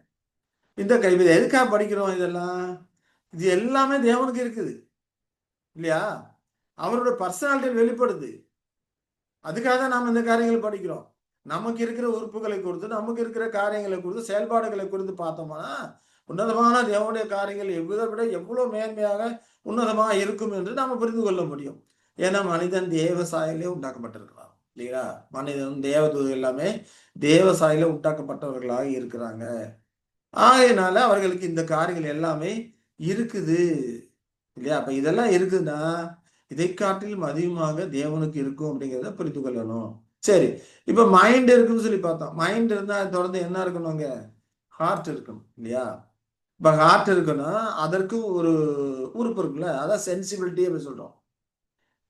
இந்த கல்வி எதுக்காக படிக்கிறோம் இதெல்லாம்? இது எல்லாமே தேவனுக்கு இருக்குது இல்லையா? அவரோட பர்சனாலிட்டி வெளிப்படுது. அதுக்காக தான் நாம இந்த காரியங்களை படிக்கிறோம். நமக்கு இருக்கிற உறுப்புகளை குறித்து, நமக்கு இருக்கிற காரியங்களை குறித்து, செயல்பாடுகளை குறித்து பார்த்தோம்னா, உன்னதமான தேவனுடைய காரியங்கள் எவ்வித விட எவ்வளவு மேன்மையாக உன்னதமாக இருக்கும் என்று நாம புரிந்து கொள்ள முடியும். ஏன்னா மனிதன் தேவ சாயலே உண்டாக்கப்பட்டிருக்கிறான் இல்லையா? மனிதன் தேவதூதர் எல்லாமே தேவ சாயல உண்டாக்கப்பட்டவர்களாக இருக்கிறாங்க. ஆகையினால அவர்களுக்கு இந்த காரியங்கள் எல்லாமே இருக்குது இல்லையா? அப்ப இதெல்லாம் இருக்குதுன்னா, இதை காட்டிலும் அதிகமாக தேவனுக்கு இருக்கும் அப்படிங்கிறத புரிந்து கொள்ளணும். சரி, இப்ப மைண்ட் இருக்குன்னு சொல்லி பார்த்தோம். மைண்ட் இருந்தா அது தொடர்ந்து என்ன இருக்கணுங்க? ஹார்ட் இருக்கணும் இல்லையா? இப்ப ஹார்ட் இருக்குன்னா, அதற்கு ஒரு உறுப்பு இருக்குல்ல, அதான் சென்சிபிலிட்டி அப்படின்னு சொல்றோம்.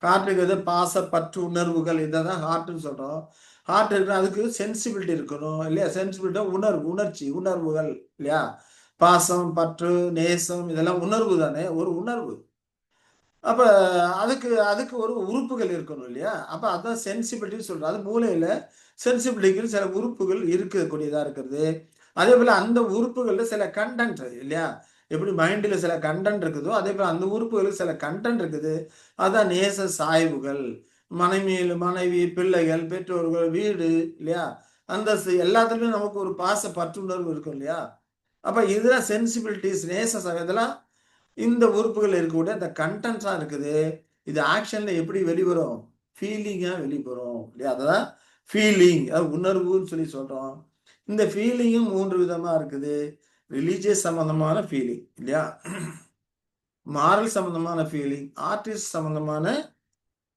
ஹார்ட்ங்கிறது பாச, பற்று, உணர்வுகள் இத தான் ஹார்ட்ன்னு சொல்றோம். ஹார்ட் இருக்குன்னா அதுக்கு சென்சிபிலிட்டி இருக்கணும் இல்லையா? சென்சிபிலிட்டினா உணர்வு, உணர்ச்சி, உணர்வுகள் இல்லையா? பாசம், பற்று, நேசம் இதெல்லாம் உணர்வு தானே? ஒரு உணர்வு. அப்ப அதுக்கு அதுக்கு ஒரு உறுப்புகள் இருக்கணும் இல்லையா? அப்ப அதான் சென்சிபிலிட்டின்னு சொல்றோம். அது மூளையில சென்சிபிலிட்டிக்கு சில உறுப்புகள் இருக்கக்கூடியதா இருக்கிறது. அதேபோல அந்த உறுப்புகள்ல சில கன்டென்ட் இல்லையா? எப்படி மைண்ட்ல சில கன்டென்ட் இருக்குதோ, அதேபோல அந்த உறுப்புகளுக்கு சில கன்டென்ட் இருக்குது. அதான் நேச சாய்வுகள். மனைவி, பிள்ளைகள், பெற்றோர்கள், வீடு இல்லையா? அந்தஸ்து எல்லாத்துலயும் நமக்கு ஒரு பாச பற்றுணர்வு இருக்கும் இல்லையா? அப்ப இதெல்லாம் சென்சிபிலிட்டீஸ், நேச சாய்வு இதெல்லாம் இந்த உறுப்புகள் இருக்கக்கூடிய அந்த கன்டென்ட்ஸா இருக்குது. இது ஆக்ஷன்ல எப்படி வெளிவரும்? ஃபீலிங்கா வெளிவரும் இல்லையா? அததான் ஃபீலிங். உணர்வுன்னு சொல்லி சொல்றோம். இந்த ஃபீலிங்கும் 3 விதமா இருக்குது. ரிலிஜியஸ் சம்பந்தமான ஃபீலிங் இல்லையா? மாரல் சம்பந்தமான ஃபீலிங், ஆர்டிஸ்ட் சம்பந்தமான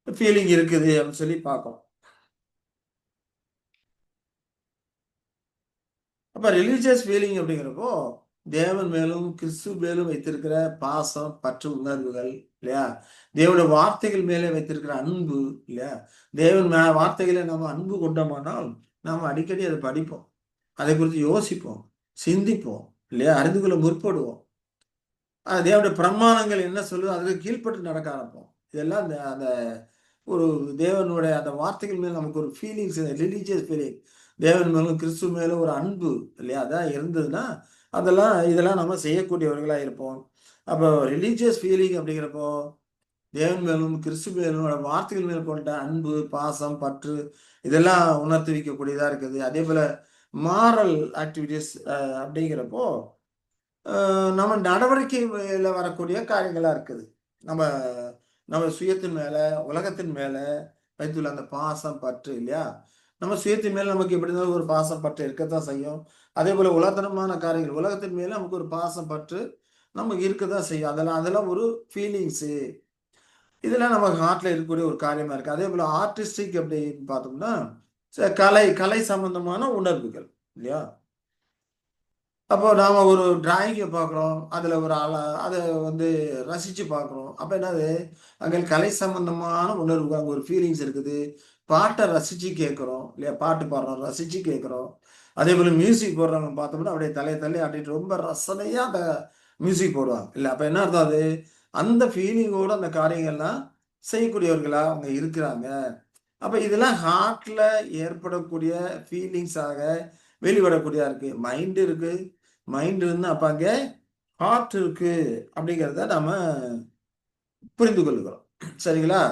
ஃபீலிங் இருக்குது அப்படின்னு சொல்லி பார்க்கிறோம். அப்ப ரிலிஜியஸ் ஃபீலிங் அப்படிங்கிறப்போ, தேவன் மேலும், கிறிஸ்து மேலும் வைத்திருக்கிற பாசம், பற்று உணர்வுகள் இல்லையா? தேவனுடைய வார்த்தைகள் மேலே வைத்திருக்கிற அன்பு இல்லையா? தேவன் வார்த்தைகளை நம்ம அன்பு கொண்டோமானால், நாம் அடிக்கடி அதை படிப்போம். அதை குறித்து யோசிப்போம், சிந்திப்போம் இல்லையா? அறிந்து கொள்ள முற்படுவோம். தேவனுடைய பிரமாணங்கள் என்ன சொல்லுதோ அதுக்கு கீழ்ப்பட்டு நடக்க ஆரம்பிப்போம். இதெல்லாம் அந்த அந்த ஒரு தேவனுடைய அந்த வார்த்தைகள் மேல் நமக்கு ஒரு ஃபீலிங்ஸ், ரிலீஜியஸ் ஃபீலிங், தேவன் மேலும் கிறிஸ்துவ மேலும் ஒரு அன்பு இல்லையா? அதான் இருந்ததுன்னா, இதெல்லாம் நம்ம செய்யக்கூடியவர்களா இருப்போம். அப்போ ரிலீஜியஸ் ஃபீலிங் அப்படிங்கிறப்போ, தேவன் மேலும் கிறிஸ்து மேலும் வார்த்தைகள் மேல் கொண்ட அன்பு, பாசம், பற்று இதெல்லாம் உணர்த்தி வைக்கக்கூடியதா இருக்குது. அதே போல மாரல் ஆக்டிவிட்டீஸ் அப்படிங்கிறப்போ நம்ம நடவடிக்கையில வரக்கூடிய காரியங்களா இருக்குது. நம்ம நம்ம சுயத்தின் மேல, உலகத்தின் மேல வைத்துள்ள அந்த பாசம், பற்று இல்லையா? நம்ம சுயத்தின் மேல நமக்கு எப்படி இருந்தாலும் ஒரு பாசம், பற்று இருக்கத்தான் செய்யும். அதேபோல உலகத்தனமான காரியங்கள், உலகத்தின் மேல நமக்கு ஒரு பாசம், பற்று நமக்கு இருக்கத்தான் செய்யும். அதெல்லாம் அதெல்லாம் ஒரு ஃபீலிங்ஸு. இதெல்லாம் நம்ம ஹார்ட்ல இருக்கக்கூடிய ஒரு காரியமா இருக்கு. அதேபோல ஆர்டிஸ்டிக் அப்படின்னு பார்த்தோம்னா, கலை கலை சம்பந்தமான உணர்வுகள் இல்லையா? அப்போ நாம ஒரு டிராயிங்க பார்க்குறோம். அதுல ஒரு அத வந்து ரசிச்சு பார்க்குறோம். அப்ப என்னது? அங்க கலை சம்பந்தமான உணர்வு, அங்க ஒரு ஃபீலிங்ஸ் இருக்குது. பாட்ட ரசிச்சு கேட்கிறோம். இல்லையா? பாட்டு பாடுறோம், ரசிச்சு கேட்கிறோம். அதேபோல மியூசிக் போடுறவங்க பார்த்தோம்னா, அப்படியே தலைய தள்ளி ஆட்டிட்டு ரொம்ப ரசனையா அந்த மியூசிக் போடுவாங்க. இல்ல அப்ப என்ன அர்த்தம் அது? அந்த ஃபீலிங்கோட அந்த காரியங்கள்லாம் செய்யக்கூடியவர்களா அவங்க இருக்கிறாங்க. அப்ப இதெல்லாம் ஹார்ட்ல ஏற்படக்கூடிய ஃபீலிங்ஸாக வெளிப்படக்கூடியதா இருக்கு. மைண்ட் இருக்கு. மைண்ட் இருந்தா அப்ப அங்க ஹார்ட் இருக்கு அப்படிங்கிறத நாம புரிந்து கொள்ளுகிறோம். சரிங்களா?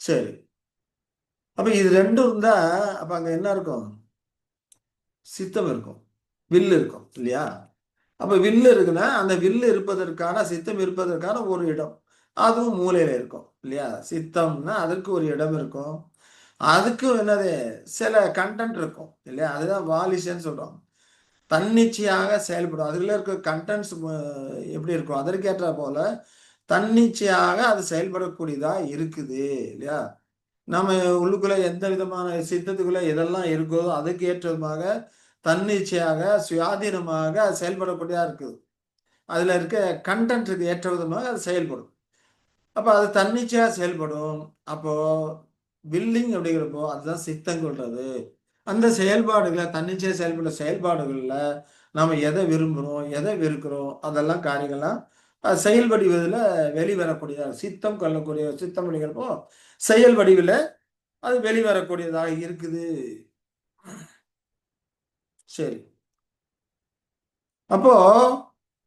சரி. அப்ப இது 2ம் இருந்தா அப்ப அங்க என்ன இருக்கும்? சித்தம் இருக்கும். வில் இருக்கும் இல்லையா? அப்ப வில்லு இருக்குன்னா, அந்த வில்லு இருப்பதற்கான, சித்தம் இருப்பதற்கான ஒரு இடம். அதுவும் மூலையில இருக்கும். இல்லையா? சித்தம்னா அதற்கு ஒரு இடம் இருக்கும். அதுக்கும் என்னது? சில கன்டென்ட் இருக்கும். இல்லையா? அதுதான் வாலிஷன்னு சொல்றோம். தன்னிச்சையாக செயல்படும். அதுல இருக்க கன்டென்ட்ஸ் எப்படி இருக்கும்? அதற்கேற்றா போல தன்னிச்சையாக அது செயல்படக்கூடியதா இருக்குது. இல்லையா? நம்ம உள்ளுக்குள்ள எந்த விதமான சித்தத்துக்குள்ள எதெல்லாம் இருக்கோ அதுக்கு ஏற்றமாக தன்னிச்சையாக சுயாதீனமாக செயல்படக்கூடியதா இருக்குது. அதுல இருக்க கண்டென்ட்டுக்கு ஏற்ற விதமாக அது செயல்படும். அப்ப அது தன்னிச்சையா செயல்படும். அப்போ வில்லிங் அப்படிங்கிறப்போ அதுதான் சித்தம் கொள்றது. அந்த செயல்பாடுகள தன்னிச்சையா செயல்படுற செயல்பாடுகள்ல நாம எதை விரும்புறோம், எதை வெறுக்கிறோம் அதெல்லாம் காரியங்கள்லாம் செயல் வடிவத்துல வெளிவரக்கூடியதா சித்தம் கொள்ளக்கூடிய சித்தம் அப்படிங்கிறப்போ செயல் வடிவில அது வெளிவரக்கூடியதாக இருக்குது. சரி. அப்போ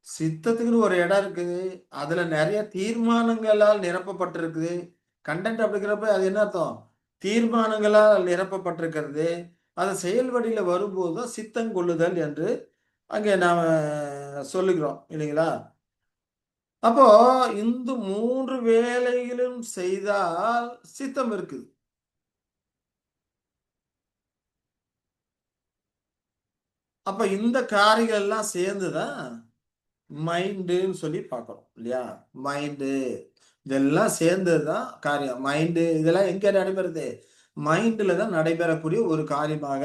சித்தத்துக்குன்னு ஒரு இடம் இருக்குது. அதுல நெறைய தீர்மானங்களால் நிரப்பப்பட்டிருக்குது. கன்டென்ட் அப்படிங்கிறப்ப அது என்ன அர்த்தம்? தீர்மானங்களால் நிரப்பப்பட்டிருக்கிறது. அது செயல் வடிவில வரும்போது தான் சித்தம் கொள்ளுதல் என்று அங்கே நாம சொல்லுகிறோம். இல்லைங்களா? அப்போ இந்த 3 வேலைகளும் செய்தால் சித்தம் இருக்குது. அப்ப இந்த காரியங்கள் எல்லாம் சேர்ந்து தான் மைண்டுன்னு சொல்லி பார்க்குறோம். இல்லையா? மைண்டு இதெல்லாம் சேர்ந்தது தான் காரியம். மைண்டு இதெல்லாம் எங்க நடைபெறுது? மைண்டுல தான் நடைபெறக்கூடிய ஒரு காரியமாக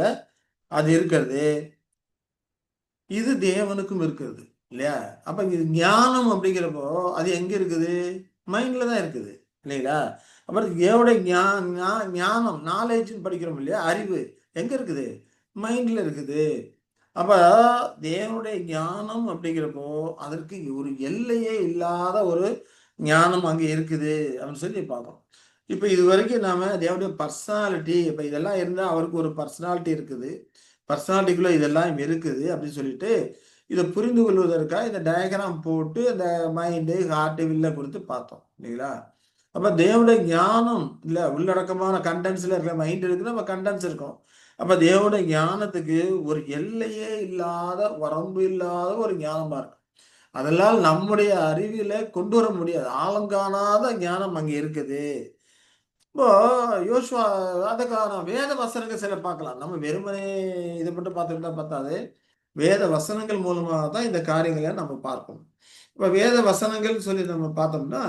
அது இருக்கிறது. இது தேவனுக்கும் இருக்கிறது. இல்லையா? அப்ப இது ஞானம் அப்படிங்கிறப்போ, அது எங்க இருக்குது? மைண்ட்ல தான் இருக்குது. இல்லைங்களா? அப்புறம் தேவனுடைய ஞானம் நாலேட்ஜ்ன்னு படிக்கிறோம் இல்லையா? அறிவு எங்க இருக்குது? மைண்ட்ல இருக்குது. அப்ப தேவனுடைய ஞானம் அப்படிங்கிறப்போ, அதற்கு ஒரு எல்லையே இல்லாத ஒரு ஞானம் அங்க இருக்குது அப்படின்னு சொல்லி பார்க்கிறோம். இப்ப இதுவரைக்கும் நாம தேவனுடைய பர்சனாலிட்டி இப்ப இதெல்லாம் இருந்தா அவருக்கு ஒரு பர்சனாலிட்டி இருக்குது. பர்சனாலிட்டிக்குள்ள இதெல்லாம் இருக்குது அப்படின்னு சொல்லிட்டு, இத புரிந்து கொள்வதற்காக இந்த டயகிராம் போட்டு அந்த மைண்டு, ஹார்ட், வில்ல கொடுத்து பார்த்தோம். இல்லைங்களா? அப்ப தேவனுடைய ஞானம் இல்ல உள்ளடக்கமான கன்டென்ட்ஸ்ல இருக்கிற மைண்ட் இருக்குன்னா, அப்ப கன்டென்ட்ஸ் இருக்கும். அப்ப தேவனுடைய ஞானத்துக்கு ஒரு எல்லையே இல்லாத, வரம்பு இல்லாத ஒரு ஞானமா இருக்கு. அதெல்லாம் நம்முடைய அறிவில கொண்டு வர முடியாது. ஆழங்காணாத ஞானம் அங்க இருக்குது. இப்போ யோசுவா அதுக்கான வேத வசனங்கள் சில பார்க்கலாம். நம்ம வெறுமனே இத மட்டும் பார்த்துக்கிட்டா பத்தாது. வேத வசனங்கள் மூலமா தான் இந்த காரியங்கள நம்ம பார்க்கணும். இப்ப வேத வசனங்கள்னு சொல்லி நம்ம பார்த்தோம்னா,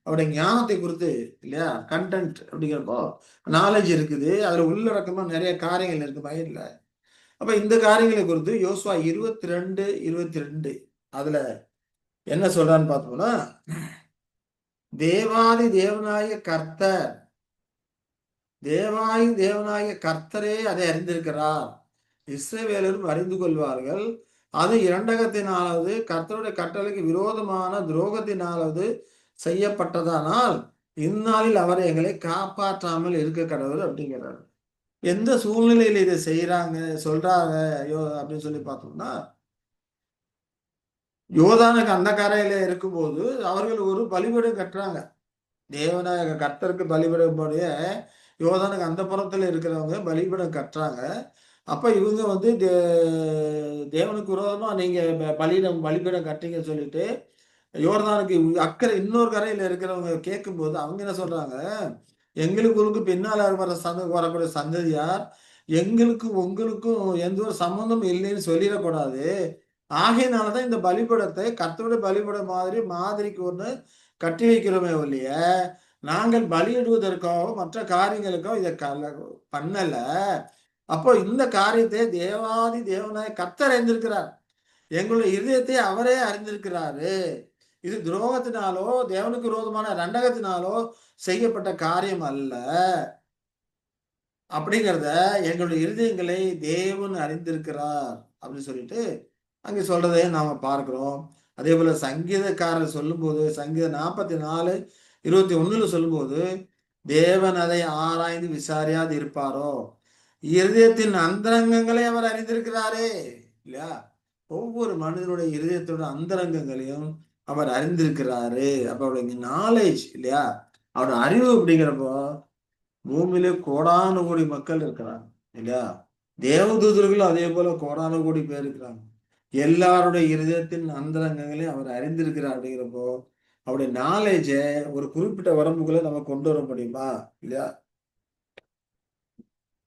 அவருடைய ஞானத்தை குறித்து இல்லையா? கன்டென்ட் அப்படிங்கிறப்போ நாலேட்ஜ் இருக்குது. அதுல உள்ளடக்கமா நெறைய காரியங்கள் இருக்கு பைபிள்ல. அப்ப இந்த காரியங்களை குறித்து யோசுவா 22, 22 அதுல என்ன சொல்றான்னு பார்த்தோம்னா, தேவாதி தேவனாகிய கர்த்தர் தேவனாகிய கர்த்தரே அதை அறிந்திருக்கிறார். இஸ்ரவேலரும் அறிந்து கொள்வார்கள். அது இரண்டகத்தினாலாவது கர்த்தருடைய கட்டளைக்கு விரோதமான துரோகத்தினாலாவது செய்யப்பட்டதானால் இந்நாளில் அவர் எங்களை காப்பாற்றாமல் இருக்க கடவுள் அப்படிங்கிறார். எந்த சூழ்நிலையில இதை செய்யறாங்க சொல்றாங்க அப்படின்னு சொல்லி பார்த்தோம்னா, யோர்தானுக்கு அந்த கரையில இருக்கும்போது அவர்கள் ஒரு பலிபீடம் கட்டுறாங்க. தேவனாய கர்த்தருக்கு பலிபீடமுடைய யோர்தானுக்கு அந்த புறத்துல இருக்கிறவங்க பலிபீடம் கட்டுறாங்க. அப்ப இவங்க வந்து தேவனுக்கு விரோதமா நீங்க பலிபீடம் கட்டுறீங்கன்னு சொல்லிட்டு யோர்தானுக்கு அக்கறை இன்னொரு கரையில இருக்கிறவங்க கேட்கும்போது அவங்க என்ன சொல்றாங்க, எங்களுக்கு பின்னால வரக்கூடிய சந்ததியார் எங்களுக்கும் உங்களுக்கும் எந்த ஒரு சம்பந்தமும் இல்லைன்னு சொல்லிடக்கூடாது. ஆகையினாலதான் இந்த பலிபீடத்தை கர்த்தருடைய பலிபீடம் மாதிரிக்கு ஒண்ணு கட்டி வைக்கிறோமே ஒழிய நாங்கள் பலியிடுவதற்காக மற்ற காரியங்களுக்கோ இதை பண்ணல. அப்போ இந்த காரியத்தை தேவாதி தேவனாய் கர்த்தர் அறிந்திருக்கிறார். எங்களுடைய இருதயத்தை அவரே அறிந்திருக்கிறாரு. இது துரோகத்தினாலோ தேவனுக்கு விரோதமான ரெண்டகத்தினாலோ செய்யப்பட்ட காரியம் அல்ல. அப்படிங்கிறத எங்களுடைய இருதயங்களை தேவன் அறிந்திருக்கிறார் அப்படின்னு சொல்லிட்டு அங்க சொல்றதை நாம பார்க்கிறோம். அதே போல சங்கீதக்காரர் சொல்லும்போது சங்கீதம் 44, 21 சொல்லும்போது தேவன் அதை ஆராய்ந்து விசாரியாது இருப்பாரோ, இருதயத்தின் அந்தரங்கங்களை அவர் அறிந்திருக்கிறாரே. இல்லையா? ஒவ்வொரு மனிதனுடைய இருதயத்தோட அந்தரங்கங்களையும் அவர் அறிந்திருக்கிறாரு. அப்ப அவருடைய நாலேஜ் இல்லையா? அவரோட அறிவு அப்படிங்கிறப்போ பூமியிலே கோடானு கோடி மக்கள் இருக்கிறாங்க. இல்லையா? தேவதூதர்களும் அதே போல கோடானு கோடி பேர் இருக்கிறாங்க. எல்லாருடைய இருதயத்தின் அந்தரங்கங்களையும் அவர் அறிந்திருக்கிறார் அப்படிங்கிறப்போ அவருடைய நாலேஜ ஒரு குறிப்பிட்ட வரம்புக்குள்ள நம்ம கொண்டு வர முடியுமா? இல்லையா?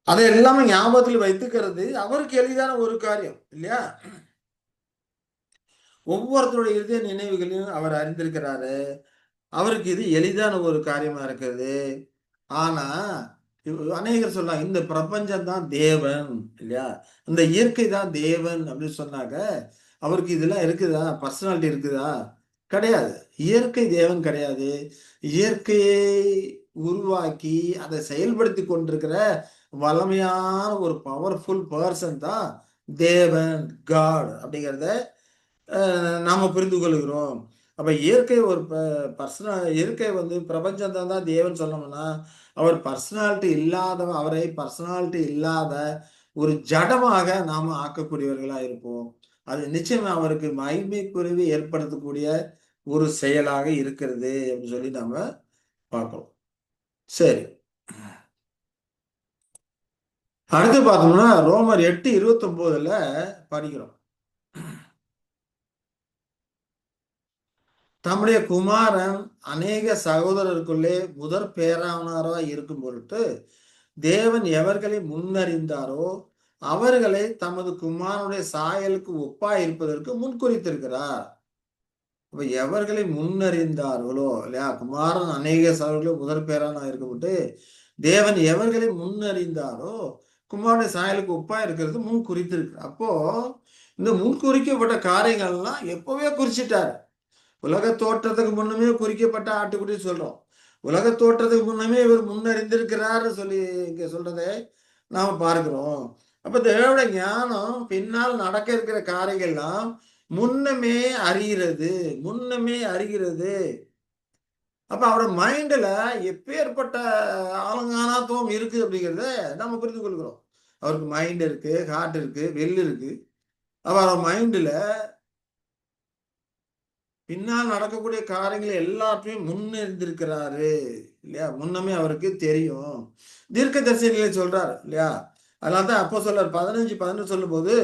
அதை எல்லாமே ஞாபகத்தில் வைத்துக்கிறது அவருக்கு எளிதான ஒரு காரியம். இல்லையா? ஒவ்வொருத்தருடைய இருதய நினைவுகளையும் அவர் அறிந்திருக்கிறாரு. அவருக்கு இது எளிதான ஒரு காரியமா இருக்கிறது. ஆனா அநேகர் சொல்லலாம் இந்த பிரபஞ்சம் தான் தேவன் இல்லையா, இந்த இயற்கை தான் தேவன் அப்படின்னு சொன்னாக்க அவருக்கு இதெல்லாம் இருக்குதா, பர்சனாலிட்டி இருக்குதா? கிடையாது. இயற்கை தேவன் கிடையாது. இயற்கையை உருவாக்கி அதை செயல்படுத்தி கொண்டிருக்கிற வல்லமையான ஒரு பவர்ஃபுல் பர்சன் தான் தேவன், காட் அப்படிங்கிறத நாம புரிந்து கொள்கிறோம். அப்ப இயற்கை ஒரு இயற்கை வந்து பிரபஞ்சம் தான் தேவன் சொன்னோம்னா, அவர் பர்சனாலிட்டி இல்லாத அவரை பர்சனாலிட்டி இல்லாத ஒரு ஜடமாக நாம ஆக்கக்கூடியவர்களா இருப்போம். அது நிச்சயமா அவருக்கு மகிமைக்குறைவு ஏற்படுத்தக்கூடிய ஒரு செயலாக இருக்கிறது அப்படின்னு சொல்லி நாம பார்க்கிறோம். சரி. அடுத்து பார்த்தோம்னா ரோமர் 8:29 படிக்கிறோம். தம்முடைய குமாரன் அநேக சகோதரருக்குள்ளே முதற் பேரானவராய் இருக்கும் பொருட்டு தேவன் எவர்களை முன்னறிந்தாரோ அவர்களை தமது குமாரனுடைய சாயலுக்கு ஒப்பாய் இருப்பதற்கு முன்குறித்திருக்கிறார். அப்ப எவர்களை முன்னறிந்தார்களோ இல்லையா, குமாரன் அநேக சகோதரர்களும் முதற் பேரான இருக்கப்பட்டு தேவன் எவர்களை முன்னறிந்தாரோ குமாரனுடைய சாயலுக்கு ஒப்பா இருக்கிறது முன் குறித்திருக்கு. அப்போ இந்த முன்குறிக்கப்பட்ட காரியங்கள்லாம் எப்பவே குறிச்சிட்டாரு. உலக தோற்றத்துக்கு முன்னமே குறிக்கப்பட்ட ஆட்டுக்குட்டி சொல்றோம். உலக தோற்றத்துக்கு முன்னமே இவர் முன்னறிந்திருக்கிறார் சொல்லி இங்க சொல்றதை நாம பார்க்கிறோம். அப்ப தேவனுடைய ஞானம் பின்னால் நடக்க இருக்கிற காரியங்கள்லாம் முன்னமே அறிகிறது, முன்னமே அறிகிறது. அப்ப அவரோட மைண்ட்ல எப்பேற்பட்ட ஆலங்கானாத்துவம் இருக்கு அப்படிங்கிறத நம்ம புரிந்து கொள்கிறோம். அவருக்கு மைண்ட் இருக்கு, ஹார்ட் இருக்கு, வெல் இருக்கு. அப்ப அவர் மைண்ட்ல பின்னால் நடக்கக்கூடிய காரியங்களை எல்லாத்தையும் முன்னெடுத்திருக்கிறாரு இல்லையா, முன்னமே அவருக்கு தெரியும். தீர்க்க தரிசனிகளை சொல்றாரு இல்லையா. அதனால்தான் அப்போ சொல்றார் 15:11 சொல்லும் போது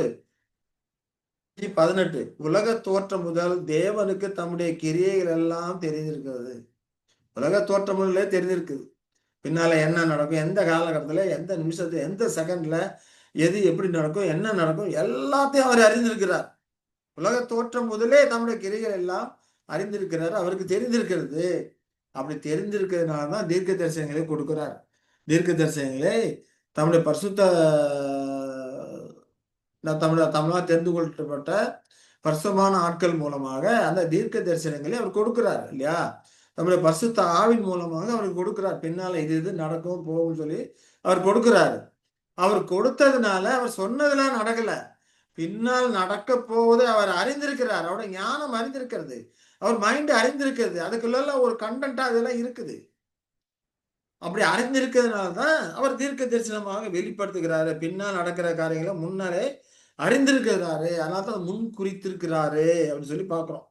18 உலக தோற்றம் முதல் தேவனுக்கு தம்முடைய கிரியைகள் எல்லாம் தெரிஞ்சிருக்கிறது. உலக தோற்றம் முதலே தெரிஞ்சிருக்குது. பின்னால என்ன நடக்கும், எந்த காலகட்டத்துல, எந்த நிமிஷத்துல, எந்த செகண்ட்ல எது எப்படி நடக்கும், என்ன நடக்கும் எல்லாத்தையும் அவர் அறிந்திருக்கிறார். உலக தோற்றம் முதலே தம்முடைய கிரிகள் எல்லாம் அறிந்திருக்கிறார், அவருக்கு தெரிந்திருக்கிறது. அப்படி தெரிந்திருக்கிறதுனால தான் தீர்க்க தரிசனங்களை கொடுக்கிறார். தீர்க்க தரிசனங்களை தம்முடைய பரிசுத்த தமிழால் தெரிந்து கொள்ளப்பட்ட பரிசுத்தமான ஆட்கள் மூலமாக அந்த தீர்க்க தரிசனங்களை அவர் கொடுக்கிறார் இல்லையா. நம்முடைய பரிசுத்த ஆவின் மூலமாக அவருக்கு கொடுக்கிறார். பின்னால இது இது நடக்கும் போகும் சொல்லி அவர் கொடுக்கிறாரு. அவர் கொடுத்ததுனால அவர் சொன்னதெல்லாம் நடக்கல. பின்னால் நடக்க போவதை அவர் அறிந்திருக்கிறார். அவருடைய ஞானம் அறிந்திருக்கிறது, அவர் மைண்ட் அறிந்திருக்கிறது. அதுக்குள்ள ஒரு கண்டென்ட்டா அதெல்லாம் இருக்குது. அப்படி அறிந்திருக்கிறதுனால தான் அவர் தீர்க்க தரிசனமாக வெளிப்படுத்துகிறாரு. பின்னால் நடக்கிற காரியங்களை முன்னாலே அறிந்திருக்கிறாரு. அதனால தான் முன் குறித்திருக்கிறாரு அப்படின்னு சொல்லி பார்க்கிறோம்.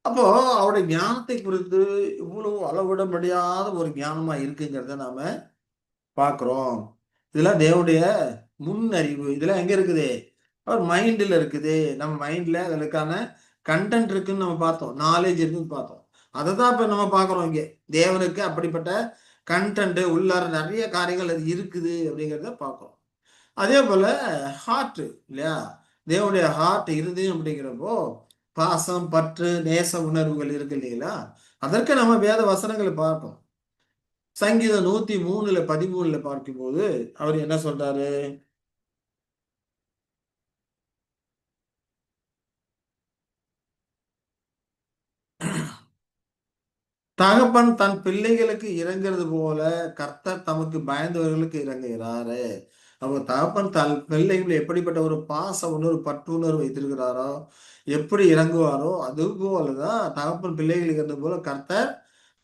அப்போ அவருடைய ஞானத்தை குறித்து இவ்வளவு அளவிட முடியாத ஒரு ஞானமா இருக்குங்கிறத நாம பார்க்கிறோம். இதெல்லாம் தேவனுடைய முன்னறிவு. இதெல்லாம் எங்க இருக்குது? அவர் மைண்ட்ல இருக்குது. நம்ம மைண்ட்ல அதற்கான கண்டென்ட் இருக்குன்னு நம்ம பார்த்தோம், நாலேஜ் இருக்குன்னு பார்த்தோம். அதை தான் இப்ப நம்ம பார்க்கிறோம். இங்கே தேவனுக்கு அப்படிப்பட்ட கண்டென்ட் உள்ளார நிறைய காரியங்கள் அது இருக்குது அப்படிங்கிறத பார்க்கிறோம். அதே போல ஹார்ட் இல்லையா, தேவனுடைய ஹார்ட் இருதயம் அப்படிங்கிறப்போ பாசம், பற்று, நேச உணர்வுகள் இருக்கு இல்லைங்களா. அதற்கு நம்ம வேத வசனங்களை பார்ப்போம். சங்கீதம் 103:13 பார்க்கும்போது அவர் என்ன சொல்றாரு? தகப்பன் தன் பிள்ளைகளுக்கு இறங்குறது போல கர்த்தர் தமக்கு பயந்தவர்களுக்கு இறங்குகிறாரு. அவங்க தகப்பன் தன் பிள்ளைகள் எப்படிப்பட்ட ஒரு பாச உணர்வு, பற்று உணர்வு வைத்திருக்கிறாரோ, எப்படி இறங்குவாரோ அது போலதான் தகப்பன் பிள்ளைகளுக்கு இருந்தது போல கர்த்தர்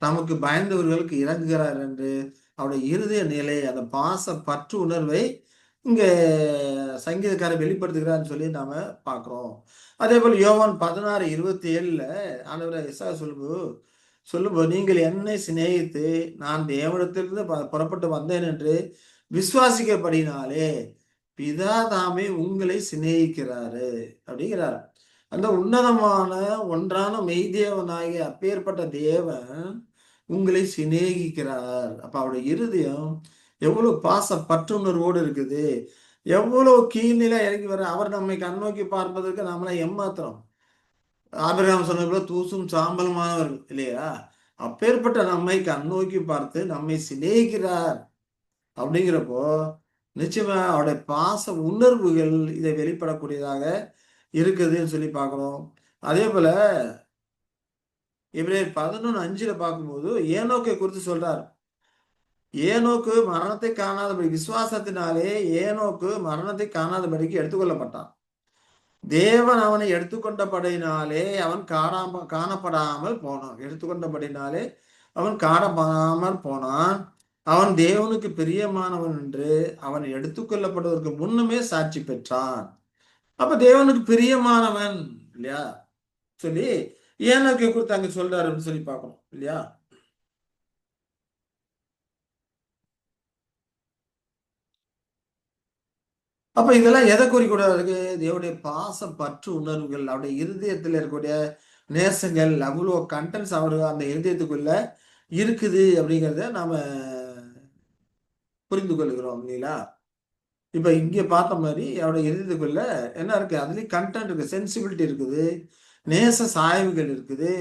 தமக்கு பயந்தவர்களுக்கு இறங்குகிறார் என்று அவருடைய இருதய நிலை, அந்த பாச பற்று உணர்வை இங்க சங்கீதக்காரர் வெளிப்படுத்துகிறான்னு சொல்லி நாம பார்க்கிறோம். அதே போல யோவான் 16:27 ஆண்டவர் எஸ்ஐயா சொல்லும்போது நீங்கள் என்னை சிநேகித்து நான் தேவனிடத்திலிருந்து புறப்பட்டு வந்தேன் என்று விசுவாசிக்கப்படினாலே பிதா தாமே உங்களை சிநேகிக்கிறாரு அப்படிங்கிறார். அந்த உன்னதமான ஒன்றான மெய்தேவனாகிய அப்பேற்பட்ட தேவன் உங்களை சிநேகிக்கிறார். அப்ப அவருடைய இருதயம் எவ்வளவு பாச பற்றுணர்வோடு இருக்குது, எவ்வளவு கீழ்நிலை இறங்கி வர. அவர் நம்மை கண்ணோக்கி பார்ப்பதற்கு நம்மளை ஏமாத்துறோம். ஆபிரகாம் சொன்னது போல தூசும் சாம்பலுமானவர்கள் இல்லையா. அப்பேற்பட்ட நம்மை கண்ணோக்கி பார்த்து நம்மை சிநேகிக்கிறார் அப்படிங்கிறப்போ நிச்சயமா அவருடைய பாச உணர்வுகள் இதை வெளிப்படக்கூடியதாக இருக்குதுன்னு சொல்லி பார்க்கிறோம். அதே போல எபிரேயர் 11:5 பார்க்கும்போது ஏனோக்கை குறித்து சொல்றார். ஏனோக்கு மரணத்தை காணாதபடி, விசுவாசத்தினாலே ஏனோக்கு மரணத்தை காணாதபடிக்கு எடுத்துக்கொள்ளப்பட்டான். தேவன் அவனை எடுத்துக்கொண்டபடினாலே அவன் காணப்படாமல் போனான். எடுத்துக்கொண்டபடினாலே அவன் காணப்படாமல் போனான். அவன் தேவனுக்கு பிரியமானவன் என்று அவன் எடுத்துக்கொள்ளப்படுவதற்கு முன்னுமே சாட்சி பெற்றான். அப்ப தேவனுக்கு பிரியமானவன் இல்லையா சொல்லி ஏனோக்கை குறித்து அங்க சொல்றாரு அப்படின்னு சொல்லி பார்க்கணும் இல்லையா. அப்ப இதெல்லாம் எதை குறிக்கூடாது? தேவனுடைய பாச பற்று உணர்வுகள், அவருடைய இருதயத்தில் இருக்கக்கூடிய நேசங்கள், அவ்வளோ கண்டென்ட்ஸ் அவரு அந்த இருதயத்துக்குள்ள இருக்குது அப்படிங்கிறத நாம புரிந்து கொள்கிறோம் இல்லைங்களா. இப்ப இங்க பார்த்த மாதிரி அவருடைய இருதயத்துக்குள்ள என்ன இருக்கு? அதுலயும் கண்டென்ட் இருக்கு, சென்சிபிலிட்டி இருக்குது, நேச சாய்வுகள் இருக்குது,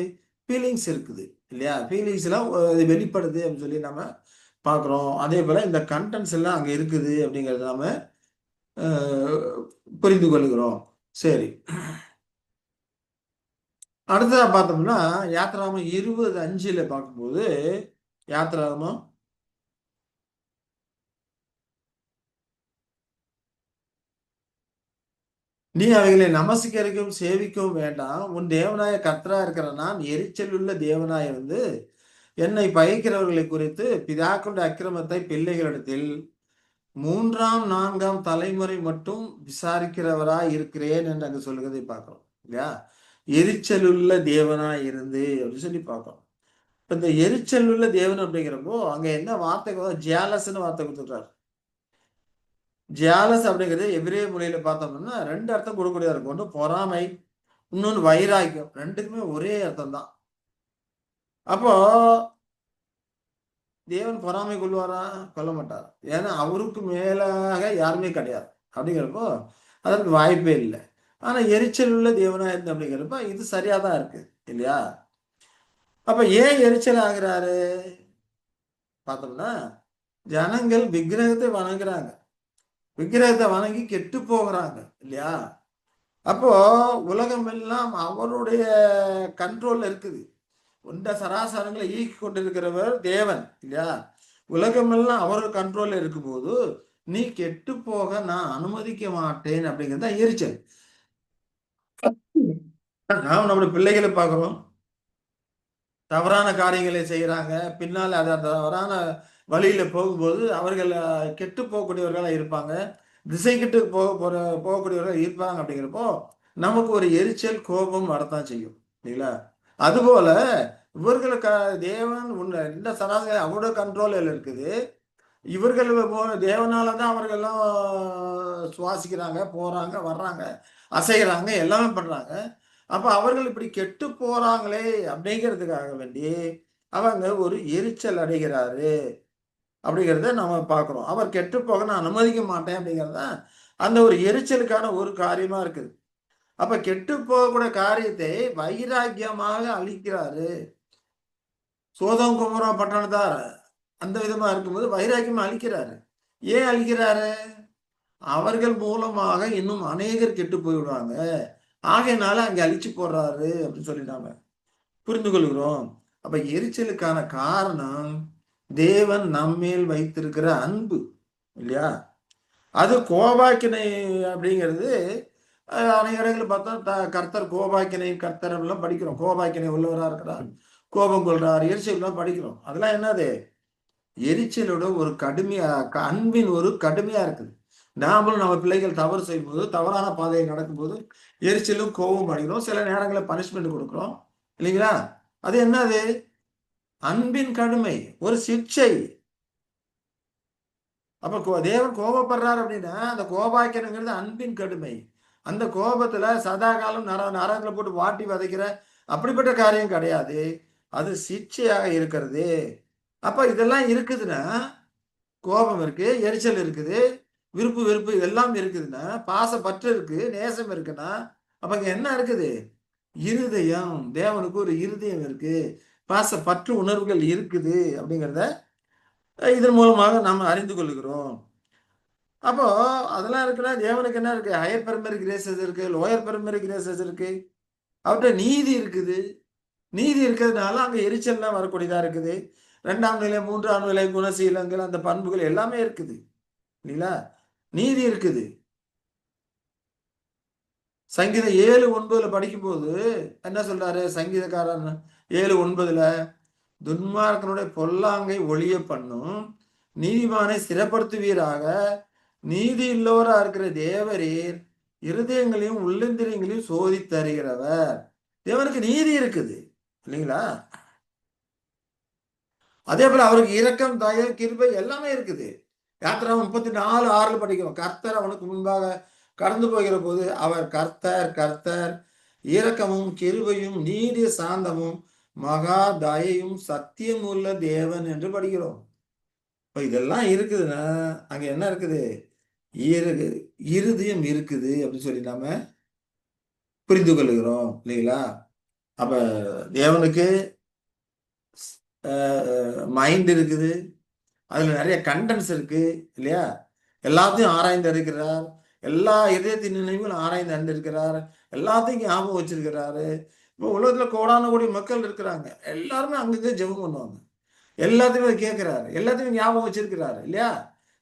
ஃபீலிங்ஸ் இருக்குது இல்லையா. ஃபீலிங்ஸ் எல்லாம் வெளிப்படுது அப்படின்னு சொல்லி நம்ம பார்க்குறோம். அதே போல இந்த கண்டென்ட்ஸ் எல்லாம் அங்க இருக்குது அப்படிங்கிறத நாம புரிந்து கொள்கிறோம். சரி, அடுத்ததா பார்த்தோம்னா யாத்திராகமம் 20:5 பார்க்கும்போது, யாத்திராகமம் நீ அவைகளை நமஸ்கரிக்கவும் சேவிக்கவும் வேண்டாம். உன் தேவனாய கர்த்தரா இருக்கிற நான் எரிச்சல் உள்ள தேவனாய் இருந்து என்னை பகைக்கிறவர்களை குறித்து பிதாக்களுடைய அக்கிரமத்தை பிள்ளைகளிடத்தில் 3ஆம் 4ஆம் தலைமுறை மட்டும் விசாரிக்கிறவராய் இருக்கிறேன் என்று அங்க சொல்லுகிறதை பார்க்கிறோம் இல்லையா. எரிச்சல் உள்ள தேவனாய் இருந்து அப்படின்னு சொல்லி பார்க்கிறோம். இப்ப இந்த எரிச்சல் உள்ள தேவன் அப்படிங்கிறப்போ அங்க என்ன வார்த்தை, ஜியாலஸ்ன்னு வார்த்தை கொடுத்துட்டாரு. ஜியாலஸ் அப்படிங்கிறது எபிரேய மொழியில பார்த்தோம்னா 2 அர்த்தம் கொடுக்கக்கூடியதா இருக்கும். ஒன்று பொறாமை, இன்னொன்று வைராக்கியம். 2க்குமே ஒரே அர்த்தம் தான். அப்போ தேவன் பொறாமை கொள்வாரா? கொல்ல மாட்டார். ஏன்னா அவருக்கு மேலாக யாருமே கிடையாது. அப்படிங்கிறப்போ அதற்கு வாய்ப்பே இல்லை. ஆனா எரிச்சல் உள்ள தேவனா இருந்து அப்படிங்கிறப்ப இது சரியா தான் இருக்கு இல்லையா. அப்ப ஏன் எரிச்சல் ஆகிறாரு பார்த்தோம்னா, ஜனங்கள் விக்கிரகத்தை வணங்குறாங்க, விக்கிரகத்தை வணங்கி கெட்டு போகிறாங்க இல்லையா. அப்போ உலகம் எல்லாம் அவருடைய கண்ட்ரோல்ல இருக்குது. உண்ட சராசரங்களை இயக்கி கொண்டிருக்கிறவர் தேவன் இல்லையா. உலகமெல்லாம் அவர் கண்ட்ரோல்ல இருக்கும்போது நீ கெட்டு போக நான் அனுமதிக்க மாட்டேன் அப்படிங்கிறது தான் எரிச்சல். நாம் நம்முடைய பிள்ளைகளை பார்க்கிறோம், தவறான காரியங்களை செய்யறாங்க. பின்னால் அந்த தவறான வழியில போகும்போது அவர்கள் கெட்டு போகக்கூடியவர்களா இருப்பாங்க, திசை கெட்டு போகக்கூடியவர்கள் இருப்பாங்க. அப்படிங்கிறப்போ நமக்கு ஒரு எரிச்சல், கோபம் வரத்தான் செய்யும் இல்லைங்களா. அதுபோல இவர்களுக்கு தேவன் இந்த சராசரி அவரோட கண்ட்ரோலில் இருக்குது. இவர்கள் தேவனாலதான் அவர்கள்லாம் சுவாசிக்கிறாங்க, போறாங்க, வர்றாங்க, அசைகிறாங்க, எல்லாமே பண்றாங்க. அப்ப அவர்கள் இப்படி கெட்டு போறாங்களே அப்படிங்கிறதுக்காக வேண்டி அவங்க ஒரு எரிச்சல் அடைகிறாரு அப்படிங்கிறத நம்ம பார்க்கிறோம். அவர் கெட்டு போக நான் அனுமதிக்க மாட்டேன் அப்படிங்கிறத அந்த ஒரு எரிச்சலுக்கான ஒரு காரியமா இருக்குது. அப்ப கெட்டு போகக்கூடிய காரியத்தை வைராக்கியமாக அழிக்கிறாரு. சோதம் குமரா பட்டணத்தார் அந்த விதமா இருக்கும்போது வைராக்கியமா அழிக்கிறாரு. ஏன் அழிக்கிறாரு? அவர்கள் மூலமாக இன்னும் அநேகர் கெட்டு போய்விடுவாங்க, ஆகையினால அங்க அழிச்சு போடுறாரு அப்படின்னு சொல்லி நாம புரிந்து கொள்கிறோம். அப்ப எரிச்சலுக்கான காரணம் தேவன் நம்மேல் வைத்திருக்கிற அன்பு இல்லையா. அது கோபாக்கினை அப்படிங்கிறது அநேக இடங்களில் பார்த்தா கர்த்தர் கோபாக்கினை, கர்த்தர் எல்லாம் படிக்கிறோம். கோபாக்கினை உள்ளவரா இருக்கிறார், கோபம் கொள்றார், எரிச்சல் படிக்கிறோம். அதெல்லாம் என்னது? எரிச்சலோட ஒரு கடுமையா, அன்பின் ஒரு கடுமையா இருக்குது. நாமளும் நம்ம பிள்ளைகள் தவறு செய்யும்போது, தவறான பாதையை நடக்கும்போது எரிச்சலும் கோபம் அடைகிறோம். சில நேரங்களில் பனிஷ்மெண்ட் கொடுக்குறோம் இல்லைங்களா. அது என்னது? அன்பின் கடுமை, ஒரு சிக்ஷை. அப்ப தேவன் கோபப்படுறார் அப்படின்னா அந்த கோபாக்கியங்கிறது அன்பின் கடுமை. அந்த கோபத்துல சதா காலம் நரங்களை போட்டு வாட்டி வதைக்கிற அப்படிப்பட்ட காரியம் கிடையாது. அது சிக்ஷையாக இருக்கிறது. அப்ப இதெல்லாம் இருக்குதுன்னா, கோபம் இருக்கு, எரிச்சல் இருக்குது, விருப்பு வெறுப்பு இதெல்லாம் இருக்குதுன்னா, பாசப்பற்று இருக்கு, நேசம் இருக்குன்னா, அப்ப இங்க என்ன இருக்குது? இருதயம். தேவனுக்கு ஒரு இருதயம் இருக்கு. பற்று உணர்வுகள் இருக்குது அப்படிங்கிறத இதன் மூலமாக நாம் அறிந்து கொள்கிறோம். அப்போ அதெல்லாம் இருக்குன்னா தேவனுக்கு என்ன இருக்கு? ஹையர் பிரைமரி கிரேசஸ் இருக்கு, லோயர் பிரைமரி கிரேசஸ் இருக்கு. அவர்கிட்ட நீதி இருக்குது. நீதி இருக்கிறதுனால அங்க எரிச்சல்லாம் வரக்கூடியதா இருக்குது. 2ஆம் நிலை, 3ஆம் நிலை குணசீலங்கள், அந்த பண்புகள் எல்லாமே இருக்குது. இல்லைங்களா? நீதி இருக்குது. சங்கீதம் 7:9 படிக்கும்போது என்ன சொல்றாரு சங்கீதக்காரன்? 7:9 துன்மார்க்கனுடைய பொல்லாங்கை ஒழிய பண்ணும், நீதிமானை ஸ்திரப்படுத்துவீராக, நீதி இல்லவரா இருக்கிற தேவரீர் இருதயங்களையும் உள்ளந்திரியங்களையும் சோதித்தருகிறவர். தேவனுக்கு நீதி இருக்குது இல்லைங்களா? அதே போல அவருக்கு இரக்கம், தயை, கிருபை எல்லாமே இருக்குது. யாத்திரா 34:6 படிக்கிறோம். கர்த்தர் அவனுக்கு முன்பாக கடந்து போகிற போது அவர் கர்த்தர் கர்த்தர் இரக்கமும் கிருபையும் நீடிய சாந்தமும் மகா தயையும் சத்தியம் உள்ள தேவன் என்று படிக்கிறோம். இப்ப இதெல்லாம் இருக்குதுன்னா அங்க என்ன இருக்குது? இருதயம் இருக்குது அப்படின்னு சொல்லி நாம புரிந்து கொள்கிறோம் இல்லைங்களா? அப்ப தேவனுக்கு மைண்ட் இருக்குது, அதுல நிறைய கண்டென்ட்ஸ் இருக்கு இல்லையா? எல்லாத்தையும் ஆராய்ந்து இருக்கிறார், எல்லா இதயத்தின் நினைவுகளும் ஆராய்ந்து அறிந்திருக்கிறார், எல்லாத்தையும் ஞாபகம் வச்சிருக்கிறாரு. இப்போ உலகத்துல கோடான கோடி மக்கள் இருக்கிறாங்க, எல்லாருமே அங்கங்க ஜெபம் பண்ணுவாங்க, எல்லாத்தையும் அவர் கேட்கிறாரு, எல்லாத்தையும் ஞாபகம் வச்சிருக்கிறாரு இல்லையா?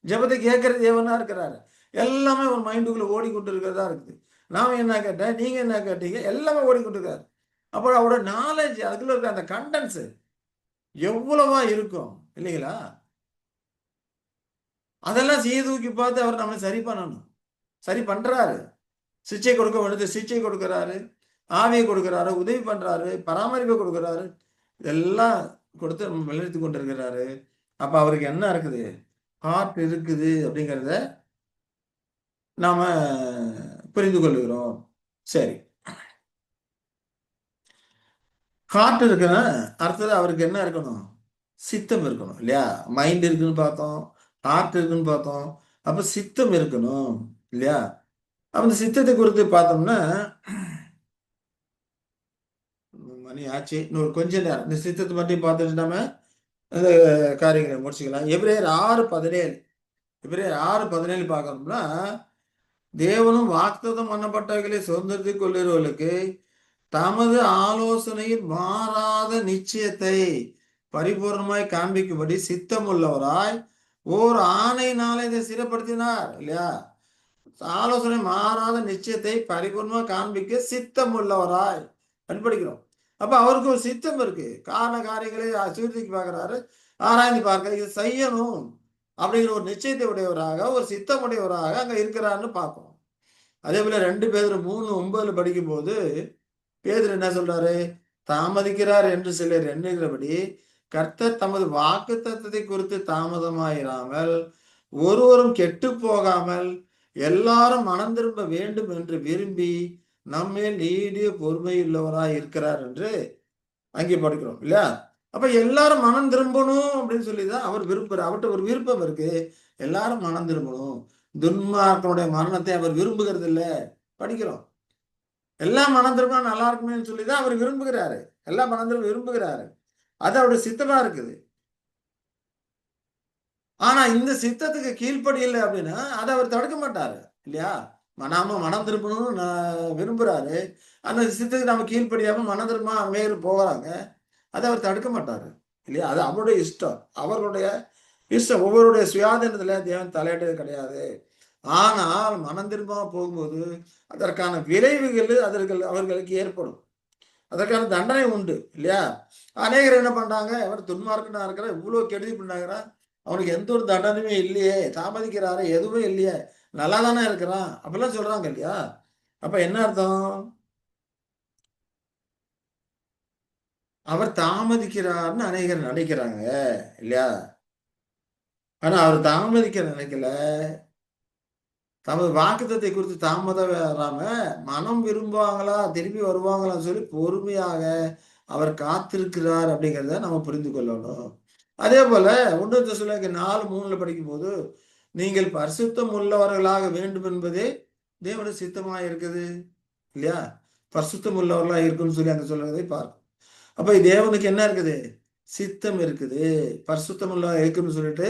ஜெபத்தை கேட்கிற தேவனா இருக்கிறாரு. எல்லாமே ஒரு மைண்டுக்குள்ள ஓடிக்கொண்டு இருக்கிறதா இருக்குது. நாம என்ன கேட்டேன், நீங்க என்ன கேட்டீங்க, எல்லாமே ஓடிக்கொண்டு இருக்காரு. அப்போ அவரோட நாலேஜ், அதுக்குள்ள இருக்க அந்த கண்டென்ட்ஸ் எவ்வளவா இருக்கும் இல்லைங்களா? அதெல்லாம் சீர்தூக்கி பார்த்து அவர் நம்மளை சரி பண்ணணும். சரி பண்றாரு. சிச்சை கொடுக்க வேண்டியது சிச்சை கொடுக்கிறாரு, ஆவியை கொடுக்கிறாரு, உதவி பண்றாரு, பராமரிப்பை கொடுக்கிறாரு, இதெல்லாம் கொடுத்து வழிநடத்தி கொண்டிருக்கிறாரு. அப்ப அவருக்கு என்ன இருக்குது? ஹார்ட் இருக்குது அப்படிங்கிறத நாம புரிந்து கொள்கிறோம். சரி, ஹார்ட் இருக்குன்னா அடுத்தது அவருக்கு என்ன இருக்கணும்? சித்தம் இருக்கணும் இல்லையா? மைண்ட் இருக்குன்னு பார்த்தோம், ஹார்ட் இருக்குன்னு பார்த்தோம், அப்ப சித்தம் இருக்கணும் இல்லையா? அந்த சித்தத்தை குறித்து பார்த்தோம்னா மணி ஆச்சு, இன்னொரு கொஞ்ச நேரம் இந்த சித்தத்தை பற்றி பார்த்துட்டு நம்ம அந்த காரியங்களை முடிச்சுக்கலாம். எபிரேயர் 6:17 எபிரேயர் 6:17 பார்க்கணும்னா, தேவனும் வாக்குத்தத்தம் பண்ணப்பட்டவைகளை சுதந்திரத்துக் கொள்கிறவர்களுக்கு தமது ஆலோசனையில் மாறாத நிச்சயத்தை பரிபூர்ணமாய் காண்பிக்கும்படி சித்தம் உள்ளவராய் ஓர் ஆணையினாலே இதை சிறப்படுத்தினார் இல்லையா? ஆலோசனை மாறாத நிச்சயத்தை பரிபூர்ணமா காண்பிக்க சித்தம் உள்ளவராய் படிக்கிறோம். அப்ப அவருக்கு ஒரு சித்தம் இருக்கு. காரண காரியங்களை சீர்தூக்கி பார்க்கிறாரு, ஆராய்ந்து பார்க்க இது செய்யணும் அப்படிங்கிற ஒரு நிச்சயத்தை உடையவராக, ஒரு சித்தம் உடையவராக அங்க இருக்கிறாருன்னு பார்க்கணும். அதே போல 2 பேதுரு 3:9 படிக்கும் போது பேதுரு என்ன சொல்றாரு? தாமதிக்கிறார் என்று சிலர் எண்ணுகிறபடி கர்த்தர் தமது வாக்கு தத்தத்தை குறித்து தாமதமாயிராமல் ஒருவரும் கெட்டு போகாமல் எல்லாரும் மனம் திரும்ப வேண்டும் என்று விரும்பி நம்மேல் நீடிய பொறுமை உள்ளவராய் இருக்கிறார் என்று அங்கே படிக்கிறோம் இல்லையா? அப்ப எல்லாரும் மனம் திரும்பணும் அப்படின்னு சொல்லிதான் அவர் விரும்புகிறார். அவர்கிட்ட ஒரு விருப்பம் இருக்கு, எல்லாரும் மனம் திரும்பணும். துன்மார்க்கனுடைய மரணத்தை அவர் விரும்புகிறது இல்லை படிக்கிறோம். எல்லாம் மனம் திரும்பினா நல்லா இருக்குமேன்னு சொல்லிதான் அவர் விரும்புகிறாரு. எல்லாம் மனம் திரும்ப விரும்புகிறாரு. அது அவருடைய சித்தமா இருக்குது. ஆனா இந்த சித்தத்துக்கு கீழ்ப்படி இல்லை அப்படின்னா அதை அவர் தடுக்க மாட்டாரு இல்லையா? நாம மனம் திரும்பணும்னு விரும்புறாரு, அந்த சித்தத்துக்கு நம்ம கீழ்ப்படியாம மனம் திரும்ப வேறு போகிறாங்க, அதை அவர் தடுக்க மாட்டாரு இல்லையா? அது அவருடைய இஷ்டம், அவர்களுடைய இஷ்டம். ஒவ்வொருடைய சுயாதீனத்துல தேவன் தலையிட்டது கிடையாது. ஆனால் மனம் திரும்பாம போகும்போது அதற்கான விளைவுகள் அவர்களுக்கு ஏற்படும், அதற்கான தண்டனை உண்டு இல்லையா? அநேகர் என்ன பண்றாங்க, அவர் துன்மார்க்கனா இருக்கிற, இவ்வளவு கெடுதி பண்ணாங்கிறா, அவனுக்கு எந்த ஒரு தண்டனையுமே இல்லையே, தாமதிக்கிறாரு, எதுவுமே இல்லையே, நல்லா தானே இருக்கிறான் அப்படிலாம் சொல்றாங்க இல்லையா? அப்ப என்ன அர்த்தம்? அவர் தாமதிக்கிறார்னு அநேகர் நினைக்கிறாங்க இல்லையா? ஆனா அவர் தாமதிக்க நினைக்கல. தமது வாக்குத்தத்தை குறித்து தாமதம் வராம மனம் விரும்புவாங்களா, திரும்பி வருவாங்களான்னு சொல்லி பொறுமையாக அவர் காத்திருக்கிறார் அப்படிங்கிறத நம்ம புரிந்து கொள்ளணும். அதே போல 1 தெசலோனிக்கர் 4:3 படிக்கும் போது நீங்கள் பரிசுத்தம் உள்ளவர்களாக வேண்டும் என்பதே தேவனுடைய சித்தமாக இருக்குது இல்லையா? பரிசுத்தம் உள்ளவர்களாக இருக்குன்னு சொல்லி அங்க சொல்றதை பார்க்கும். அப்ப தேவனுக்கு என்ன இருக்குது? சித்தம் இருக்குது. பரிசுத்தமுள்ள இருக்குன்னு சொல்லிட்டு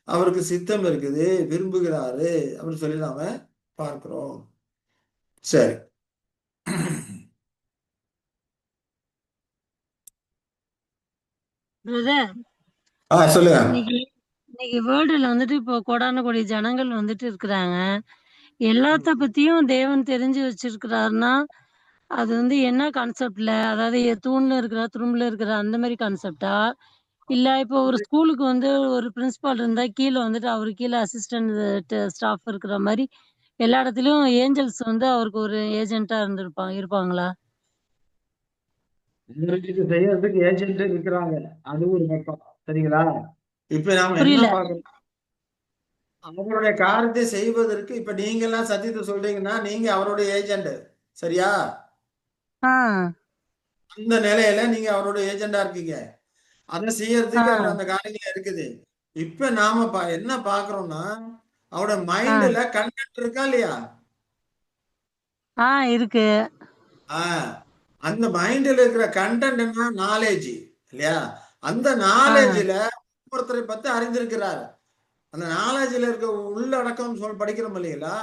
அவருக்கு சித்தம் இருக்குது, விரும்புகிறாரு அப்படின்னு சொல்லி நாம பார்க்கிறோம். சரி. பிரதர், சொல்லுங்க. இன்னைக்கு இன்னைக்கு வேர்ல்டுல வந்துட்டு இப்போ கோடான கோடி ஜனங்கள் வந்துட்டு இருக்கிறாங்க. எல்லாத்த பத்தியும் தேவன் தெரிஞ்சு வச்சிருக்கிறாருன்னா அது வந்து என்ன கான்செப்ட்ல, அதாவது தூண்ல இருக்கிற துரும்புல இருக்கிற அந்த மாதிரி கான்செப்டா, இல்ல இப்போ ஒரு ஸ்கூலுக்கு வந்து ஒரு பிரின்சிபால் இருந்தா கீழே வந்துட்டு அவருக்கு கீழே அசிஸ்டன்ட் ஸ்டாஃப் இருக்கிற மாதிரி எல்லா இடத்துலயும் ஏஞ்சல்ஸ் வந்து அவருக்கு ஒரு ஏஜென்ட்டா இருப்பாங்களா? இது செய்யறதுக்கு ஏஜென்ட் இருக்கிறாங்க. அது ஒரு பக்கம். சரிங்களா? இப்ப நாம என்ன புரியல. பார்க்கணும்? அவங்களுடைய காரியத்தை செய்வதற்கு இப்ப நீங்க எல்லாம் சத்தியத்தை சொல்றீங்கன்னா நீங்க அவருடைய ஏஜென்ட். சரியா? ஆ. அந்த நிலையில நீங்க அவருடைய ஏஜெண்டா இருக்கீங்க. அதை ஆ. செய்யறதுக்கு அவர் அந்த காரியங்கள் இருக்குது. இப்ப நாம என்ன பாக்குறோம்னா அவரோட ஆ. மைண்ட்ல கண்டென்ட் இருக்கா இல்லையா? ஆ, இருக்கு. ஆஹ் அந்த மைண்ட்ல இருக்கிற கண்டென்ட் என்ன? நாலேஜ் இல்லையா? அந்த ஆ. நாலேஜ்ல ஒருத்தரை பத்தி அறிந்திருக்கிறார். அந்த நாலேஜ்ல இருக்க உள்ளடக்கம் படிக்கிறோம் இல்லைங்களா?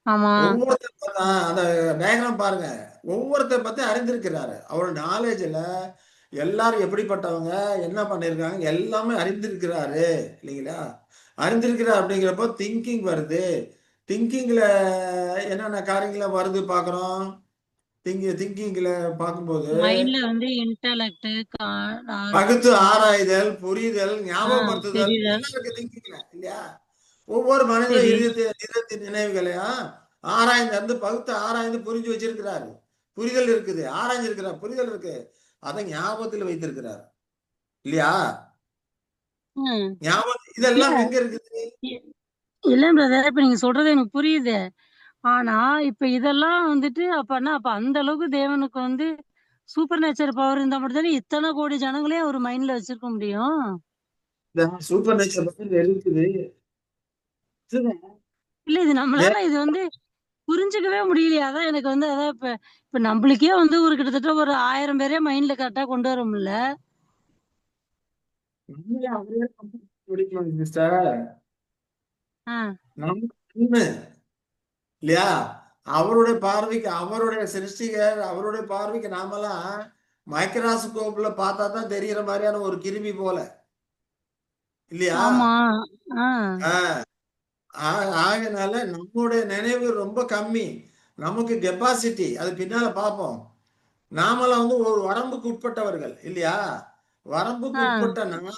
ஆமா. ஒவ்வொருத்தர் அந்த டயக்ராம் பாருங்க. ஒவ்வொருத்தர் பத்தி அறிந்திருக்கிறாரு. அவரோட நாலேஜ்ல எல்லாரும் எப்படிப்பட்டவங்க, என்ன பண்ணிருக்காங்க எல்லாமே அறிந்திருக்கிறாரு இல்லைங்களா? அறிந்திருக்கிறார் அப்படிங்கிறப்போ திங்கிங் வருது. திங்கிங்ல என்னென்ன காரியங்கள வருது பார்க்குறோம். திங்கிங்ல பார்க்கும்போது மைண்ட்ல வந்து இன்டலெக்ட், பகுத்து ஆராய்தல், புரிதல், ஆ, ஞாபகப்படுத்துதல் தெரிதல். எல்லாம் இருக்கு திங்கிங்ல இல்லையா? ஒவ்வொரு மனிதனும் சரி. இதயத்தின் நினைவுகளையும் ஆராய்ந்து வந்து பகுத்து ஆராய்ந்து புரிஞ்சு வச்சிருக்கிறாரு. புரிதல் இருக்குது, ஆராய்ஞ்சிருக்கிறார், புரிதல் இருக்கு. அதை ஞாபகத்தில் வைத்திருக்கிறார் இல்லையா? ம். ஞாபகம் இல்ல இதெல்லாம் எங்க இருக்குது? இ- இல்ல பிரதர், இப்ப நீங்க சொல்றது எனக்கு புரியுது. ஆனா இப்ப இதெல்லாம் வந்துட்டு அப்பனா அப்ப அந்த அளவுக்கு தேவனுக்கு வந்து சூப்பர் நேச்சர் பவர் இருந்தா மட்டும் தானே இத்தனை கோடி ஜனங்களையும் ஒரு மைண்ட்ல வச்சிருக்க முடியும். இந்த சூப்பர் நேச்சர் பத்தி இருக்குது. இல்ல இது ஏன் நம்மளால இது வந்து புரிஞ்சுக்கவே முடியலையா? அதான் எனக்கு வந்து அதான் இப்ப இப்ப நம்மளுக்கே வந்து ஒரு கிட்டத்தட்ட ஒரு 1000 பேரே மைண்ட்ல கரெக்டா கொண்டு வர முடியல. நம்மளே அவரே பிடிக்கும் சிஸ்டர். ஆ. நம்ம உண்மை இல்லையா? அவருடைய பார்வைக்கு அவருடைய சிருஷ்டிகர் அவருடைய பார்வைக்கு நாமெல்லாம் மைக்ராஸ்கோப்ல பார்த்தா தான் தெரியற மாதிரியான ஒரு கிருமி போல இல்லையா? ஆமா. ஆ. ஆஹ் ஆகையினால நம்முடைய நினைவு ரொம்ப கம்மி. நமக்கு கெப்பாசிட்டி அது பின்னால பார்ப்போம். நாமெல்லாம் வந்து ஒரு வரம்புக்கு உட்பட்டவர்கள் இல்லையா? வரம்புக்கு ஆ. உட்பட்ட நாம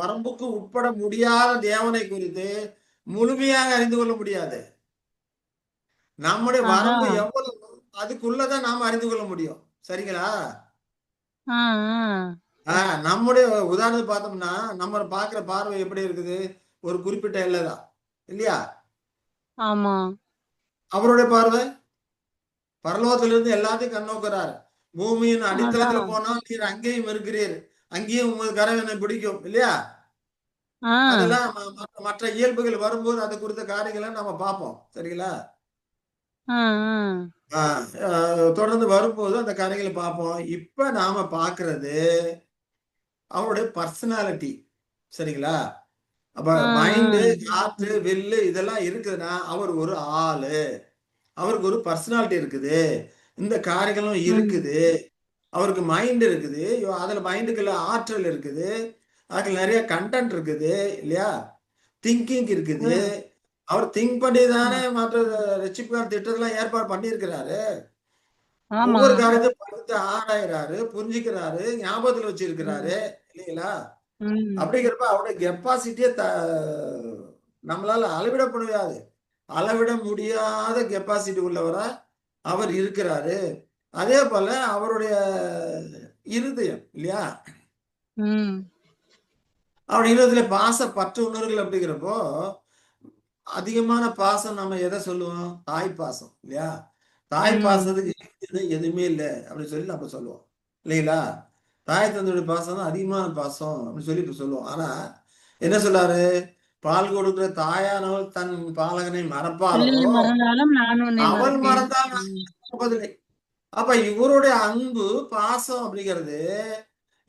வரம்புக்கு உட்பட முடியாத தேவனை குறித்து முழுமையாக அறிந்து கொள்ள முடியாது. நம்முடைய வரம்பு அதான். எவ்வளவு அதுக்குள்ளதான் நாம அறிந்து கொள்ள முடியும். சரிங்களா? ஆ. ஆ. நம்முடைய உதாரணத்துக்கு பார்த்தோம்னா நம்ம பார்க்கிற பார்வை எப்படி இருக்குது? ஒரு குறிப்பிட்ட எல்லை தான் இல்லையா? ஆமா. அவருடைய பார்வை பரலோகத்திலிருந்து எல்லாத்தையும் கண்ணோக்குறாரு. பூமியின் அடித்தளத்துல அதான். போனா நீர் அங்கேயும் இருக்கிறீர், அங்கேயும் உமது கரம் என்னை பிடிக்கும் இல்லையா? ஆ. அதெல்லாம் மற்ற இயல்புகள் வரும்போது அது குறித்த காரியங்களை நம்ம பார்ப்போம். சரிங்களா? ஆ. ஆ. தொடர்ந்து வரும்போது அந்த காரியங்களை பார்ப்போம். இப்ப நாம பார்க்கிறது அவருடைய பர்சனாலிட்டி. சரிங்களா? அப்ப ஆ. மைண்டு, காற்று, வில்லு இதெல்லாம் இருக்குதுன்னா அவர் ஒரு ஆளு. அவருக்கு ஒரு பர்சனாலிட்டி இருக்குது. இந்த காரியங்களும் ம். இருக்குது. அவருக்கு மைண்ட் இருக்குது. அதுல மைண்டுக்குள்ள ஆற்றல் இருக்குது. அதுல நிறைய கண்டென்ட் இருக்குது இல்லையா? திங்கிங் இருக்குது. ம். அவர் திங்க் பண்ணி தானே ம். மற்ற ரட்சிப்புக்கான திட்டத்தெல்லாம் ஏற்பாடு பண்ணியிருக்கிறாரு. ஆமா. ஒவ்வொரு காரியத்தையும் படுத்து ஆராயிறாரு, புரிஞ்சுக்கிறாரு, ஞாபகத்துல ம். வச்சிருக்கிறாரு இல்லைங்களா? ம். அப்படிங்கிறப்ப அவருடைய கெப்பாசிட்டியே நம்மளால அளவிட முடியாது. அளவிட முடியாத கெப்பாசிட்டி உள்ளவரா அவர் இருக்கிறாரு. அதே போல அவருடைய இருதயம் இல்லையா? ம். அவருடைய இருதயத்துல பற்று உணர்வுகள் அப்படிங்கிறப்போ அதிகமான பாசம் நம்ம எதை சொல்லுவோம்? தாய் பாசம் இல்லையா? தாய் ம். பாசத்துக்கு ஈடு எதுவுமே இல்லை அப்படின்னு சொல்லி நம்ம சொல்லுவோம் இல்லைங்களா? தாய் தந்தையுடைய பாசம் தான் அதிகமான பாசம் அப்படின்னு சொல்லி இப்ப சொல்லுவோம். ஆனா என்ன சொல்றாரு? பால் கொடுக்கிற தாயானவள் தன் பாலகனை மறப்பாளோ, பிள்ளையை மறந்தாலும் நான் உன்னை அவள் மறப்பேன். மறந்தால் நான் ம். மறப்பதில்லை. அப்ப இவருடைய அன்பு பாசம் அப்படிங்கிறது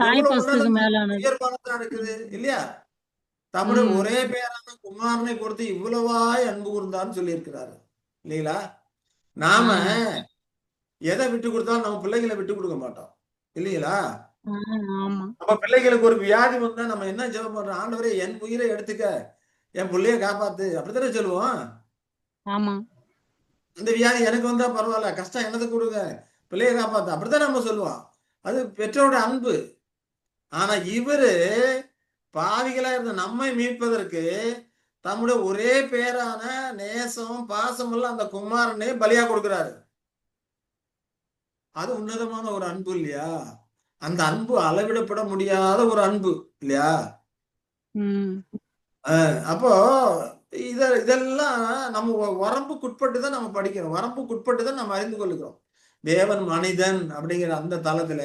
தாய் எவ்வளவு பாசத்துக்கு உன்னதம் மேலானது. உயர்வானதா இருக்குது இல்லையா? தம்முடைய ம். ஒரே பேரான குமாரனை கொடுத்து இவ்வளவாய் அன்பு கூர்ந்தான்னு சொல்லியிருக்கிறாரு இல்லைங்களா? நாம ஆ. எதை விட்டு கொடுத்தாலும் நம்ம பிள்ளைகளை விட்டு கொடுக்க மாட்டோம் இல்லைங்களா? ஆ, ஆமா. நம்ம பிள்ளைகளுக்கு ஒரு வியாதி வந்தா நம்ம என்ன ஜெபம் பண்றோம்? ஆண்டவரே என் உயிரை எடுத்துக்க, என் புள்ளைய காப்பாத்து அப்படித்தானே சொல்லுவோம். ஆமா. இந்த வியாதி எனக்கு வந்தா பரவாயில்ல, கஷ்டம் எனக்கு கொடுங்க, பிள்ளைய காப்பாத்து அப்படித்தான் நம்ம சொல்லுவோம். அது பெற்றோருடைய அன்பு. ஆனா இவரு பாவிகளா இருந்த நம்மை மீட்பதற்கு தம்முடைய ஒரே பேரான நேசம் பாசம் எல்லாம் அந்த குமாரனே பலியா கொடுக்கிறாரு. அது உன்னதமான ஒரு அன்பு இல்லையா? அந்த அன்பு அளவிடப்பட முடியாத ஒரு அன்பு இல்லையா? ம். அப்போ இதெல்லாம் நம்ம வரம்புக்குட்பட்டு தான் நம்ம படிக்கிறோம். வரம்புக்குட்பட்டு தான் நம்ம அறிந்து கொள்ளுகிறோம். தேவன் மனிதன் அப்படிங்கிற அந்த தளத்துல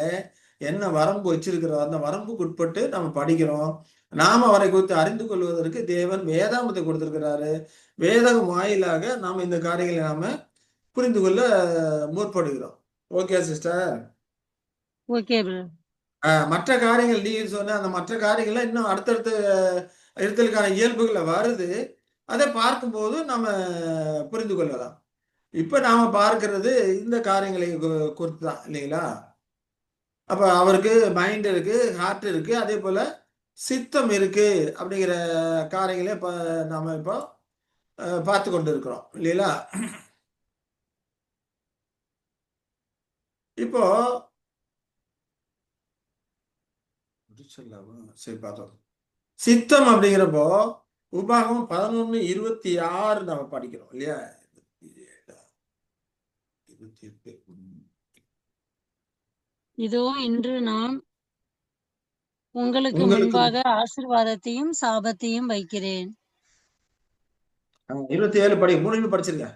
என்ன வரம்பு வச்சிருக்கிறோம், அந்த வரம்புக்குட்பட்டு நம்ம படிக்கிறோம். நாம அவரை குறித்து அறிந்து கொள்வதற்கு தேவன் வேதாகமத்தை கொடுத்திருக்கிறாரு. வேதகம் வாயிலாக நாம இந்த காரியங்களை நாம புரிந்து கொள்ள முற்படுகிறோம். Okay sister. Okay brother. மற்ற காரியங்கள் நீங்க சொன்ன அந்த மற்ற காரியங்கள்லாம் இன்னும் அடுத்தடுத்து இருத்தலுக்கான இயல்புகள்ல வருது. அதை பார்க்கும்போது நம்ம புரிந்து கொள்ளலாம். இப்ப நாம பார்க்கிறது இந்த காரியங்களை குறித்து தான் இல்லைங்களா? அப்ப அவருக்கு மைண்ட் இருக்கு, ஹார்ட் இருக்கு, அதே போல சித்தம் இருக்கு அப்படிங்கிற காரியங்களே இப்ப நாம இப்போ பார்த்து கொண்டு இருக்கிறோம் இல்லைங்களா? இப்போ முடிச்சிடலாமா? சரி பார்த்தோம். சித்தம் அப்படிங்கிறப்போ உபாகமம் 11:26 நம்ம படிக்கிறோம் இல்லையா? 28. இதோ இன்று நான் உங்களுக்கு உங்களுக்கு முன்பாக ஆசீர்வாதத்தையும் சாபத்தையும் வைக்கிறேன். 27 படி 3 படிச்சிருங்க.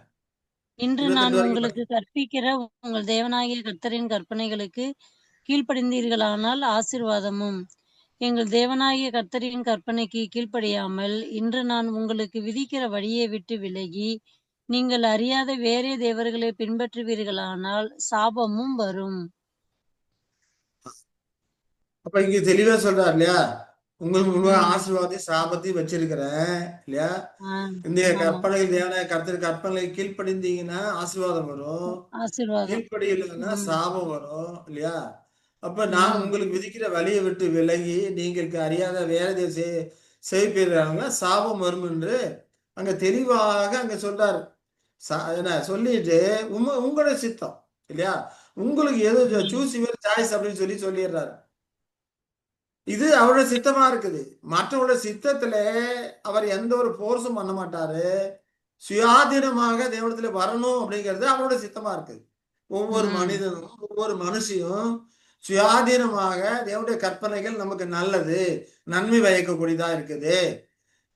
இன்று நான் 28 வரைக்கும் படி. உங்களுக்கு கற்பிக்கிற உங்கள் தேவனாகிய கர்த்தரின் கற்பனைகளுக்கு கீழ்ப்படிந்தீர்களானால் ஆசீர்வாதமும், எங்கள் தேவனாகிய கர்த்தரின் கற்பனைக்கு கீழ்ப்படியாமல் இன்று நான் உங்களுக்கு விதிக்கிற வழியை விட்டு விலகி நீங்கள் அறியாத வேறே தேவர்களை பின்பற்றுவீர்களானால் சாபமும் வரும். அப்ப இங்க தெளிவா சொல்றாரு இல்லையா? உங்களுக்கு முன்பாக ம். ஆசீர்வாதத்தையும் சாபத்தையும் வச்சிருக்கிறேன் இல்லையா? ஆ, இந்த ஆமா. கற்பனைகள் தேவனாய கர்த்தர் கற்பனை கீழ்ப்படிந்தீங்கன்னா ஆசீர்வாதம் வரும். ஆசீர்வாதம். கீழ்ப்படியலைன்னா ம். சாபம் வரும் இல்லையா? அப்ப நான் ம். உங்களுக்கு விதிக்கிற வழியை விட்டு விலகி நீங்கள் அறியாத வேற செய்ப்பீர்களாங்கன்னா சாபம் வரும் என்று அங்க தெளிவாக அங்க சொல்றாரு. என்ன சொல்லிட்டு உங்களுடைய சித்தம் இல்லையா? உங்களுக்கு எது ம். சூஸ் யுவர் சாய்ஸ் அப்படின்னு சொல்லிடுறாரு. இது அவருடைய சித்தமா இருக்குது. மற்றவருடைய சித்தத்துல அவர் எந்த ஒரு போர்ஸும் பண்ண மாட்டாரு. சுயாதீனமாக தேவனிடத்துல வரணும் அப்படிங்கிறது அவருடைய சித்தமா இருக்குது. ஒவ்வொரு ம். மனிதனும், ஒவ்வொரு மனுஷியும் சுயாதீனமாக தேவனுடைய கற்பனைகள் நமக்கு நல்லது, நன்மை பயக்கக்கூடியதா இருக்குது.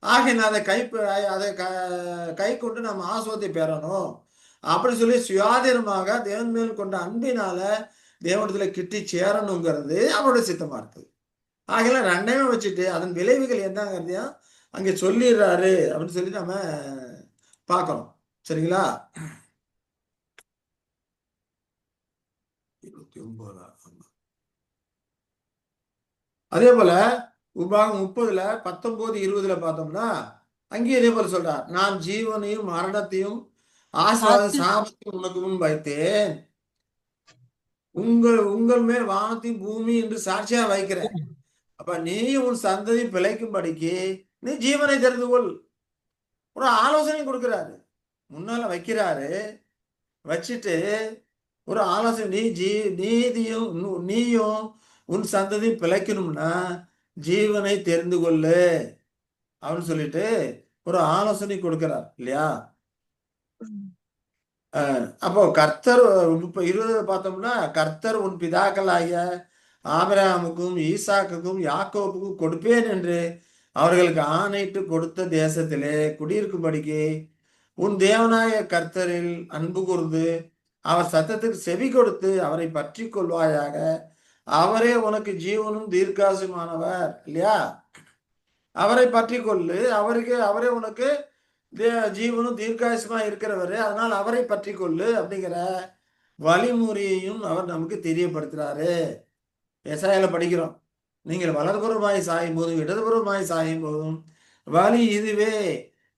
ஆகையினால அதை கை கொண்டு நம்ம ஆசுவத்தை பெறணும். அப்படி சொல்லி சுயாதீனமாக தேவன் மேல் கொண்ட அன்பினால தேவனிடத்துல கிட்டி சேரணுங்கிறது அவருடைய சித்தமா இருக்குது. ஆகையில 2யுமே வச்சுட்டு அதன் விளைவுகள் என்னங்கிறதையும் அங்கே சொல்லிடுறாரு அப்படின்னு சொல்லி நம்ம பார்க்கிறோம். சரிங்களா? 29. ஆமா. அதே போல உபாகம் 30ல 19, 20ல பார்த்தோம்னா அங்கேயும் இதே போல சொல்றார். நான் ஜீவனையும் மரணத்தையும் ஆசீர்வாத ஆசீர் சாபத்தையும் உனக்கு முன் வைத்தேன். உங்கள் உங்கள் மேல் வானத்தையும் பூமி என்று சாட்சியா வைக்கிறேன். அப்ப நீ உன் சந்ததி பிழைக்கும்படிக்கு நீ ஜீவனை தெரிந்து கொள். ஒரு ஆலோசனை கொடுக்கிறாரு. முன்னால வைக்கிறாரு. வச்சுட்டு ஒரு ஆலோசனை நீதியும் நீயும் உன் சந்ததி பிழைக்கணும்னா ஜீவனை தெரிந்து கொள்ளு அப்படின்னு சொல்லிட்டு ஒரு ஆலோசனை கொடுக்கிறார் இல்லையா? அப்போ கர்த்தர் இப்ப 20 பார்த்தோம்னா கர்த்தர் உன் பிதாக்களாகிய ஆபிரகாமுக்கும் ஈசாக்குக்கும் யாக்கோப்புக்கும் கொடுப்பேன் என்று அவர்களுக்கு ஆணையிட்டு கொடுத்த தேசத்திலே குடியிருக்கும்படிக்கு உன் தேவனாய கர்த்தரில் அன்பு கூர்ந்து அவர் சத்தத்துக்கு செவி கொடுத்து அவரை பற்றி கொள்வாயாக. அவரே உனக்கு ஜீவனும் தீர்க்காசுமானவர் இல்லையா? அவரை பற்றி கொள்ளு. அவரே உனக்கு ஜீவனும் தீர்க்காயுசுமா இருக்கிறவரு. அதனால் அவரை பற்றி கொள்ளு அப்படிங்கிற வழிமுறையையும் அவர் நமக்கு தெரியப்படுத்துறாரு. எசாயால படிக்கிறோம், நீங்கள் வலதுபுறமாய் சாயும் போதும் இடதுபுறமாய் சாயும் போதும் வழி இதுவே,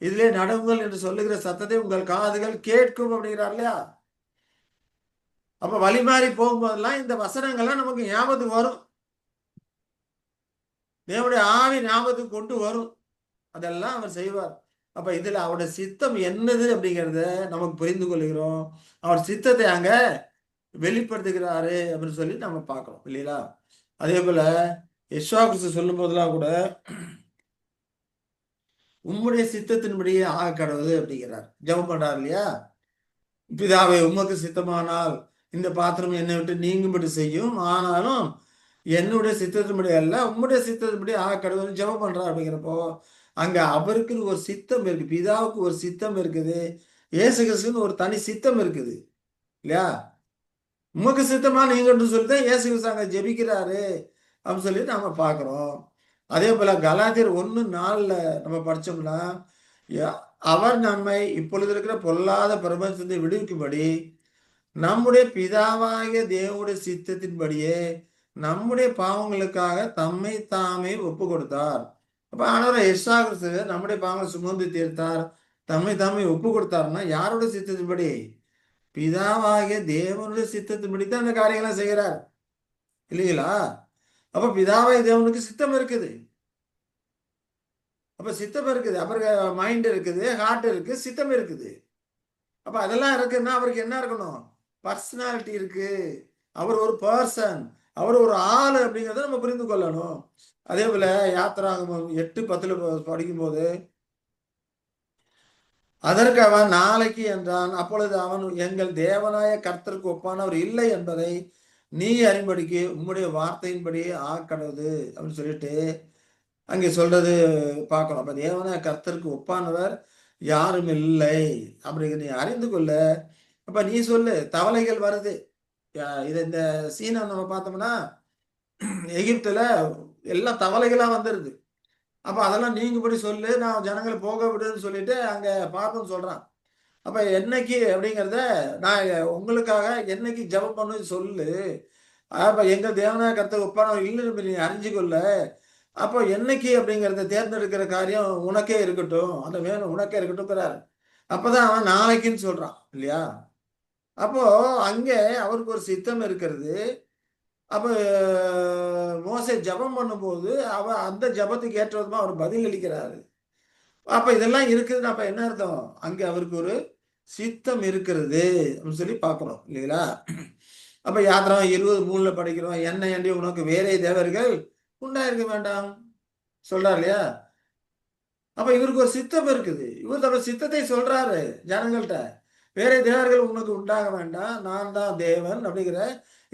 இதிலே நடவுங்கள் என்று சொல்லுகிற சத்தத்தை உங்கள் காதுகள் கேட்கும் அப்படிங்கிறார் இல்லையா? அப்ப வழி மாறி போகும்போதெல்லாம் இந்த வசனங்கள்லாம் நமக்கு ஞாபகத்துக்கு வரும். தேவனுடைய ஆவி ஞாபகத்துக்கு கொண்டு வரும். அதெல்லாம் அவர் செய்வார். அப்ப இதுல அவருடைய சித்தம் என்னது அப்படிங்கிறத நமக்கு புரிந்து கொள்கிறோம். அவர் சித்தத்தை அங்க வெளிப்படுத்துகிறாரு அப்படின்னு சொல்லி நம்ம பார்க்கிறோம் இல்லையா? அதே போல யெஷுவா கிறிஸ்து சொல்லும் போதெல்லாம் கூட உம்முடைய சித்தத்தின்படியே ஆக கடவுது அப்படிங்கிறார். ஜெபம் பண்றார் இல்லையா? பிதாவே உமக்கு சித்தமானால் இந்த பாத்திரம் என்னை விட்டு நீங்கும்படி செய்யும், ஆனாலும் என்னுடைய சித்தத்தின்படி அல்ல உம்முடைய சித்தத்தின்படி ஆக கடவுள்னு ஜெபம் பண்றார். அப்படிங்கிறப்போ அங்க அவருக்குன்னு ஒரு சித்தம் இருக்கு, பிதாவுக்கு ஒரு சித்தம் இருக்குது, இயேசு கிறிஸ்துன்னு ஒரு தனி சித்தம் இருக்குது இல்லையா? உமக்கு சித்தமா நீங்கன்னு சொல்லிட்டு இயேசு கிறிஸ்து அங்க ஜெபிக்கிறாரு அப்படின்னு சொல்லி நாம பார்க்கிறோம். அதே போல கலாத்தியர் 1:4 நம்ம படிச்சோம்னா, அவர் நம்மை இப்பொழுது இருக்கிற பொல்லாத பிரபஞ்சத்தை விடுவிக்கும்படி நம்முடைய பிதாவாகிய தேவனுடைய சித்தத்தின்படியே நம்முடைய பாவங்களுக்காக தம்மை தாமே ஒப்பு கொடுத்தார். அப்ப ஆண்டவர் இயேசு கிறிஸ்து நம்முடைய பாவங்களை சுமந்து தீர்த்தார், தம்மை தாமே ஒப்பு கொடுத்தாருன்னா யாருடைய சித்தத்தின்படி? பிதாவாகிய தேவனுடைய சித்தத்தின்படி தான் அந்த காரியங்களை செய்கிறார் இல்லைங்களா? அப்ப பிதாவாகிய தேவனுக்கு சித்தம் இருக்குது. அப்ப சித்தம் இருக்குது, அப்புறம் மைண்ட் இருக்குது, ஹார்ட் இருக்கு, சித்தம் இருக்குது. அப்ப அதெல்லாம் இருக்குன்னா அவருக்கு என்ன இருக்கணும்? பர்சனாலிட்டி இருக்கு. அவர் ஒரு பர்சன், அவர் ஒரு ஆள் அப்படிங்கிறத நம்ம புரிந்து கொள்ளணும். அதே போல யாத்திராகமம் 8:10 படிக்கும்போது, அதற்கு அவன் நாளைக்கு என்றான். அப்பொழுது அவன் எங்கள் தேவனாய கர்த்தருக்கு ஒப்பானவர் இல்லை என்பதை நீ அறியும்படிக்கு உம்முடைய வார்த்தையின்படி ஆக்கடவுது அப்படின்னு சொல்லிட்டு அங்கே சொல்றது பார்க்கணும். அப்ப தேவனாய கர்த்தருக்கு ஒப்பானவர் யாரும் இல்லை அப்படிங்கிற நீ அறிந்து கொள்ள. அப்ப நீ சொல்லு, தவளைகள் வருது. இது இந்த சீனை நம்ம பார்த்தோம்னா எகிப்துல எல்லாம் தவளைகளா வந்துருது. அப்ப அதெல்லாம் நீங்கும்படி சொல்லு, நான் ஜனங்களை போக விடுன்னு சொல்லிட்டு அங்க பார்ப்போம்னு சொல்றான். அப்ப என்னைக்கு அப்படிங்கிறத நான் உங்களுக்காக என்னைக்கு ஜெபம் பண்ணு சொல்லு. அப்ப எங்க தேவனாய கர்த்தருக்கு ஒப்பானவர் இல்லைன்னு நீ அறிஞ்சு கொள்ள. அப்போ என்னைக்கு அப்படிங்கிறத தேர்ந்தெடுக்கிற காரியம் உனக்கே இருக்கட்டும், அந்த வேணும் உனக்கே இருக்கட்டும். அப்பதான் அவன் நாளைக்குன்னு சொல்றான் இல்லையா? அப்போ அங்கே அவருக்கு ஒரு சித்தம் இருக்கிறது. அப்ப மோசே ஜெபம் பண்ணும்போது அந்த ஜெபத்துக்கு ஏற்ற விதமா அவர் பதில் அளிக்கிறாரு. அப்ப இதெல்லாம் இருக்குதுன்னு அப்ப என்ன அர்த்தம்? அங்க அவருக்கு ஒரு சித்தம் இருக்கிறது அப்படின்னு சொல்லி பார்க்கிறோம் இல்லைங்களா? அப்ப யாத்திராகமம் 20:3 படிக்கிறோம், என்னை அன்றி உனக்கு வேறே தேவர்கள் உண்டாயிருக்க வேண்டாம் சொல்றாரு இல்லையா? அப்ப இவருக்கு ஒரு சித்தம் இருக்குது. இவர் தன்னோட சித்தத்தை சொல்றாரு ஜனங்கள்ட்ட. வேற தேவர்கள் உனக்கு உண்டாக வேண்டாம், நான் தான் தேவன் அப்படிங்கிற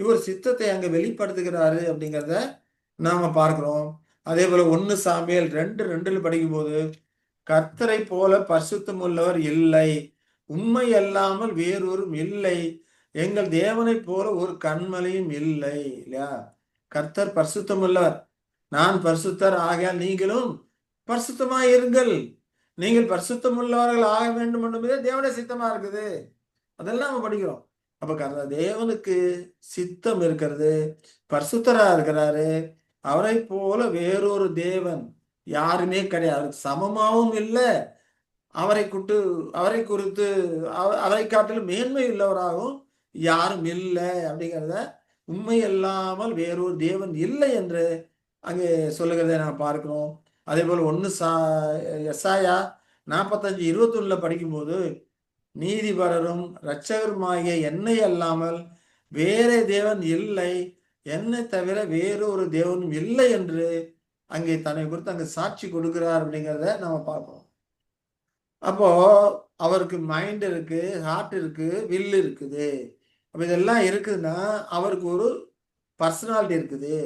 இவர் சித்தத்தை அங்க வெளிப்படுத்துகிறாரு அப்படிங்கிறத நாம பார்க்கிறோம். அதே போல 1 சாமுவேல் 2:2 படிக்கும்போது, கர்த்தரை போல பரிசுத்தம் உள்ளவர் இல்லை, உண்மை அல்லாமல் வேறொரும் இல்லை, எங்கள் தேவனைப் போல ஒரு கன்மலையும் இல்லை இல்லையா? கர்த்தர் பரிசுத்தம் உள்ளவர், நான் பரிசுத்தர் ஆகையால் நீங்களும் பரிசுத்தமாய் இருங்கள், நீங்கள் பரிசுத்தம் உள்ளவர்கள் ஆக வேண்டும் என்பதே தேவனுடைய சித்தமா இருக்குது. அதெல்லாம் நம்ம படிக்கிறோம். அப்ப தேவனுக்கு சித்தம் இருக்கிறது, பரிசுத்தரா இருக்கிறாரு. அவரை போல வேறொரு தேவன் யாருமே கிடையாது, அவருக்கு சமமாவும் இல்லை, அவரை குறித்து அவரை காட்டிலும் மேன்மை உள்ளவராகவும் யாரும் இல்லை அப்படிங்கிறத, உண்மை இல்லாமல் வேறொரு தேவன் இல்லை என்று அங்கே சொல்லுகிறதை நாம் பார்க்கிறோம். அதே போல எசாயா 45:21 படிக்கும்போது, நீதிபரரும் இரட்சகருமாகிய என்னை அல்லாமல் வேறே தேவன் இல்லை, என்னை தவிர வேறொரு தேவனும் இல்லை என்று அங்கே தன்னை குறித்து அங்கே சாட்சி கொடுக்கிறார் அப்படிங்கிறத நம்ம பார்ப்போம். அப்போ அவருக்கு மைண்ட் இருக்கு, ஹார்ட் இருக்கு, வில் இருக்குது. அப்ப இதெல்லாம் இருக்குதுன்னா அவருக்கு ஒரு பர்சனாலிட்டி இருக்குது.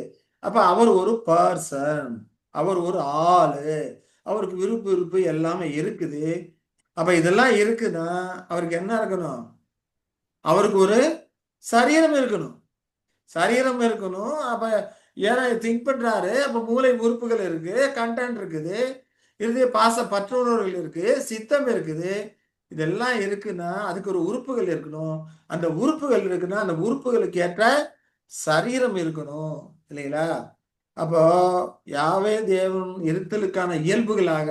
அப்ப அவர் ஒரு பர்சன், அவர் ஒரு ஆளு, அவருக்கு விருப்பு எல்லாமே இருக்குது. அப்ப இதெல்லாம் இருக்குன்னா அவருக்கு என்ன இருக்கணும்? அவருக்கு ஒரு சரீரம் இருக்கணும், சரீரம் இருக்கணும். அப்ப ஏன்னா திங்க் பண்றாரு, அப்ப மூளை உறுப்புகள் இருக்கு, கண்டென்ட் இருக்குது, இது பற்றுணர்வுகள் இருக்கு, சித்தம் இருக்குது. இதெல்லாம் இருக்குன்னா அதுக்கு ஒரு உறுப்புகள் இருக்கணும். அந்த உறுப்புகள் இருக்குன்னா அந்த உறுப்புகளுக்கு ஏற்ற சரீரம் இருக்கணும் இல்லைங்களா? அப்போ யாவே தேவன் இருத்தலுக்கான இயல்புகளாக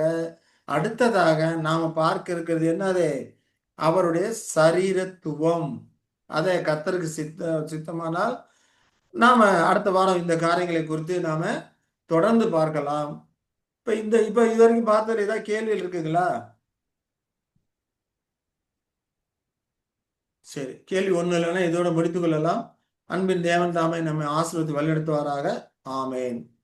அடுத்ததாக நாம பார்க்க இருக்கிறது என்னது? அவருடைய சரீரத்துவம். அதை கர்த்தருக்கு சித்தமானால் நாம அடுத்த வாரம் இந்த காரியங்களை குறித்து நாம தொடர்ந்து பார்க்கலாம். இப்ப இது வரைக்கும் பார்த்ததுல ஏதாவது கேள்விகள் இருக்குங்களா? சரி, கேள்வி ஒண்ணு இல்லைன்னா இதோட முடித்துக் கொள்ளலாம். அன்பின் தேவன் தாமே நம்மை ஆசீர்வதித்து வழிநடத்துவாராக. ஆமென்.